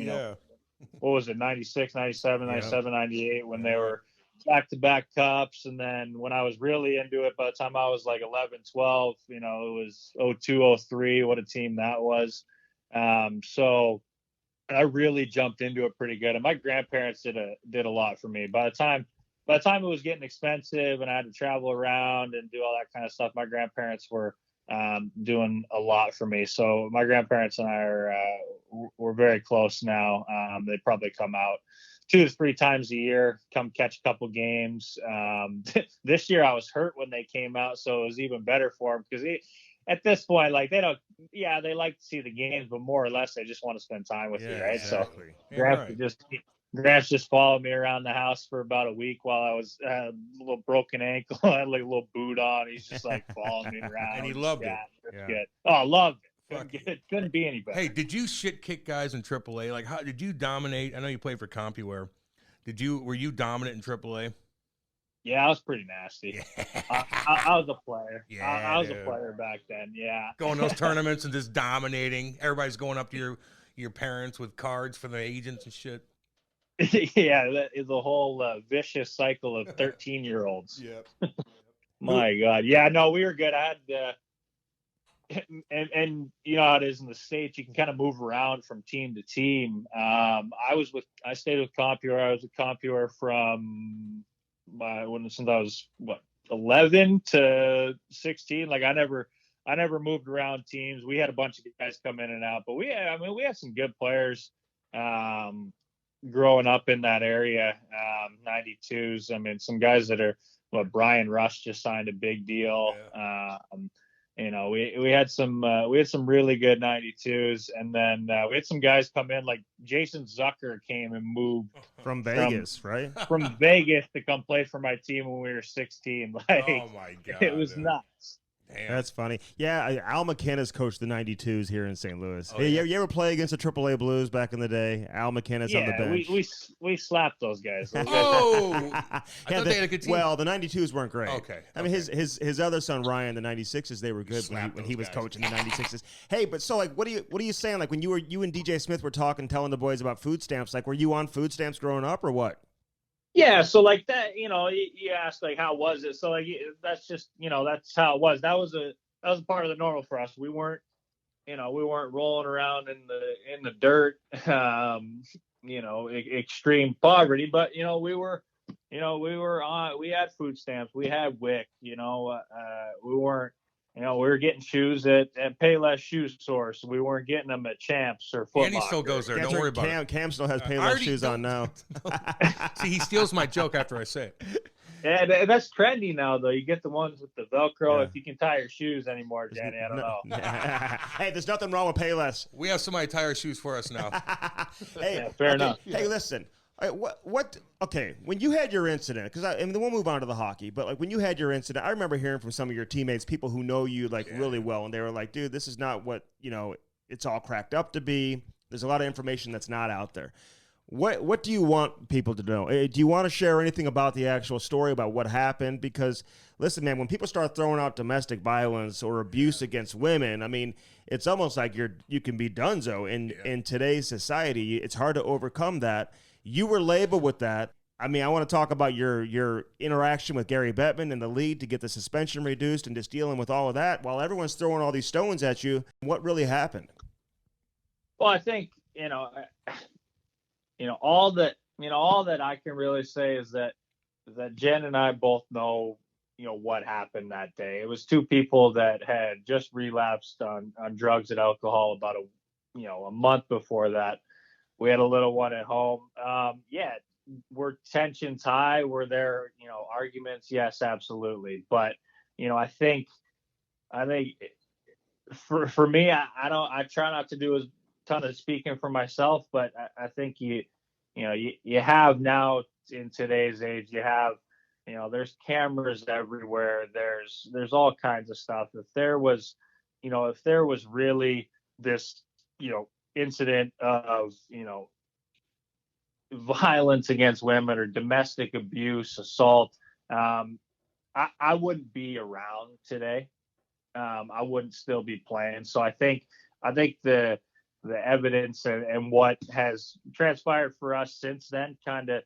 What was it, 96, 97, 97, 98 when they were back-to-back cups. And then when I was really into it, by the time I was 11, 12, it was 02, 03, what a team that was. So I really jumped into it pretty good. And my grandparents did a lot for me. By the time it was getting expensive and I had to travel around and do all that kind of stuff, my grandparents were doing a lot for me. So my grandparents and I we're very close now. They probably come out 2 to 3 times a year, come catch a couple games. This year I was hurt when they came out, so it was even better for them because at this point, they don't. Yeah, they like to see the games, but more or less they just want to spend time with you, right? Exactly. So Grant's just followed me around the house for about a week while I was a little broken ankle. I had a little boot on. He's just following me around. And he loved it. That's good. Oh, loved it. Couldn't be any better. Hey, did you shit kick guys in AAA? How did you dominate? I know you played for CompuWare. Were you dominant in AAA? Yeah, I was pretty nasty. I was a player. Yeah, I was a player back then. Yeah. Going to those tournaments and just dominating. Everybody's going up to your parents with cards for the agents and shit. Yeah, that is a whole vicious cycle of 13-year-olds. Yep. My God. Yeah, no, we were good. I had, and you know how it is in the States, you can kind of move around from team to team. I stayed with Compuer. I was with Compuer from since I was 11 to 16. Like I never moved around teams. We had a bunch of guys come in and out, but we had some good players growing up in that area. 92s. I mean, some guys that are Brian Rush just signed a big deal. Yeah. You know, we had some really good 92s, and then we had some guys come in like Jason Zucker came and moved from Vegas, right? From Vegas to come play for my team when we were 16. Like, Oh my God, it was nuts. Damn. That's funny. Yeah, Al McKenna's coached the 92s here in St. Louis. Oh, Hey, yeah. you ever play against the AAA Blues back in the day? Al McKenna's on the bench. we slapped those guys. Oh, I thought they had a good team. Well, the 92s weren't great. Okay. I mean, his other son Ryan, the 96s, they were good when he was coaching the 96s. Hey, but so like, what are you saying? Like when you and DJ Smith were talking, telling the boys about food stamps. Like, were you on food stamps growing up or what? Yeah, so like that, you know, you asked like how was it? So like that's just, you know, that's how it was. That was a part of the normal for us. We weren't rolling around in the dirt, you know, extreme poverty, but you know, we had food stamps, we had WIC, you know, we weren't, you know, we were getting shoes at Payless Shoe Store, so we weren't getting them at Champs or Foot And he still Locker. goes there. Don't worry about it. Cam still has Payless shoes on now. See, he steals my joke after I say it. And that's trendy now, though. You get the ones with the Velcro. Yeah. If you can tie your shoes anymore, Danny, I don't know. Hey, there's nothing wrong with Payless. We have somebody tie our shoes for us now. Hey, Yeah, fair enough. Hey, listen. What? Okay, when you had your incident, because we'll move on to the hockey, but like when you had your incident, I remember hearing from some of your teammates, people who know you like really well, and they were like, "Dude, this is not what it's all cracked up to be. There's a lot of information that's not out there." What do you want people to know? Do you want to share anything about the actual story, about what happened? Because, listen, man, when people start throwing out domestic violence or abuse against women, I mean, it's almost like you can be donezo. In today's society, it's hard to overcome that. You were labeled with that. I mean, I want to talk about your interaction with Gary Bettman and the league to get the suspension reduced and just dealing with all of that while everyone's throwing all these stones at you. What really happened? Well, I think, all that I can really say is that Jen and I both know, what happened that day. It was two people that had just relapsed on drugs and alcohol about a month before that. We had a little one at home. Were tensions high? Were there, arguments? Yes, absolutely. But, I think for me, I try not to do a ton of speaking for myself, but I think you have now in today's age, you have, there's cameras everywhere. There's all kinds of stuff. If there was really this, incident of, violence against women or domestic abuse, assault, I wouldn't be around today. I wouldn't still be playing. So I think the evidence and what has transpired for us since then kind of,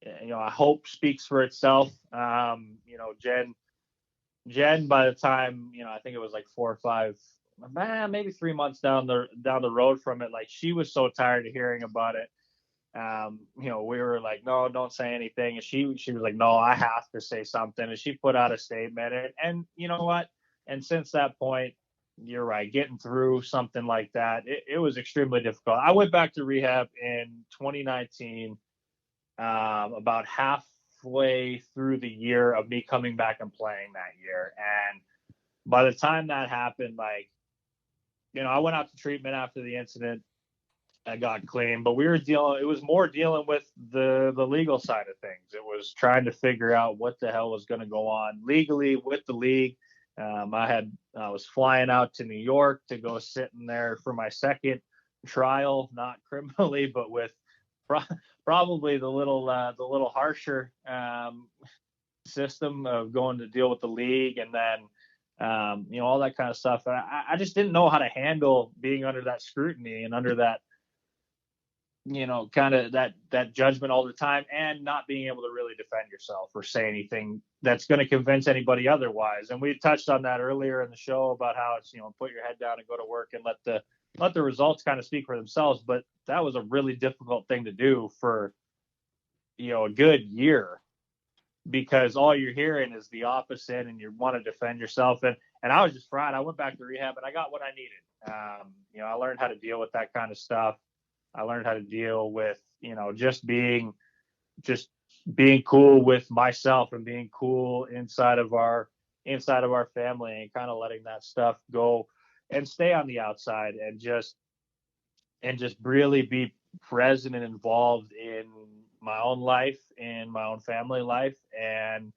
I hope speaks for itself. Jen, by the time, I think it was like 4 or 5, maybe 3 months down the road from it, like she was so tired of hearing about it. We were like, no, don't say anything. And she was like, no, I have to say something. And she put out a statement. And you know what? And since that point, you're right, getting through something like that, it was extremely difficult. I went back to rehab in 2019, about halfway through the year of me coming back and playing that year. And by the time that happened, I went out to treatment after the incident. I got clean, but it was more dealing with the legal side of things. It was trying to figure out what the hell was going to go on legally with the league. I was flying out to New York to go sit in there for my second trial, not criminally, but with probably the little harsher system of going to deal with the league, and then all that kind of stuff. And I just didn't know how to handle being under that scrutiny and under that kind of that judgment all the time, and not being able to really defend yourself or say anything that's going to convince anybody otherwise. And we touched on that earlier in the show about how it's, put your head down and go to work and let the results kind of speak for themselves. But that was a really difficult thing to do for, a good year, because all you're hearing is the opposite, and you want to defend yourself. And I was just fried. I went back to rehab and I got what I needed. I learned how to deal with that kind of stuff. I learned how to deal with, just being cool with myself and being cool inside of our family, and kind of letting that stuff go and stay on the outside, and just really be present and involved in my own life and my own family life. And,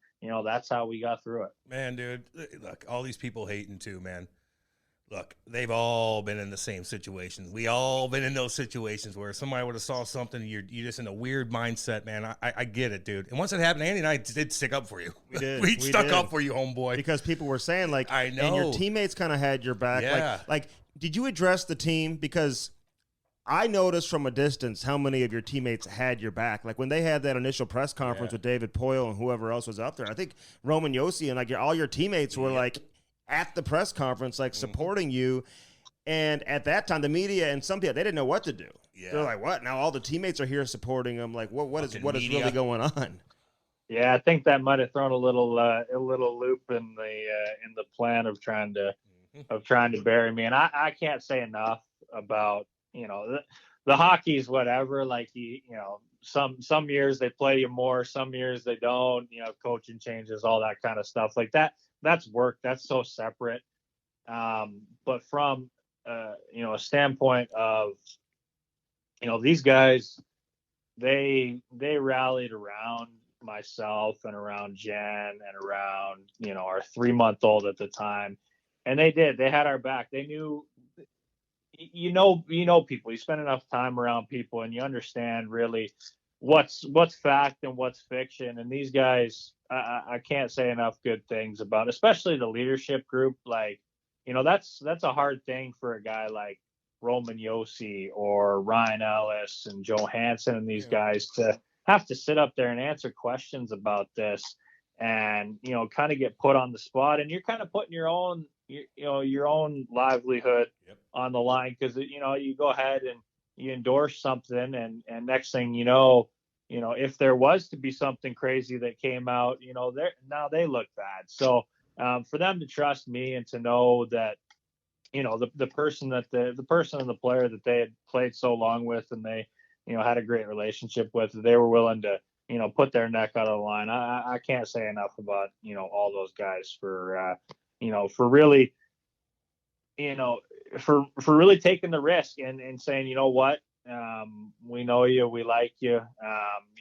that's how we got through it. Man, dude, look, all these people hating too, man. Look, they've all been in the same situations. We all been in those situations where somebody would have saw something, you're just in a weird mindset, man. I get it, dude. And once it happened, Andy and I did stick up for you. We did. we stuck up for you, homeboy. Because people were saying, like, I know. And your teammates kind of had your back. Yeah. Like, did you address the team? Because I noticed from a distance how many of your teammates had your back. Like when they had that initial press conference with David Poyle and whoever else was up there, I think Roman Josi and like all your teammates were like at the press conference, like supporting you. And at that time, the media and some people, they didn't know what to do. Yeah. They're like, what? Now all the teammates are here supporting them. Like, what is really going on? Yeah, I think that might have thrown a little loop in the plan of trying to bury me. And I can't say enough about, the hockey's whatever. Like some years they play you more, some years they don't. Coaching changes, all that kind of stuff. Like that. That's work. That's so separate. But from a standpoint of these guys, they rallied around myself and around Jen and around our 3-month-old at the time, and they had our back. They knew. People. You spend enough time around people, and you understand really what's fact and what's fiction. And these guys, I can't say enough good things about, especially the leadership group. Like, that's a hard thing for a guy like Roman Josi or Ryan Ellis and Joe Hansen and these guys to have to sit up there and answer questions about this, and kind of get put on the spot, and you're kind of putting your own livelihood on the line, because you go ahead and you endorse something, and next thing if there was to be something crazy that came out, now they look bad. So for them to trust me and to know that the person and the player that they had played so long with, and they had a great relationship with, they were willing to put their neck out of the line. I can't say enough about all those guys for really for really taking the risk and saying, we know you, we like you,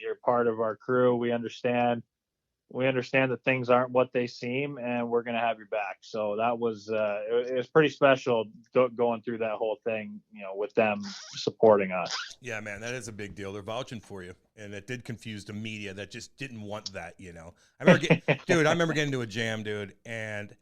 you're part of our crew, we understand that things aren't what they seem, and we're going to have your back. So that was it was pretty special going through that whole thing, with them supporting us. Yeah, man, that is a big deal. They're vouching for you, and it did confuse the media that just didn't want that. I remember getting to a jam, dude, and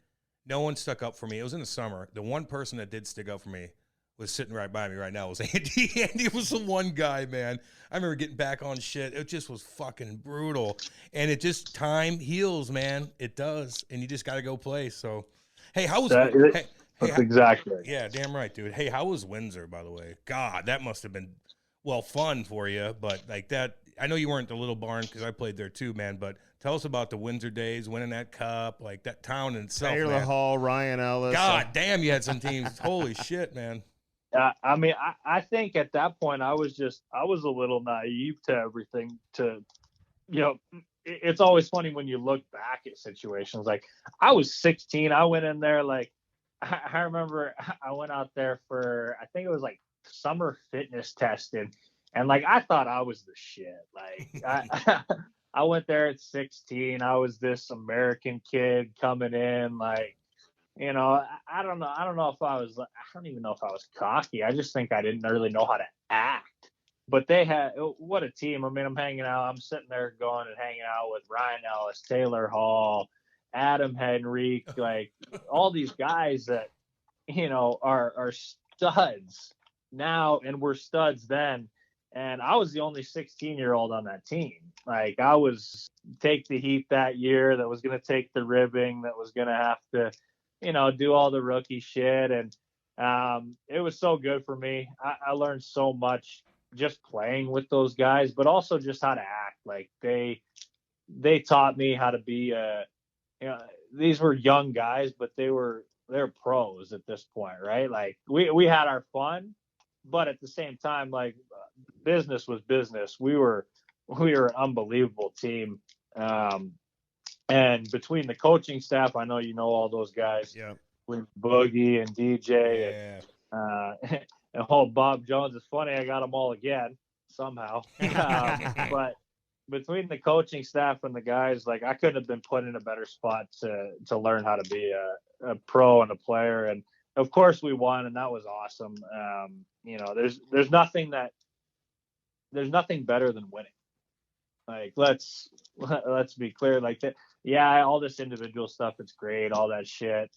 no one stuck up for me. It was in the summer. The one person that did stick up for me was sitting right by me right now. It was Andy. Andy was the one guy, man. I remember getting back on shit. It just was fucking brutal. And it just, time heals, man. It does. And you just got to go play. So, hey, how was that? That's exactly. Yeah, damn right, dude. Hey, how was Windsor, by the way? God, that must have been, fun for you. But like that, I know you weren't the Little Barn because I played there too, man. But tell us about the Windsor days, winning that cup, like that town in itself, Taylor man. Hall, Ryan Ellis. God damn, you had some teams. Holy shit, man. I mean, I think at that point I was a little naive to everything. It's always funny when you look back at situations. Like, I was 16. I went in there, like, I remember I went out there for, I think it was like summer fitness testing. And like, I thought I was the shit. Like, I went there at 16. I was this American kid coming in, like, I don't know. I don't even know if I was cocky. I just think I didn't really know how to act. But they had, what a team. I mean, I'm sitting there going and hanging out with Ryan Ellis, Taylor Hall, Adam Henrique, like all these guys that, are studs now and were studs then. And I was the only 16-year-old on that team. Like, I was take the heat that year, that was going to take the ribbing, that was going to have to, do all the rookie shit. And it was so good for me. I learned so much just playing with those guys, but also just how to act. Like, they taught me how to be these were young guys, but they're pros at this point, right? Like, we had our fun, but at the same time, like, business was business. We were an unbelievable team. And between the coaching staff, I know all those guys. Yeah. With Boogie and DJ and Bob Jones. It's funny, I got them all again somehow. But between the coaching staff and the guys, like, I couldn't have been put in a better spot to learn how to be a pro and a player. And of course we won, and that was awesome. There's nothing better than winning. Like, let's be clear. Like, that, yeah, all this individual stuff, it's great, all that shit,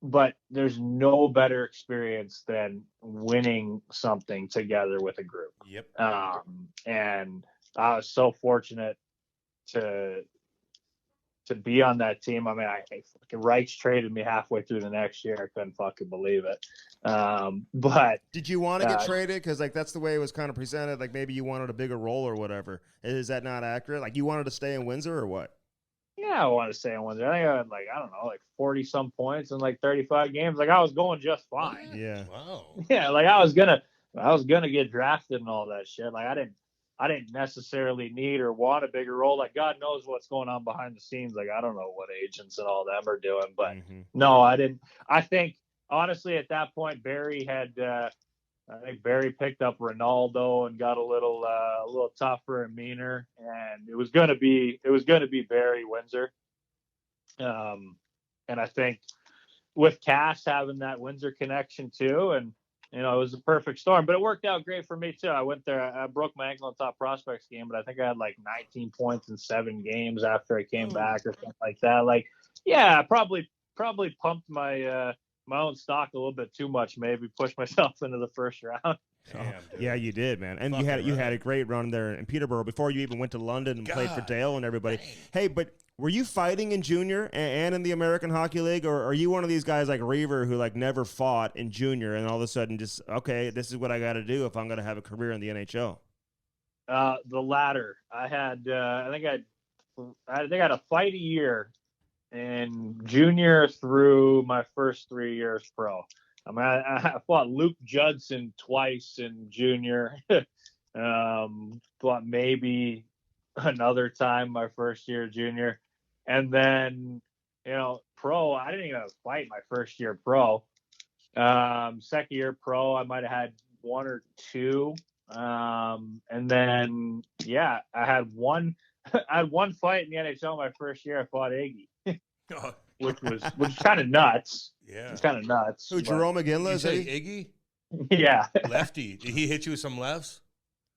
but there's no better experience than winning something together with a group. Yep. And I was so fortunate to be on that team. I mean, fucking Reichs traded me halfway through the next year. I couldn't fucking believe it. But did you want to get traded? Because, like, that's the way it was kind of presented. Like, maybe you wanted a bigger role or whatever. Is that not accurate? Like, you wanted to stay in Windsor or what? Yeah, I wanted to stay in Windsor. I think I had, like, I don't know, like 40 some points in like 35 games. Like, I was going just fine. Yeah. Wow. Yeah, like, I was gonna get drafted and all that shit. Like, I didn't necessarily need or want a bigger role. Like, God knows what's going on behind the scenes. Like, I don't know what agents and all them are doing, but no, I didn't. I think, honestly, at that point, Barry picked up Ronaldo and got a little tougher and meaner, and it was going to be Barry Windsor. And I think with Cass having that Windsor connection too, and it was a perfect storm, but it worked out great for me too. I went there, I broke my ankle on top prospects game, but I think I had like 19 points in 7 games after I came back or something like that. Like, yeah, probably pumped my own stock a little bit too much, maybe pushed myself into the first round. Damn, yeah, you did, man. And you had a great run there in Peterborough before you even went to London and played for Dale and everybody. Dang. Hey, but were you fighting in junior and in the American Hockey League, or are you one of these guys like Reaver who like never fought in junior and all of a sudden just, okay, this is what I got to do if I'm going to have a career in the NHL? The latter. I think I had a fight a year in junior through my first 3 years pro. I mean, I fought Luke Judson twice in junior. Fought maybe another time my first year junior. And then, pro, I didn't even have a fight my first year pro. Second year pro, I might have had 1 or 2. And then, yeah, I had one fight in the NHL my first year. I fought Iggy, which was kind of nuts. Yeah, it's kind of nuts. Who, Jerome McGinley? You say Iggy? Yeah, lefty. Did he hit you with some lefts?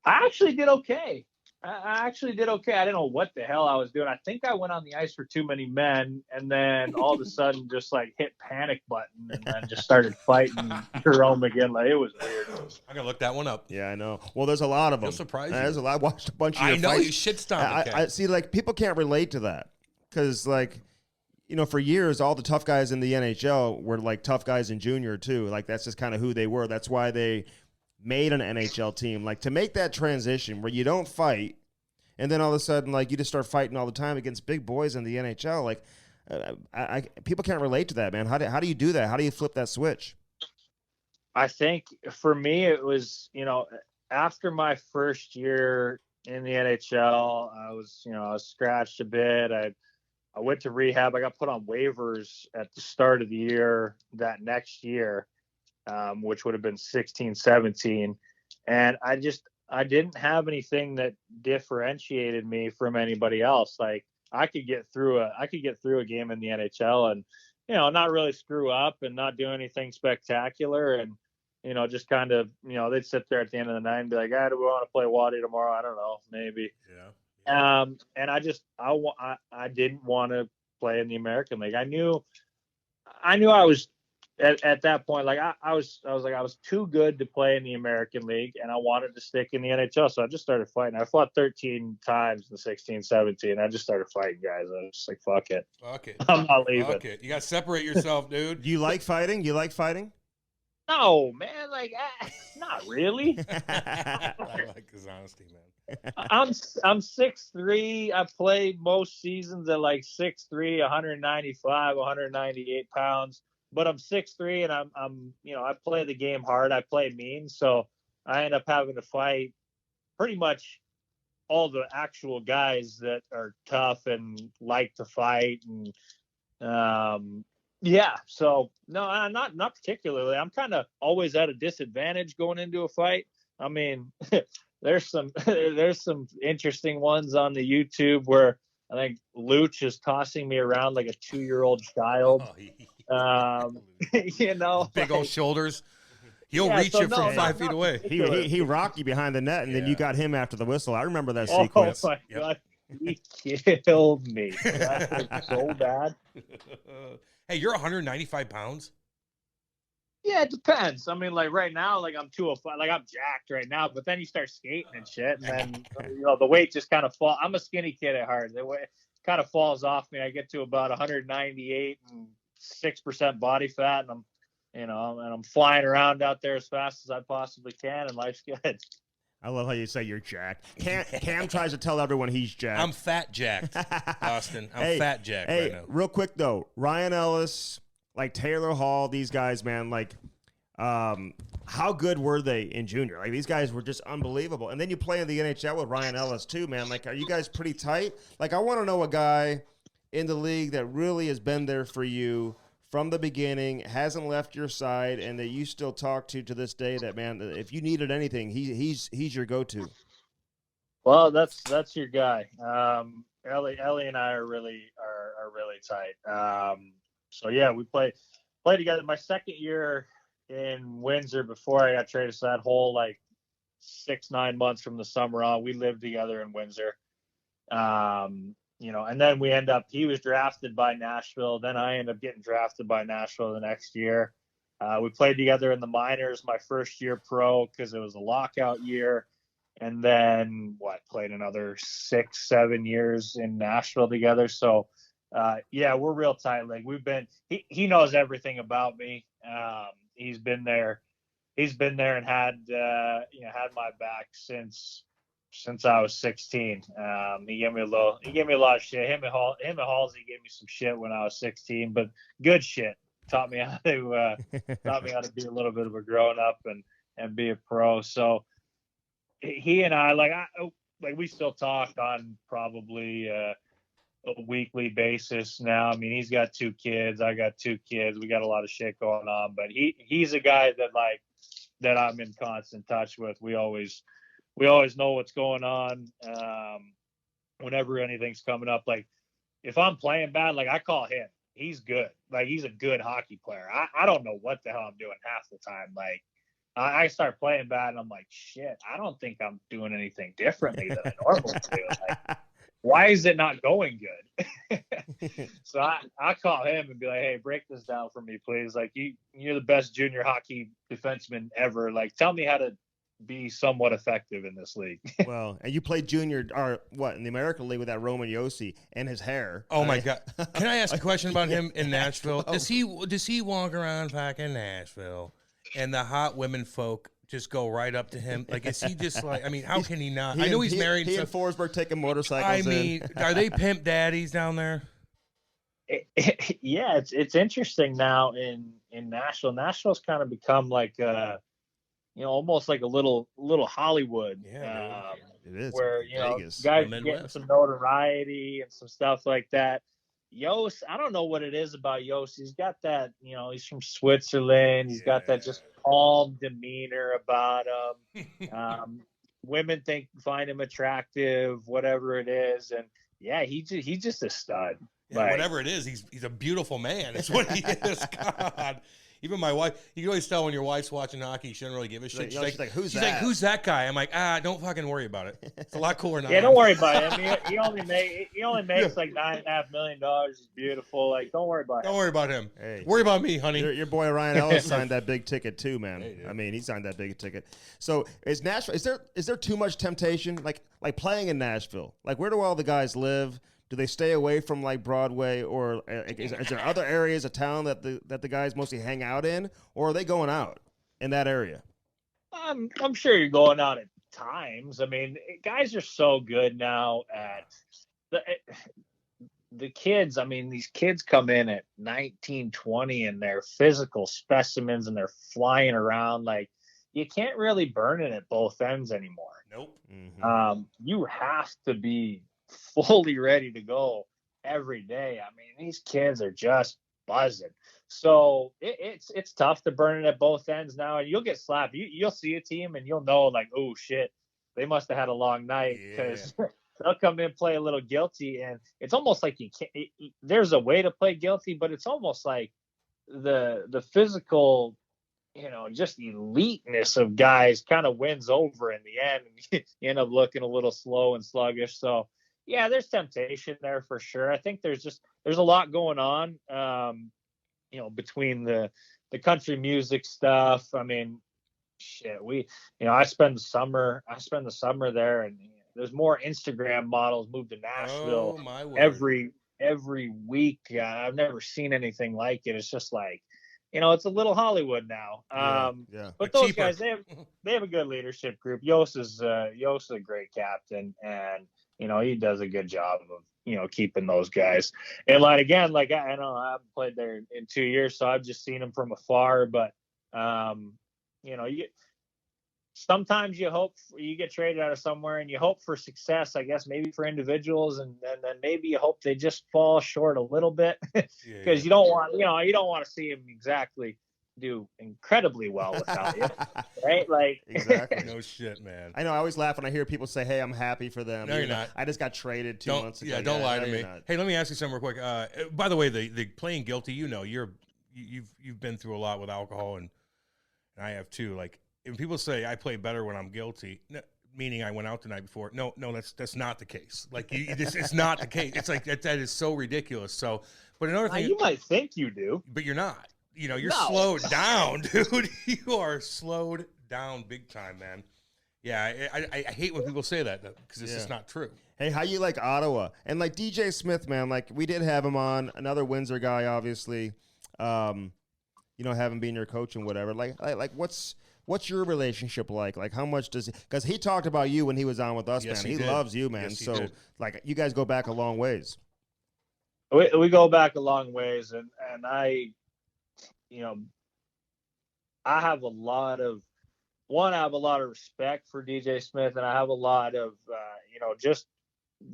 I actually did okay. I didn't know what the hell I was doing. I think I went on the ice for too many men, and then all of a sudden just like hit panic button and then just started fighting Jerome McGinley. It was weird. I'm gonna look that one up. Yeah, I know. Well, there's a lot of them. He'll surprise you. There's a lot. I watched a bunch of your I know fights. you shit stomping. I see. Like, people can't relate to that because, like, for years all the tough guys in the NHL were like tough guys in junior too. Like, that's just kind of who they were. That's why they made an NHL team. Like, to make that transition where you don't fight, and then all of a sudden, like, you just start fighting all the time against big boys in the NHL. Like, people can't relate to that, man. How do you do that? How do you flip that switch? I think for me, it was, after my first year in the NHL, I was scratched a bit. I went to rehab. I got put on waivers at the start of the year that next year, which would have been 16, 17. And I didn't have anything that differentiated me from anybody else. Like, I could get through a game in the NHL and, not really screw up and not do anything spectacular. And, just kind of, they'd sit there at the end of the night and be like, do we want to play Waddy tomorrow? I don't know, maybe. Yeah. And I didn't want to play in the American League. I knew I was at that point, like I was too good to play in the American League, and I wanted to stick in the NHL. So I just started fighting. I fought 13 times in 16, 17. I just started fighting guys. I was just like, fuck it. Fuck it. I'm not leaving. Fuck it. You got to separate yourself, dude. Do you like fighting? You like fighting? No, man. Like, not really. I like his honesty, man. I'm 6'3". I play most seasons at like 6'3", 195, 198 pounds. But I'm 6'3", and I'm I play the game hard. I play mean, so I end up having to fight pretty much all the actual guys that are tough and like to fight. And so no, I'm not particularly. I'm kind of always at a disadvantage going into a fight. I mean, there's some interesting ones on the YouTube where I think Luch is tossing me around like a 2-year-old child. Big old shoulders. He'll reach you from 5 feet away. He rocked you behind the net, and then you got him after the whistle. I remember that sequence. Oh my God, he killed me. That was so bad. Hey, you're 195 pounds. Yeah, it depends. I mean, like right now, like I'm 205, like I'm jacked right now. But then you start skating and shit, and then the weight just kind of fall. I'm a skinny kid at heart. The weight kind of falls off me. I get to about 198 and 6% body fat, and I'm flying around out there as fast as I possibly can, and life's good. I love how you say you're jacked. Cam tries to tell everyone he's jacked. I'm fat jacked, Austin. I'm fat jacked right now. Real quick though, Ryan Ellis, like Taylor Hall, these guys, man, like, how good were they in junior? Like these guys were just unbelievable. And then you play in the NHL with Ryan Ellis too, man. Like, are you guys pretty tight? Like, I want to know a guy in the league that really has been there for you from the beginning, hasn't left your side, and that you still talk to this day. That, man, if you needed anything, he's your go-to. Well, that's your guy. Ellie and I are really tight. So yeah, we played together. My second year in Windsor, before I got traded, so that whole like 6-9 months from the summer on, we lived together in Windsor. And then he was drafted by Nashville. Then I ended up getting drafted by Nashville the next year. We played together in the minors my first year pro because it was a lockout year. And then played another 6-7 years in Nashville together. So, we're real tight. Like he knows everything about me. He's been there and had my back since I was 16. He gave me a lot of shit. Him and Halsey gave me some shit when I was 16, but good shit. Taught me how to be a little bit of a grown up and be a pro. So he and I we still talk on probably a weekly basis now. I mean, he's got 2 kids. I got 2 kids. We got a lot of shit going on, but he's a guy that I'm in constant touch with. We always know what's going on. Whenever anything's coming up, like if I'm playing bad, like I call him. He's good. Like he's a good hockey player. I don't know what the hell I'm doing half the time. Like I start playing bad and I'm like, shit, I don't think I'm doing anything differently than I normally do. Like, why is it not going good? So I call him and be like, hey, break this down for me, please. Like you're the best junior hockey defenseman ever. Like tell me how to be somewhat effective in this league. Well, and you played junior in the American League with that Roman Josi and his hair. Oh my God! Can I ask a question about him in Nashville? Does he walk around fucking Nashville and the hot women folk just go right up to him? Like, is he just like? I mean, how can he not? I know he's married. He and Forsberg taking motorcycles. I mean, are they pimp daddies down there? Yeah, it's interesting now in Nashville. Nashville's kind of become like almost like a little Hollywood. Yeah, it is. Where Vegas. guys are getting some notoriety and some stuff like that. Yost, I don't know what it is about Yost. He's got that, he's from Switzerland. He's got that just calm demeanor about him. Women find him attractive, whatever it is, and he's just a stud. Yeah, whatever it is, he's a beautiful man. It's what he is. God. Even my wife, you can always tell when your wife's watching hockey, she doesn't really give a shit. She's like, who's that? She's like, who's that guy? I'm like, don't fucking worry about it. It's a lot cooler now. Yeah, don't worry about it. He only makes like $9.5 million. He's beautiful. Like, don't worry about him. Don't worry about him. Hey, worry about me, honey. Your boy Ryan Ellis signed that big ticket too, man. Hey, I mean, he signed that big ticket. So is Nashville? Is there too much temptation? Like playing in Nashville? Like, where do all the guys live? Do they stay away from like Broadway, or is there other areas of town that the guys mostly hang out in, or are they going out in that area? I'm sure you're going out at times. I mean, guys are so good now at the kids. I mean, these kids come in at 19, 20, and they're physical specimens, and they're flying around. Like, you can't really burn it at both ends anymore. Nope. Mm-hmm. You have to be fully ready to go every day. I mean, these kids are just buzzing. So it's tough to burn it at both ends now, and you'll get slapped. You'll see a team and you'll know, like, oh shit, they must have had a long night, because they'll come in, play a little guilty, and it's almost like you can't. There's a way to play guilty, but it's almost like the physical, just eliteness of guys kind of wins over in the end, and you end up looking a little slow and sluggish. So yeah, there's temptation there for sure. I think there's a lot going on, between the country music stuff. I mean, shit, I spend the summer there, and there's more Instagram models move to Nashville every week. I've never seen anything like it. It's just like, it's a little Hollywood now. But those guys, they have a good leadership group. Yost is a great captain, and he does a good job of, keeping those guys in line. Again, like, I know I haven't played there in 2 years, so I've just seen them from afar. But, sometimes you hope you get traded out of somewhere and you hope for success, I guess, maybe for individuals. And then maybe you hope they just fall short a little bit, because you don't want to see them exactly do incredibly well without you, right? Like, exactly. No shit, man. I know. I always laugh when I hear people say, "Hey, I'm happy for them." No, you're not. I just got traded 2 months ago. Yeah, don't lie to me. Hey, let me ask you something real quick. By the way, the playing guilty, you've been through a lot with alcohol, and I have too. Like, if people say I play better when I'm guilty, meaning I went out the night before. No, that's not the case. Like, it's not the case. It's like that is so ridiculous. So, but another thing, you might think you do, but you're not. You're slowed down, dude. You are slowed down big time, man. Yeah, I hate when people say that, because it's just not true. Hey, how you like Ottawa? And like DJ Smith, man, like, we did have him on, another Windsor guy, obviously. Having been your coach and whatever. Like what's your relationship like? Like, how much does he? Because he talked about you when he was on with us, yes, man. He did. loves you, man. Yes, so, like, you guys go back a long ways. We go back a long ways, and I have a lot of respect for DJ Smith, and I have a lot of just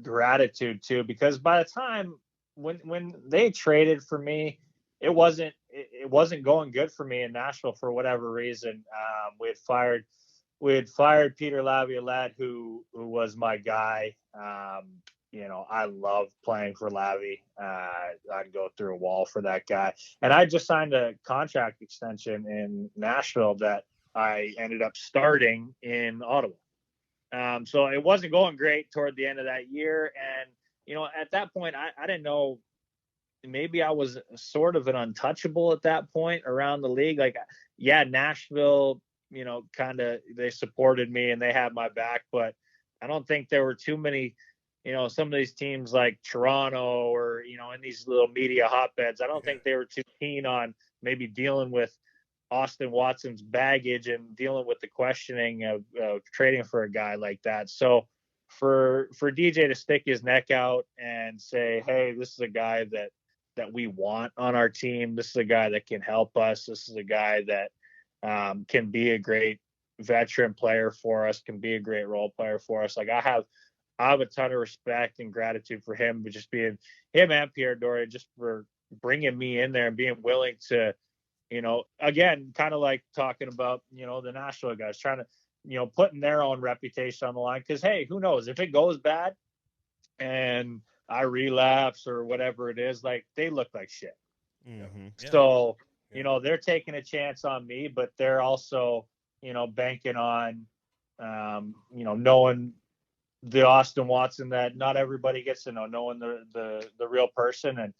gratitude too, because by the time when they traded for me, it wasn't going good for me in Nashville for whatever reason. We had fired Peter Laviolette, who was my guy. I love playing for Lavi. I'd go through a wall for that guy. And I just signed a contract extension in Nashville that I ended up starting in Ottawa. So it wasn't going great toward the end of that year. And, at that point, I didn't know, maybe I was sort of an untouchable at that point around the league. Like, yeah, Nashville, kind of, they supported me and they had my back, but I don't think there were too many, some of these teams like Toronto or, in these little media hotbeds, I don't think they were too keen on maybe dealing with Austin Watson's baggage and dealing with the questioning of trading for a guy like that. So for DJ to stick his neck out and say, hey, this is a guy that we want on our team. This is a guy that can help us. This is a guy that can be a great veteran player for us, can be a great role player for us. Like, I have a ton of respect and gratitude for him, but just being him and Pierre Dorion, just for bringing me in there and being willing to, again, kind of like talking about, the Nashville guys trying to, putting their own reputation on the line. Cause hey, who knows if it goes bad and I relapse or whatever it is, like, they look like shit. Mm-hmm. So you know, they're taking a chance on me, but they're also, you know, banking on, you know, knowing the Austin Watson that not everybody gets to know, knowing the real person. And,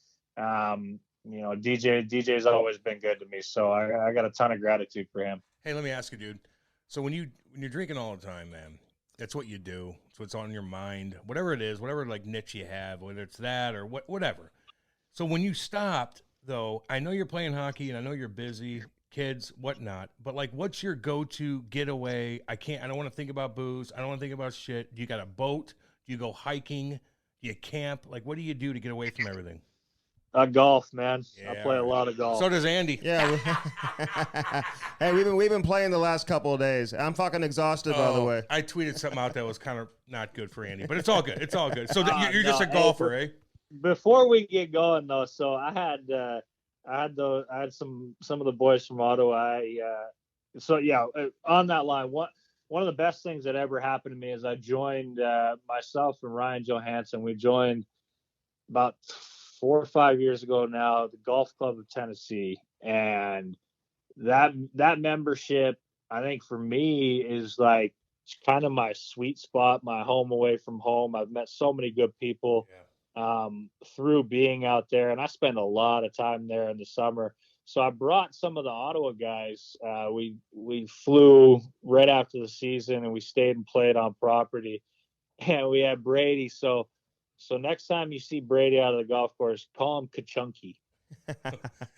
you know, DJ's always been good to me. So I got a ton of gratitude for him. Hey, let me ask you, dude. So when you're drinking all the time, man, that's what you do. It's what's on your mind, whatever it is, whatever like niche you have, whether it's that or whatever. So when you stopped, though, I know you're playing hockey and I know you're busy, kids, whatnot, but like, what's your go-to getaway? I don't want to think about booze. I don't want to think about shit. Do you got a boat? Do you go hiking? Do you camp? Like, what do you do to get away from everything? Golf, man. Yeah, I play a lot of golf. So does Andy. Yeah. Hey, we've been playing the last couple of days. I'm fucking exhausted, by the way. I tweeted something out that was kind of not good for Andy, but it's all good. It's all good. So you're No, just a golfer, eh? Before we get going though, so I had some of the boys from Ottawa. On that line, one of the best things that ever happened to me is I joined myself and Ryan Johansson. We joined about 4 or 5 years ago now, the Golf Club of Tennessee, and that membership, I think for me is like it's kind of my sweet spot, my home away from home. I've met so many good people through being out there, and I spend a lot of time there in the summer. So I brought some of the Ottawa guys. We flew right after the season, and we stayed and played on property, and we had Brady. So next time you see Brady out of the golf course, call him Kachunky.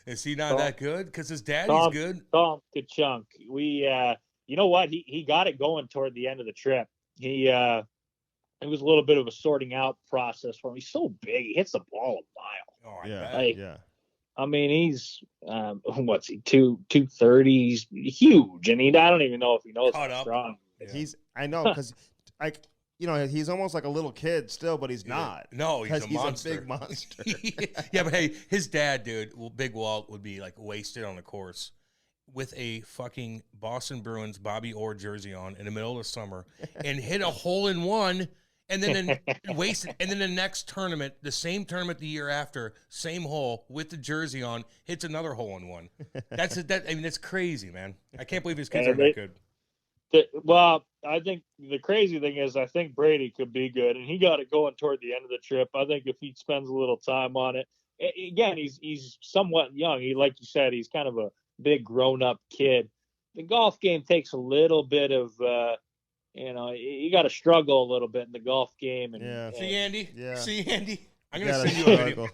Is he not that good? Because his daddy's good. Call him Kachunk. You know what? He got it going toward the end of the trip. It was a little bit of a sorting out process for him. He's so big. He hits the ball a mile. Oh, Yeah. I mean, he's what's he, 230? He's huge, and I don't even know if he knows how strong. Yeah. I know, because you know, he's almost like a little kid still, but he's not. No, he's a monster. He's a big monster. Yeah, but hey, his dad, dude, Big Walt, would be like wasted on the course with a fucking Boston Bruins Bobby Orr jersey on in the middle of the summer and hit a hole in one. And then wasted. And then the next tournament, the same tournament the year after, same hole with the jersey on, hits another hole in one. I mean, it's crazy, man. I can't believe his kids are that good. Well, I think the crazy thing is I think Brady could be good, and he got it going toward the end of the trip. I think if he spends a little time on it, again, he's somewhat young. Like you said, he's kind of a big grown-up kid. The golf game takes a little bit of, you got to struggle a little bit in the golf game. And, See, Andy? Yeah. See, Andy? I'm going to send you a video.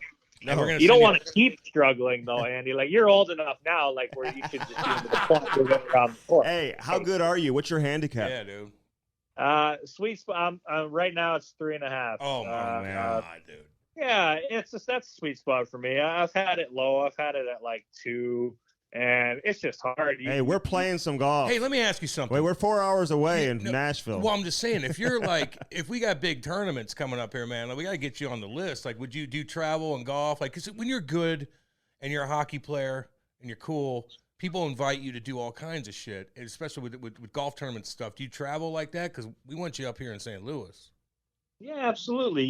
No. You don't want to keep struggling, though, Andy. Like, you're old enough now, like, where you should just be able to plot your way around the course. Hey, how good are you? What's your handicap? Yeah, dude. Sweet spot. Right now it's 3.5. Oh, my God, dude. Yeah, that's a sweet spot for me. I've had it low. I've had it at like 2, and it's just hard. Hey, we're playing some golf. Hey, let me ask you something. Wait, we're 4 hours away in Nashville. Well, I'm just saying, if you're like, if we got big tournaments coming up here, man, like, we got to get you on the list. Like, would you do travel and golf? Like, because when you're good and you're a hockey player and you're cool, people invite you to do all kinds of shit, especially with golf tournament stuff. Do you travel like that? Because we want you up here in St. Louis. Yeah, absolutely.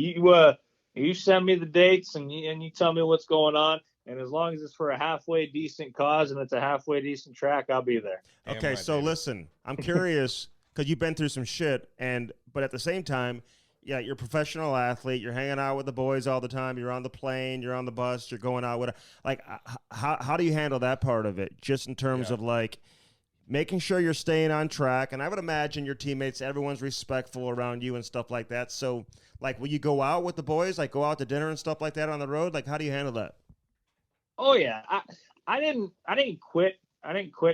You send me the dates and you tell me what's going on. And as long as it's for a halfway decent cause and it's a halfway decent track, I'll be there. Okay, right, so listen, I'm curious because you've been through some shit, but at the same time, yeah, you're a professional athlete. You're hanging out with the boys all the time. You're on the plane. You're on the bus. You're going out with how do you handle that part of it? Just in terms of like making sure you're staying on track. And I would imagine your teammates, everyone's respectful around you and stuff like that. So, like, will you go out with the boys, like go out to dinner and stuff like that on the road? Like, how do you handle that? Oh yeah, I didn't quit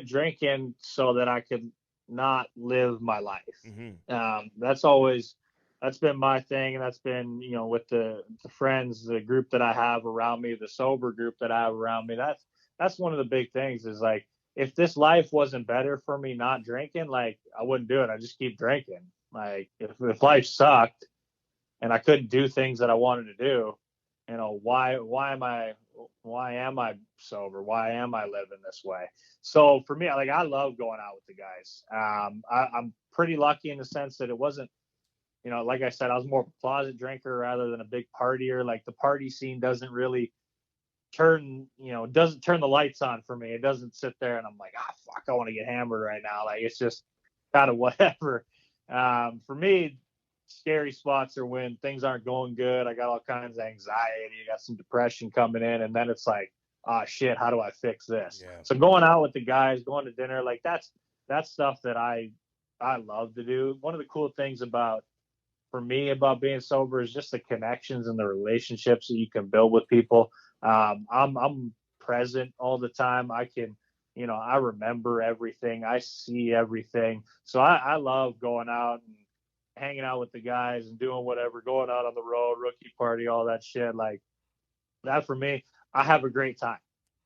drinking so that I could not live my life. Mm-hmm. That's been my thing, and that's been, with the friends, the group that I have around me, the sober group that I have around me. That's one of the big things is like, if this life wasn't better for me not drinking, like I wouldn't do it. I just keep drinking. Like if life sucked and I couldn't do things that I wanted to do, why am I sober? Why am I living this way? So for me, like, I love going out with the guys. I'm pretty lucky in the sense that it wasn't, like I said, I was more of a closet drinker rather than a big partier. Like the party scene doesn't really doesn't turn the lights on for me. It doesn't sit there and I'm like, fuck, I want to get hammered right now. Like, it's just kind of whatever. For me, scary spots are when things aren't going good. I got all kinds of anxiety. I got some depression coming in, and then it's like, shit, how do I fix this? Yeah. So going out with the guys, going to dinner, like that's stuff that I love to do. One of the cool things about being sober is just the connections and the relationships that you can build with people. I'm present all the time. I can, I remember everything. I see everything. So I love going out and hanging out with the guys and doing whatever, going out on the road, rookie party, all that shit. Like that for me, I have a great time.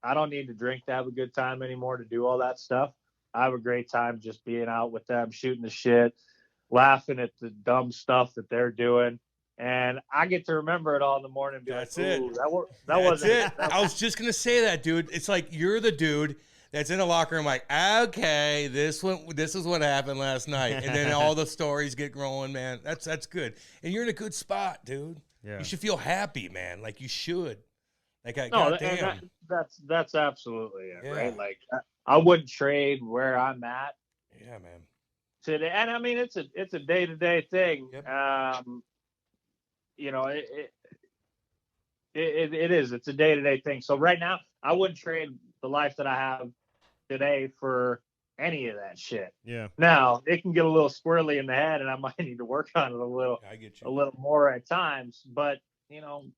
I don't need to drink to have a good time anymore to do all that stuff. I have a great time just being out with them, shooting the shit, laughing at the dumb stuff that they're doing. And I get to remember it all in the morning and be That's like, it. ooh, that That's wasn't it. I was just going to say that, dude. It's like you're the dude that's in a locker room like, okay, this is what happened last night. And then all the stories get growing, man. That's good. And you're in a good spot, dude. Yeah. You should feel happy, man. Like you should. Like, that's absolutely it, Yeah. right? Like I wouldn't trade where I'm at. Yeah, man. Today, and I mean it's a day-to-day thing. Yep. It is. It's a day-to-day thing. So right now, I wouldn't trade the life that I have today for any of that shit. Yeah. Now it can get a little squirrely in the head, and I might need to work on it I get you. a little more at times. But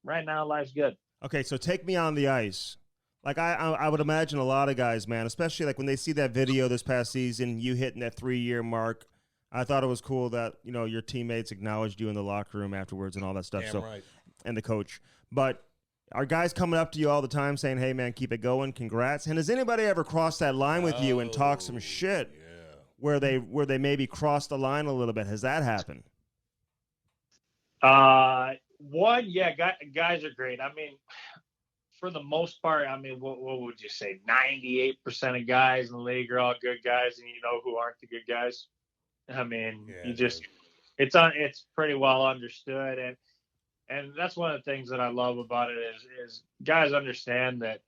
right now life's good. Okay, so take me on the ice. Like I would imagine a lot of guys, man, especially like when they see that video this past season, you hitting that 3-year mark. I thought it was cool that your teammates acknowledged you in the locker room afterwards and all that stuff. Damn right. And the coach. But are guys coming up to you all the time saying, "Hey, man, keep it going, congrats"? And has anybody ever crossed that line with you and talked some shit where they maybe crossed the line a little bit? Has that happened? Guys are great. I mean, for the most part, I mean, what would you say? 98% of guys in the league are all good guys, and who aren't the good guys. I mean, it's pretty well understood, and that's one of the things that I love about it is guys understand that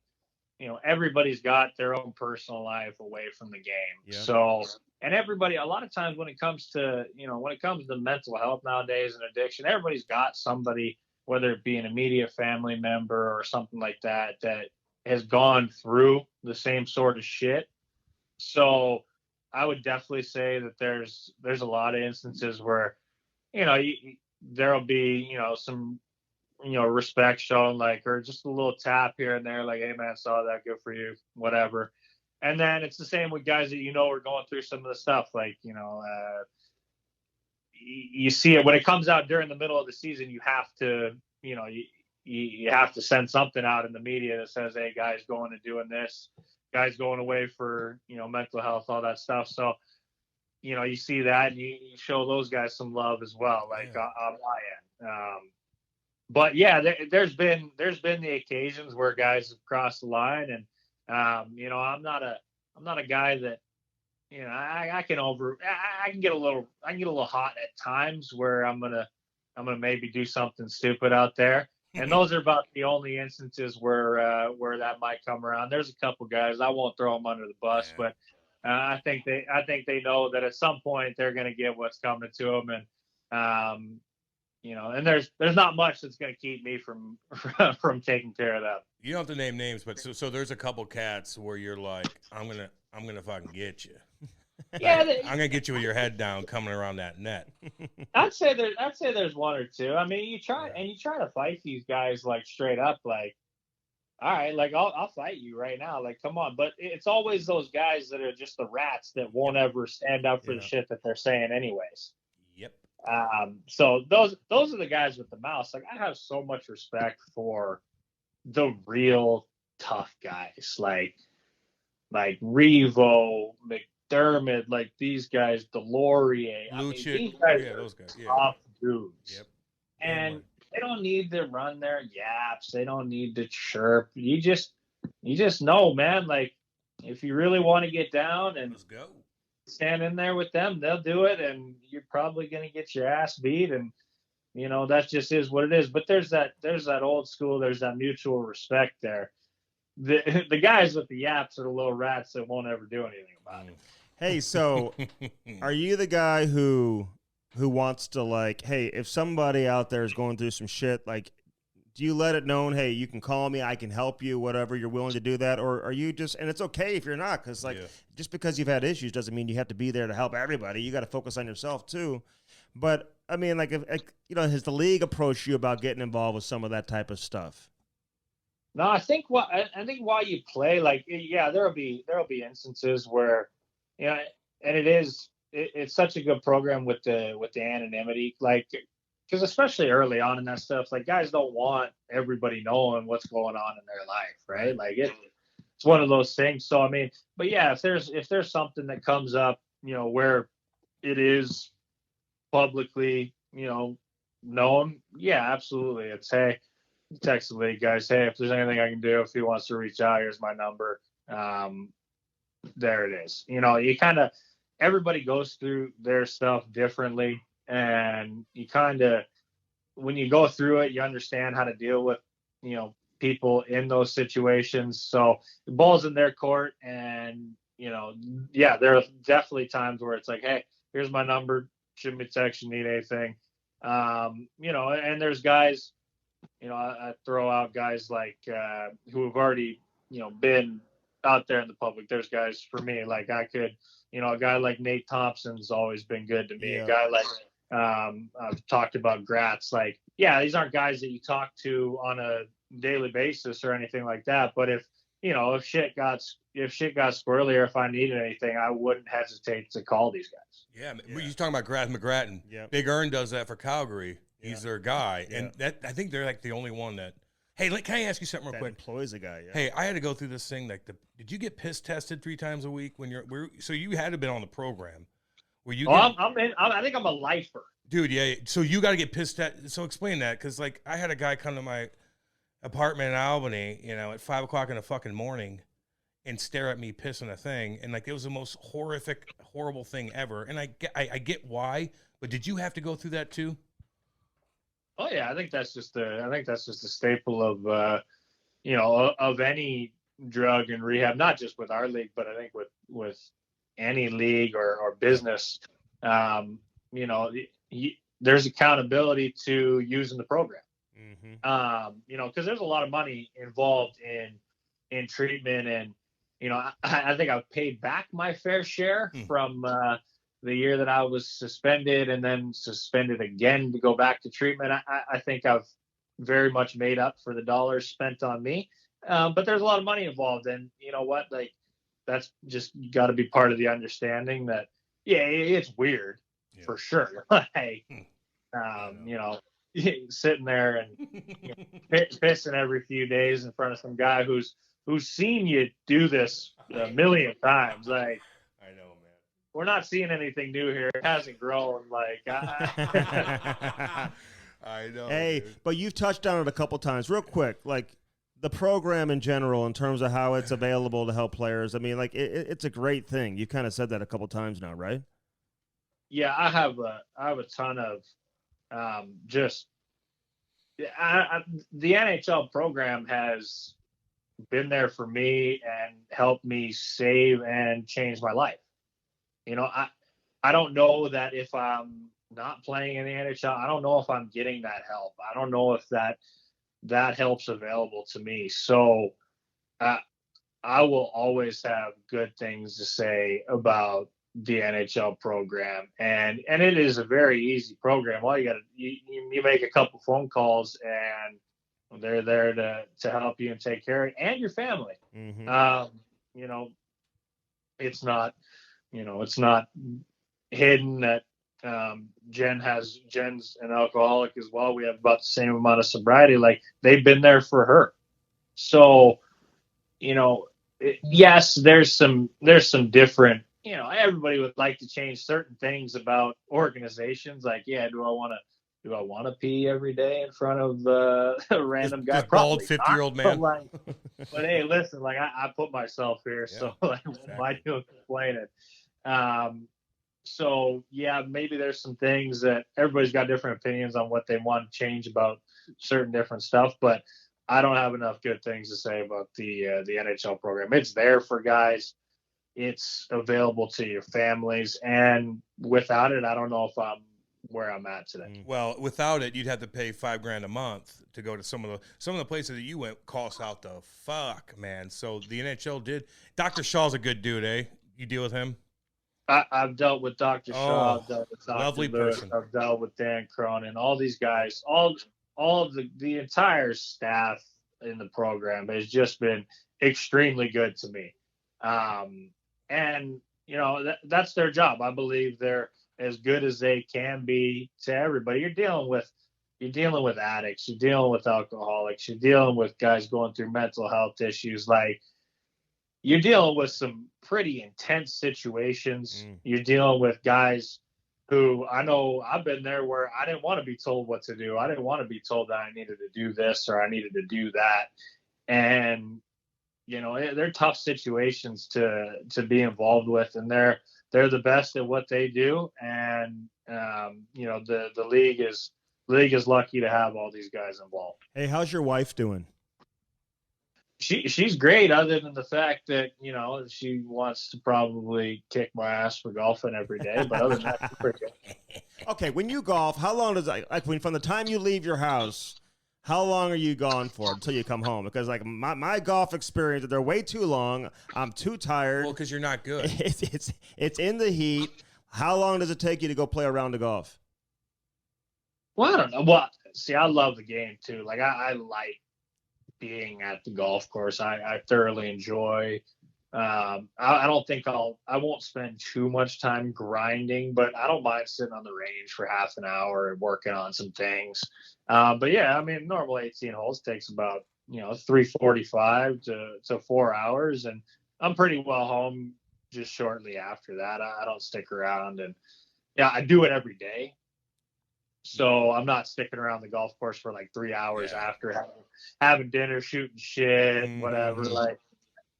everybody's got their own personal life away from the game. Yeah. So, and everybody, a lot of times when it comes to mental health nowadays and addiction, everybody's got somebody, whether it be an immediate family member or something like that has gone through the same sort of shit. So I would definitely say that there's a lot of instances where, there'll be, some, respect shown, like, or just a little tap here and there, like, hey man, saw that, good for you, whatever. And then it's the same with guys that are going through some of the stuff, like, you see it when it comes out during the middle of the season. You have to, you have to send something out in the media that says, hey, guys going and doing this, guys going away for, mental health, all that stuff. So, you see that and you show those guys some love as well, like on my end. But yeah, there's been the occasions where guys have crossed the line, and I'm not a guy that I can get a little hot at times where I'm gonna maybe do something stupid out there, and those are about the only instances where that might come around. There's a couple guys, I won't throw them under the bus, but I think they know that at some point they're gonna get what's coming to them, and and there's not much that's going to keep me from taking care of them. You don't have to name names, but so there's a couple cats where you're like, I'm gonna fucking get you. Yeah, I'm gonna get you with your head down, coming around that net. I'd say there's one or two. I mean, you try to fight these guys like straight up, like, all right, like I'll fight you right now, like, come on. But it's always those guys that are just the rats that won't ever stand up for the shit that they're saying, anyways. Yep. So those are the guys with the mouse. Like, I have so much respect for the real tough guys, like Revo, McDermott, like these guys, Delorier. These guys are those guys, tough dudes. Yep. And they don't need to run their yaps. They don't need to chirp. You just know, man. Like, if you really want to get down and let's go. Stand in there with them, they'll do it, and you're probably going to get your ass beat, and that just is what it is. But there's that old school, there's that mutual respect there. the guys with the yaps are the little rats that won't ever do anything about it. Hey, so are you the guy who wants to, like, hey, if somebody out there is going through some shit, like, do you let it known, hey, you can call me, I can help you, whatever, you're willing to do that? Or are you just, and it's okay if you're not, because, like, just because you've had issues doesn't mean you have to be there to help everybody. You got to focus on yourself, too. But, I mean, like, has the league approached you about getting involved with some of that type of stuff? No, I think while you play, like, yeah, there'll be instances where, and it's such a good program with the anonymity, like, because especially early on in that stuff, like, guys don't want everybody knowing what's going on in their life, right? Like, it's one of those things. So I mean, but yeah, if there's something that comes up, where it is publicly, known, yeah, absolutely. It's, hey, text the league guys, hey, if there's anything I can do, if he wants to reach out, here's my number. There it is. You kind of, everybody goes through their stuff differently, and you kind of, when you go through it, you understand how to deal with, people in those situations. So the ball's in their court, and, yeah, there are definitely times where it's like, hey, here's my number, shoot me a text, you need anything. And there's guys, I throw out guys like who have already, been out there in the public. There's guys for me, like I could, a guy like Nate Thompson's always been good to me. Yeah. A guy like I've talked about Gratz. Like, yeah, these aren't guys that you talk to on a daily basis or anything like that. But if shit got squirrely, or if I needed anything, I wouldn't hesitate to call these guys. Yeah, you're talking about Grath McGrattan. Yeah. Big Earn does that for Calgary. He's their guy, Yeah. and that I think they're like the only one that. Hey, can I ask you something real That quick? employs a guy. Yeah. Hey, I had to go through this thing. Like, did you get piss tested 3 times a week when so you had to have been on the program? Were you? I think I'm a lifer, dude. Yeah. So you got to get pissed at. So explain that, because like I had a guy come to my apartment in Albany, at 5 o'clock in the fucking morning, and stare at me pissing a thing, and like it was the most horrible thing ever. And I get why, but did you have to go through that too? Oh yeah, I think that's just a staple of of any drug and rehab, not just with our league, but I think with any league or business. There's accountability to using the program. Mm-hmm. Because there's a lot of money involved in treatment, and I think I've paid back my fair share from the year that I was suspended, and then suspended again to go back to treatment. I think I've very much made up for the dollars spent on me. But there's a lot of money involved, and you know what? Like, that's just got to be part of the understanding that, yeah, it's weird for sure. Like, sitting there and pissing every few days in front of some guy who's seen you do this a million times. Like, I know, man. We're not seeing anything new here. It hasn't grown. Like, I know. Hey, dude. but you've touched on it a couple times. Real quick, like the program in general, in terms of how it's available to help players. I mean, like it's a great thing. You kind of said that a couple times now, right? Yeah, I have a ton of the NHL program has been there for me and helped me save and change my life. I don't know that if I'm not playing in the NHL, I don't know if I'm getting that help. I don't know if that help's available to me. So I will always have good things to say about the NHL program, and it is a very easy program. All you got to you make a couple phone calls, and they're there to help you and take care of you and your family. Mm-hmm. It's not hidden that Jen's an alcoholic as well. We have about the same amount of sobriety. Like, they've been there for her. So, yes, there's some different, everybody would like to change certain things about organizations. Like, yeah, do I want to pee every day in front of a random guy? This bald 50-year-old man. But hey, listen, like I put myself here, so like, why do I complain it? So yeah, maybe there's some things that everybody's got different opinions on what they want to change about certain different stuff, but I don't have enough good things to say about the NHL program. It's there for guys. It's available to your families, and without it, I don't know if I'm where I'm at today. Well, without it, you'd have to pay $5,000 a month to go to some of the places that you went. Cost out the fuck, man. So the NHL did. Dr. Shaw's a good dude, eh? You deal with him? I've dealt with Dr. Shaw, I've dealt with Dr. Lovely Lewis, person. I've dealt with Dan Cronin, all these guys, all of the entire staff in the program has just been extremely good to me. And that's their job. I believe they're as good as they can be to everybody. You're dealing with addicts, you're dealing with alcoholics, you're dealing with guys going through mental health issues. Like, you're dealing with some pretty intense situations. You're dealing with guys who, I know I've been there, where I didn't want to be told what to do. I didn't want to be told that I needed to do this or I needed to do that. And, they're tough situations to be involved with, and they're the best at what they do. And, the league is lucky to have all these guys involved. Hey, how's your wife doing? She's great, other than the fact that, she wants to probably kick my ass for golfing every day. But other than that, she's pretty good. Okay, when you golf, how long does from the time you leave your house, how long are you gone for until you come home? Because my golf experience, they're way too long. I'm too tired. Well, because you're not good. It's in the heat. How long does it take you to go play a round of golf? Well, I don't know. Well, see, I love the game too. Like, I like being at the golf course. I thoroughly enjoy. I don't think I won't spend too much time grinding, but I don't mind sitting on the range for half an hour and working on some things. But yeah, I mean, normal 18 holes takes about 3:45 to 4 hours, and I'm pretty well home just shortly after that. I don't stick around, and yeah, I do it every day. So I'm not sticking around the golf course for like 3 hours after having dinner, shooting shit, whatever. Like,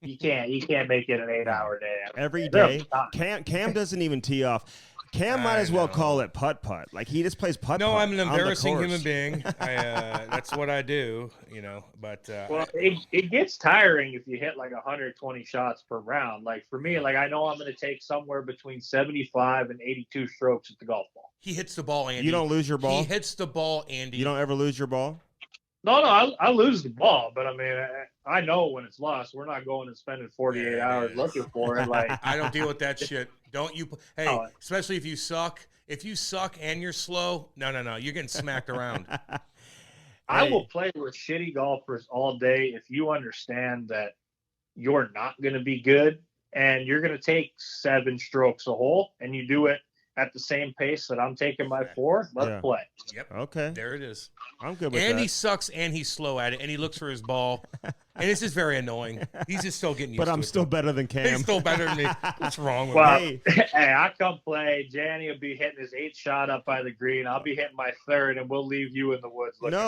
you can't make it an 8-hour day every day. Cam doesn't even tee off. Cam might as well call it putt-putt. Like, he just plays putt-putt. No, I'm an embarrassing human being. That's what I do, But well, it gets tiring if you hit like 120 shots per round. Like, for me, like, I know I'm going to take somewhere between 75 and 82 strokes at the golf ball. He hits the ball, Andy. You don't lose your ball? He hits the ball, Andy. You don't ever lose your ball? No, I lose the ball, but I mean, I know when it's lost. We're not going and spending 48 hours looking for it. Like, I don't deal with that shit. Don't you? Hey, especially if you suck. If you suck and you're slow, no, you're getting smacked around. I will play with shitty golfers all day if you understand that you're not going to be good and you're going to take 7 strokes a hole, and you do it at the same pace that I'm taking my 4. Let's play. Yep. Okay. There it is. I'm good with that. And he sucks and he's slow at it and he looks for his ball. And this is very annoying. He's just still getting used to it. But I'm still better than Cam. He's still better than me. What's wrong with me? Hey, I come play. Janny will be hitting his 8th shot up by the green. I'll be hitting my 3rd, and we'll leave you in the woods looking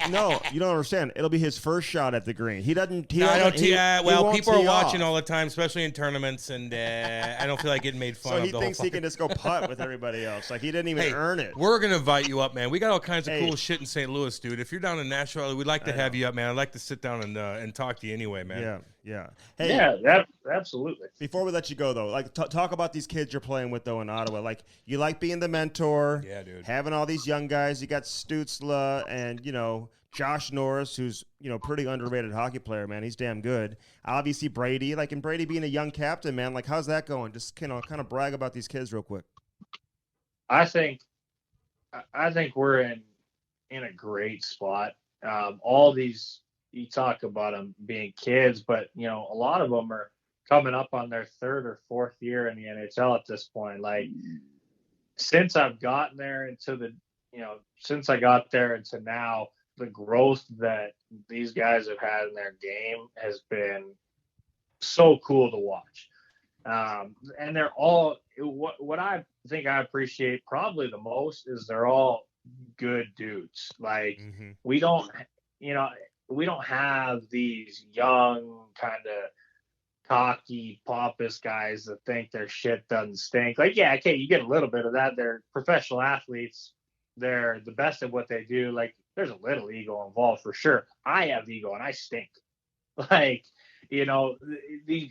No, you don't understand. It'll be his first shot at the green. He doesn't. People are watching all the time, especially in tournaments, and I don't feel like getting made fun of. So he thinks he can just go putt with everybody else. Like, he didn't even earn it. We're gonna invite you up, man. We got all kinds of cool shit in St. Louis, dude. If you're down in Nashville, we'd like to have you up, man. I'd like to sit down and talk to you anyway, man. Yeah. Hey, yeah, absolutely. Before we let you go, though, like, talk about these kids you're playing with, though, in Ottawa. Like, you like being the mentor. Yeah, dude. Having all these young guys. You got Stutzla and, Josh Norris, who's, pretty underrated hockey player, man. He's damn good. Obviously, Brady. Like, and Brady being a young captain, man. Like, how's that going? Just, kind of brag about these kids real quick. I think we're in a great spot. All these, you talk about them being kids, but a lot of them are coming up on their 3rd or 4th year in the NHL at this point. Like, since I've gotten there since I got there into now, the growth that these guys have had in their game has been so cool to watch. And they're all, what I think I appreciate probably the most is they're all good dudes. Like, we don't have these young kind of cocky, pompous guys that think their shit doesn't stink. Like, you get a little bit of that. They're professional athletes. They're the best at what they do. Like, there's a little ego involved for sure. I have ego and I stink. Like, you know,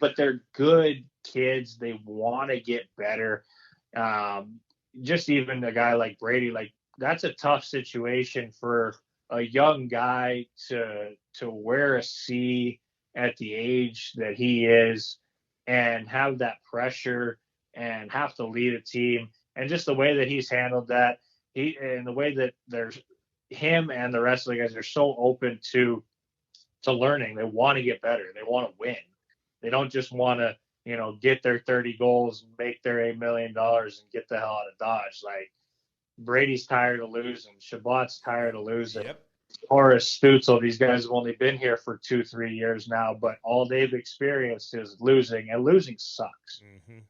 but they're good kids. They want to get better. Just even a guy like Brady, like that's a tough situation for a young guy to wear a C at the age that he is and have that pressure and have to lead a team. And just the way that he's handled that, and the way that there's him and the rest of the guys are so open to learning. They want to get better. They want to win. They don't just want to, you know, get their 30 goals, make their $8 million and get the hell out of Dodge. Like Brady's tired of losing. Shabbat's tired of losing. Yep. Horace Stutzel, these guys have only been here for 2-3 years now, but all they've experienced is losing, and losing sucks. Mm-hmm.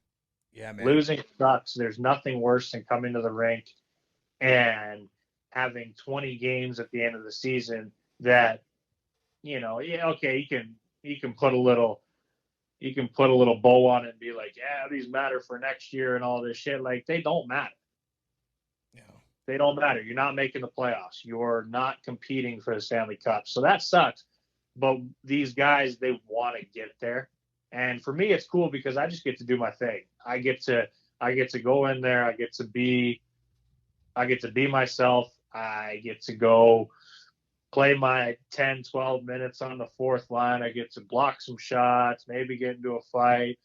Yeah, man. Losing sucks. There's nothing worse than coming to the rink and having 20 games at the end of the season that, you know, yeah, okay, you can put a little bow on it and be like, yeah, these matter for next year and all this shit. Like, they don't matter. Yeah. They don't matter. You're not making the playoffs. You're not competing for the Stanley Cup. So that sucks. But these guys, they want to get there. And for me, it's cool because I just get to do my thing. I get to go in there. I get to be myself. I get to go play my 10, 12 minutes on the fourth line. I get to block some shots, maybe get into a fight,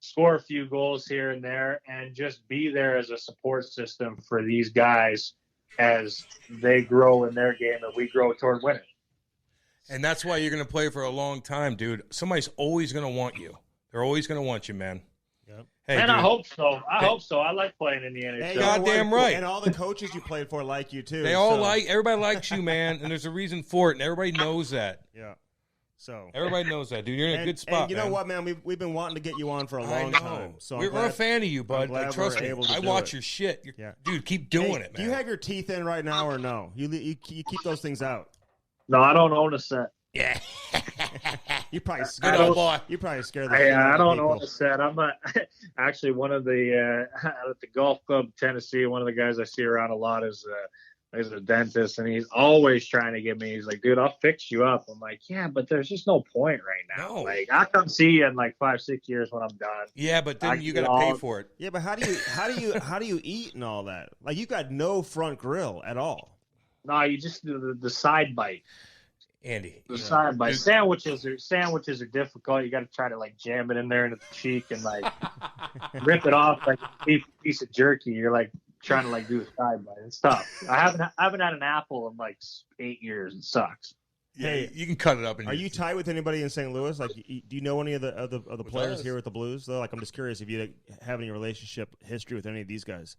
score a few goals here and there, and just be there as a support system for these guys as they grow in their game and we grow toward winning. And that's why you're going to play for a long time, dude. Somebody's always going to want you. They're always going to want you, man. Yep. Hey, and dude. I hope so. I hope so. I like playing in the NHL. Hey, Goddamn right. And all the coaches you played for like you too. They all everybody likes you, man, and there's a reason for it, and everybody knows that. Yeah. So everybody knows that, dude. You're in a good spot, and you know what, man? We've been wanting to get you on for a I long know. time. So we're a fan of you, bud. glad Like, trust we're me. able to I do watch it. your shit. Yeah. Dude, keep doing it, man. Do you have your teeth in right now or no? You keep those things out. No, I don't own a set. Yeah. You probably Good scared old boy. You probably scared the shit out I of don't people. own a set. I'm actually one of the at the golf club Tennessee. One of the guys I see around a lot is a dentist, and he's always trying to get me. He's like, "Dude, I'll fix you up." I'm like, "Yeah, but there's just no point right now. No. Like, I'll come see you in like 5-6 years when I'm done." Yeah, but then you get got to pay all- for it. Yeah, but how do you eat and all that? Like, you got no front grill at all. No, you just do the side bite. Andy. The side bite. Sandwiches are difficult. You got to try to like jam it in there into the cheek and like rip it off like a piece of jerky. You're like trying to like do a side bite. It's tough. I haven't had an apple in like 8 years. It sucks. Yeah, Hey, you can cut it up. Are you tight with anybody in St. Louis? Like, do you know any of the players us? here at the Blues? Though, like, I'm just curious if you have any relationship history with any of these guys.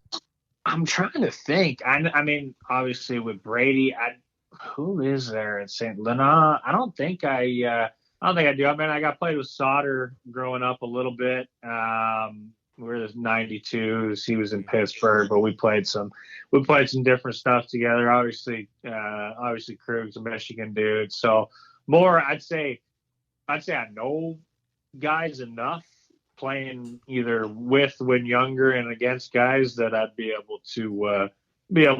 I'm trying to think. I mean, obviously with Brady, who is there at St. Louis? I don't think I do. I mean, I got played with Sauter growing up a little bit. We're the 92s. He was in Pittsburgh, but we played some different stuff together. Obviously Krug's a Michigan dude. So more, I'd say I know guys enough playing either with when younger and against guys that I'd be able to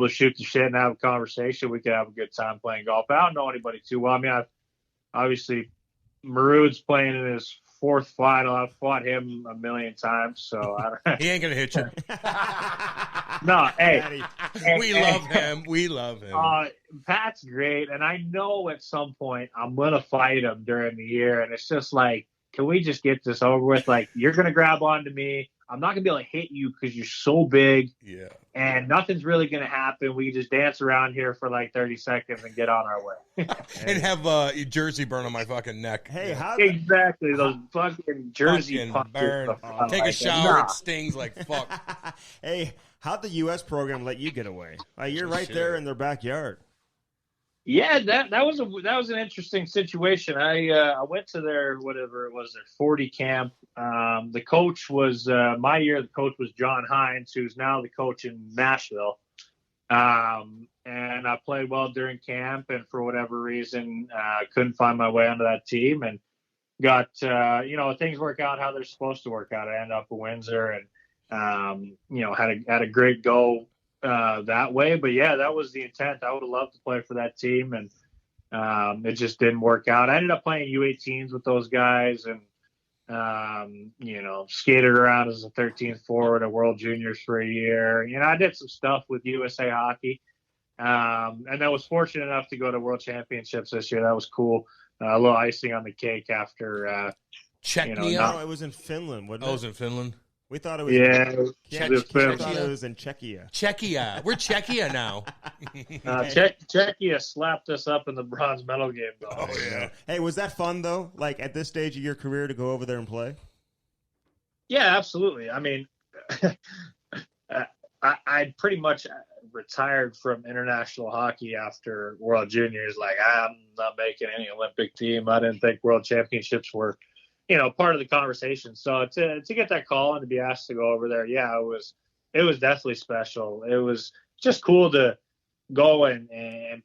shoot the shit and have a conversation. We could have a good time playing golf. I don't know anybody too well. I mean, obviously Maroon's playing in his fourth final. I've fought him a million times, so He ain't gonna hit you. no. Hey, We love him. We love him. Pat's great, and I know at some point I'm gonna fight him during the year, and it's just like, can we just get this over with? Like, you're gonna grab onto me. I'm not gonna be able to hit you because you're so big. Yeah. And nothing's really going to happen. We can just dance around here for like 30 seconds and get on our way. And have your jersey burn on my fucking neck. Hey, how Exactly. Those fucking jersey Fucking punches. burn. Take a Like, shower. nah. It stings like fuck. hey, how'd the U.S. program let you get away? Like, you're right there in their backyard. Yeah, that was an interesting situation. I went to their whatever it was, their 40 camp. The coach was my year. The coach was John Hines, who's now the coach in Nashville. And I played well during camp, and for whatever reason, couldn't find my way onto that team, and got things work out how they're supposed to work out. I ended up in Windsor, and had a great go that way. But yeah, that was the intent. I would have loved to play for that team, and it just didn't work out. I ended up playing U18s with those guys, and skated around as a 13th forward at World Juniors for a year. I did some stuff with USA Hockey, and I was fortunate enough to go to World Championships this year. That was cool. A little icing on the cake after. Czechia. It was in Finland, wasn't it? Oh, it was in Finland. We thought it was. Yeah, we thought it was in Czechia. Czechia. We're Czechia now. Czechia slapped us up in the bronze medal game, though. Oh, yeah. Hey, was that fun though? Like at this stage of your career to go over there and play? Yeah, absolutely. I mean, I pretty much retired from international hockey after World Juniors. Like, I'm not making any Olympic team. I didn't think World Championships were, part of the conversation. So to get that call and to be asked to go over there, yeah, it was definitely special. It was just cool to go and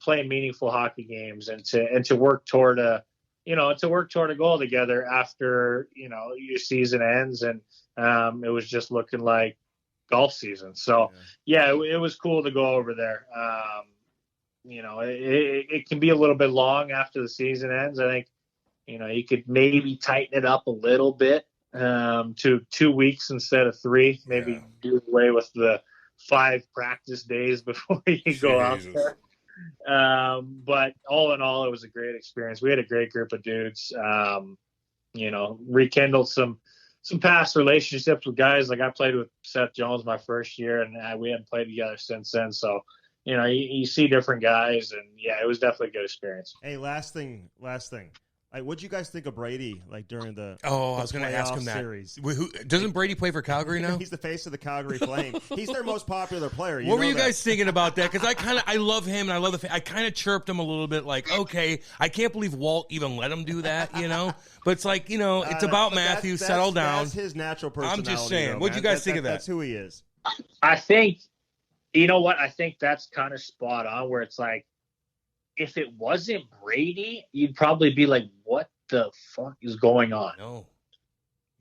play meaningful hockey games and to work toward a goal together after, your season ends. And it was just looking like golf season. So yeah, it was cool to go over there. It can be a little bit long after the season ends. I think, you could maybe tighten it up a little bit to 2 weeks instead of 3. Maybe do away with the 5 practice days before you go out there. But all in all, it was a great experience. We had a great group of dudes. Rekindled some past relationships with guys. Like I played with Seth Jones my first year, and we hadn't played together since then. So, you see different guys, and yeah, it was definitely a good experience. Hey, last thing. Like, what'd you guys think of Brady? Like during the I was going to ask him that. Series? Doesn't Brady play for Calgary now? He's the face of the Calgary Flame. He's their most popular player. What were you guys thinking about that? Because I love him, and I love I kind of chirped him a little bit, like, okay, I can't believe Walt even let him do that, But it's like, it's about Matthew. Settle down. That's his natural personality. I'm just saying. What'd you guys think of that? That's who he is. I think, you know what? I think that's kind of spot on. Where it's like, if it wasn't Brady, you'd probably be like, what the fuck is going on? No.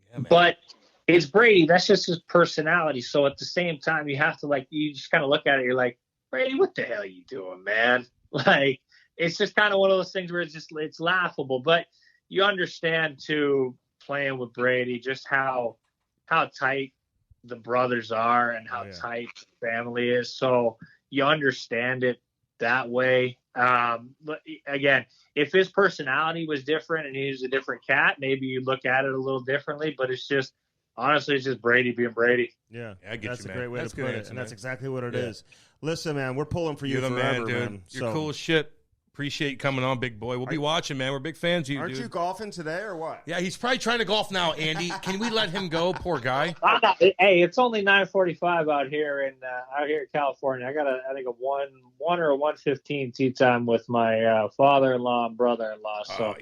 Yeah, man. But it's Brady. That's just his personality. So at the same time, you have to you just kind of look at it. You're like, Brady, what the hell are you doing, man? Like, it's just kind of one of those things where it's laughable. But you understand too, playing with Brady, just how tight the brothers are and how tight the family is. So you understand it that way. But again, if his personality was different and he was a different cat, maybe you look at it a little differently. But it's just, honestly, it's just Brady being Brady. Yeah, I get that's you, a man. great way That's to put it, answer, and that's man. exactly what it is. Listen, man, we're pulling for you You're the forever, man, dude. man. You're cool as shit. Appreciate you coming on, big boy. We'll be watching, man. We're big fans of you, Aren't dude. you golfing today or what? Yeah, he's probably trying to golf now, Andy. Can we let him go? Poor guy. Hey, it's only 9:45 out here in California. I got I think a 1 or a 1:15 tee time with my father-in-law and brother-in-law. So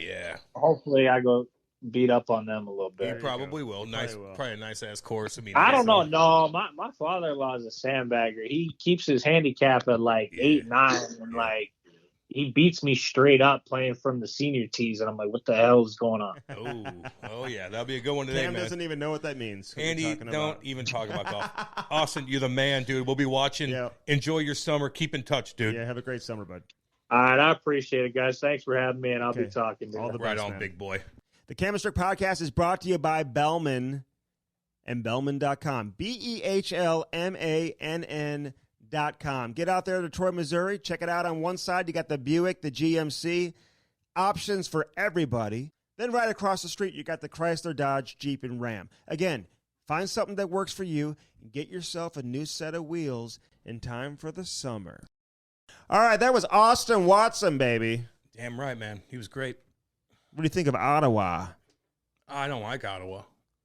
hopefully I go beat up on them a little bit. You probably will. Probably a nice ass course. I don't know. No, my father-in-law is a sandbagger. He keeps his handicap at 8, 9, and he beats me straight up playing from the senior tees, and I'm like, what the hell is going on? Oh yeah, that'll be a good one today, Cam man. doesn't even know what that means. Andy, don't even talk about golf. Austin, you're the man, dude. We'll be watching. Yeah. Enjoy your summer. Keep in touch, dude. Yeah, have a great summer, bud. All right, I appreciate it, guys. Thanks for having me, and I'll be talking to you. All the Right best, on, man. big boy. The Cam Strick Podcast is brought to you by Bellman and Bellman.com. BeHLMANN.com. Get out there to Detroit, Missouri. Check it out. On one side, you got the Buick, the GMC. Options for everybody. Then right across the street, you got the Chrysler, Dodge, Jeep, and Ram. Again, find something that works for you and get yourself a new set of wheels in time for the summer. All right, that was Austin Watson, baby. Damn right, man. He was great. What do you think of Ottawa? I don't like Ottawa.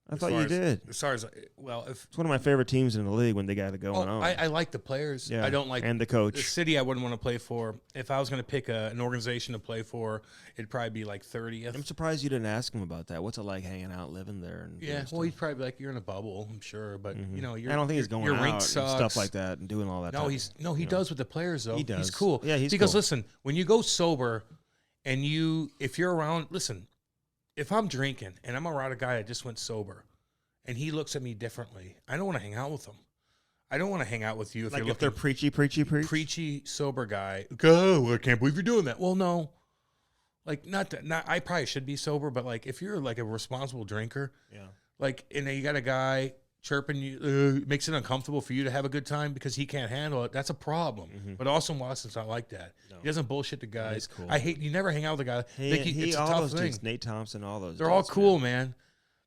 I thought you did. As far as It's one of my favorite teams in the league when they got it going on. I like the players. Yeah, I don't like and the coach. The city I wouldn't want to play for. If I was going to pick an organization to play for, it'd probably be 30th. I'm surprised you didn't ask him about that. What's it like hanging out, living there? And yeah, well, he'd probably be like, "You're in a bubble," I'm sure, but you're. I don't think he's going your out rink and sucks. stuff like that and doing all that. He does with the players though. He does. He's cool. Yeah, he's because cool. listen, when you go sober, and if you're around, listen, if I'm drinking and I'm around a guy that just went sober, and he looks at me differently, I don't want to hang out with him. I don't want to hang out with you if Like you're if they're looking preachy. sober guy. Go, I can't believe you're doing that. Well, no. Like not I probably should be sober, but like if you're like a responsible drinker, like and you got a guy chirping you, makes it uncomfortable for you to have a good time because he can't handle it. That's a problem. But Austin Watson's not like that. No. He doesn't bullshit the guys. Cool. I hate you. Never hang out with a guy. It's a tough thing. Dudes, Nate Thompson, all those. They're all cool, man.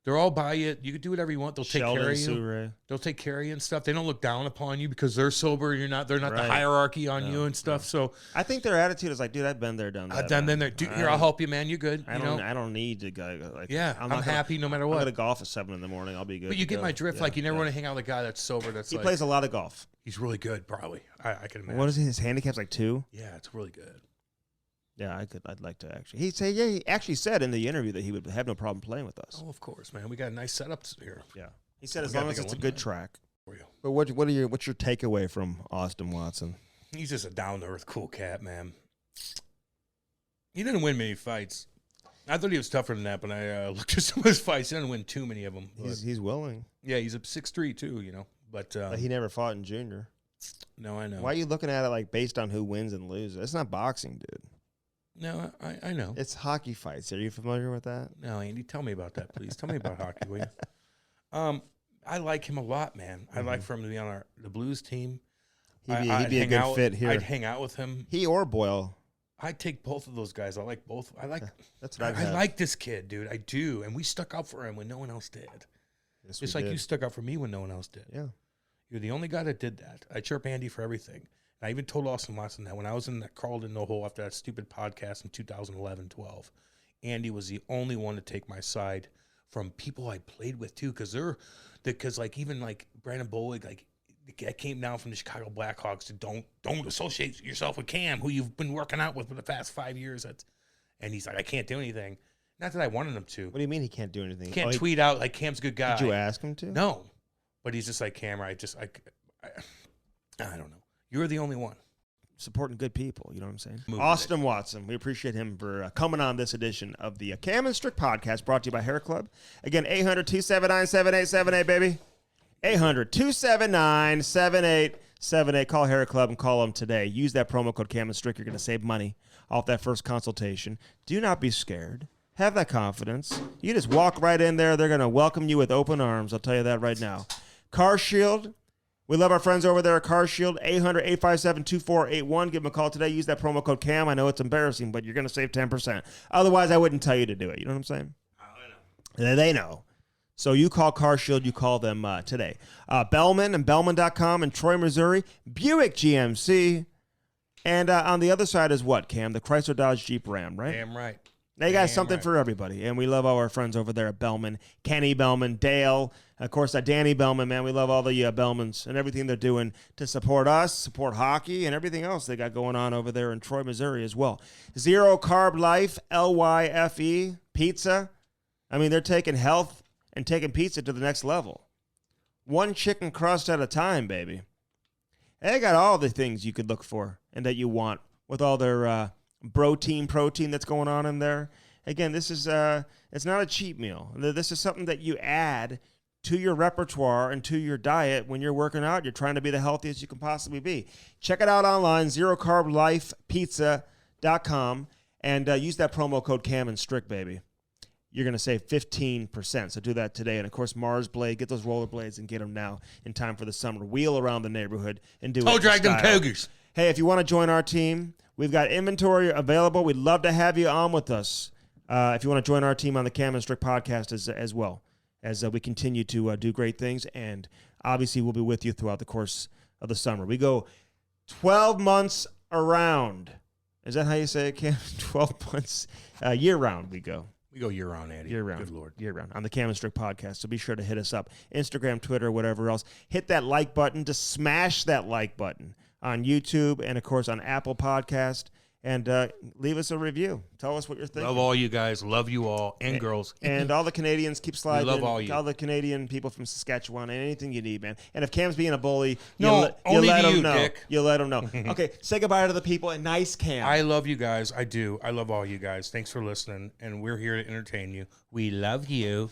They're all by you. You can do whatever you want. They'll take care of you. Sure. They'll take care of you and stuff. They don't look down upon you because they're sober. You're not. They're not the hierarchy on you and stuff. So I think their attitude is like, dude, I've been there, done that. I've done there. Dude, here, I'll help you, man. You're good. I don't need to go. Like, I'm happy no matter what. I'm gonna golf at 7 in the morning. I'll be good. But you get my drift. Like you never want to hang out with a guy that's sober. He plays a lot of golf. He's really good, probably. I can imagine. What is his handicap's like 2? Yeah, it's really good. Yeah, I'd like to actually. He actually said in the interview that he would have no problem playing with us. Oh, of course, man. We got a nice setup here. Yeah, he said as long as it's a good track. For you. But what's your takeaway from Austin Watson? He's just a down to earth, cool cat, man. He didn't win many fights. I thought he was tougher than that, but I looked at some of his fights. He didn't win too many of them. He's willing. Yeah, he's a 6'3" too, you know. But he never fought in junior. No, I know. Why are you looking at it like based on who wins and loses? It's not boxing, dude. No, I know. It's hockey fights. Are you familiar with that? No, Andy, tell me about that, please. Tell me about hockey, will you? I like him a lot, man. I'd like for him to be on the Blues team. He'd be a good fit here. I'd hang out with him. He or Boyle. I'd take both of those guys. I like both. That's what I like this kid, dude. I do. And we stuck up for him when no one else did. Yes, just like you stuck up for me when no one else did. Yeah. You're the only guy that did that. I chirp Andy for everything. And I even told Austin Watson that when I was crawled in the hole after that stupid podcast in 2011-12, Andy was the only one to take my side from people I played with too, because like even like Brandon Bolig, like I came down from the Chicago Blackhawks to don't associate yourself with Cam, who you've been working out with for the past 5 years. And he's like, I can't do anything. Not that I wanted him to. What do you mean he can't do anything? He can't tweet out like Cam's a good guy. Did you ask him to? No, but he's just like Cam. I don't know. You're the only one. Supporting good people, you know what I'm saying? Austin Watson, we appreciate him for coming on this edition of the Cam Strick podcast brought to you by Hair Club. Again, 800-279-7878, baby. 800-279-7878. Call Hair Club and call them today. Use that promo code Cam Strick. You're going to save money off that first consultation. Do not be scared. Have that confidence. You just walk right in there. They're going to welcome you with open arms. I'll tell you that right now. Car Shield. We love our friends over there at Car Shield, 800-857-2481. Give them a call today. Use that promo code CAM. I know it's embarrassing, but you're going to save 10%. Otherwise, I wouldn't tell you to do it. You know what I'm saying? I know. They know. So you call Car Shield. You call them today. Bellman and Bellman.com in Troy, Missouri. Buick GMC. And on the other side is what, Cam? The Chrysler Dodge Jeep Ram, right? Damn right. They got something for everybody, and we love all our friends over there at Bellman. Kenny Bellman, Dale, of course, Danny Bellman, man. We love all the Bellmans and everything they're doing to support us, support hockey, and everything else they got going on over there in Troy, Missouri as well. Zero Carb Life, LYFE, pizza. I mean, they're taking health and taking pizza to the next level. One chicken crust at a time, baby. They got all the things you could look for and that you want with all their protein that's going on in there. Again, this is it's not a cheap meal. This is something that you add to your repertoire and to your diet when you're working out. You're trying to be the healthiest you can possibly be. Check it out online, zerocarblifepizza.com, and use that promo code Cam and Strick, baby. You're going to save 15%. So do that today. And, of course, Mars Blade. Get those rollerblades and get them now in time for the summer. Wheel around the neighborhood and do it. Oh, drag them Cougars. Hey, if you want to join our team, we've got inventory available. We'd love to have you on with us if you want to join our team on the Cam and Strick podcast as well, as we continue to do great things. And obviously, we'll be with you throughout the course of the summer. We go 12 months around. Is that how you say it, Cam? 12 months year-round we go. We go year-round, Andy. Year-round. Good Lord. Year-round on the Cam and Strick podcast. So be sure to hit us up. Instagram, Twitter, whatever else. Hit that like button. Just smash that like button on YouTube and, of course, on Apple Podcast. And leave us a review. Tell us what you're thinking. Love all you guys. Love you all. And girls. And all the Canadians, keep sliding. We love all you. All the Canadian people from Saskatchewan. And anything you need, man. And if Cam's being a bully, you only let to him you, know. Dick. You let him know. Okay, say goodbye to the people. And nice Cam. I love you guys. I do. I love all you guys. Thanks for listening. And we're here to entertain you. We love you.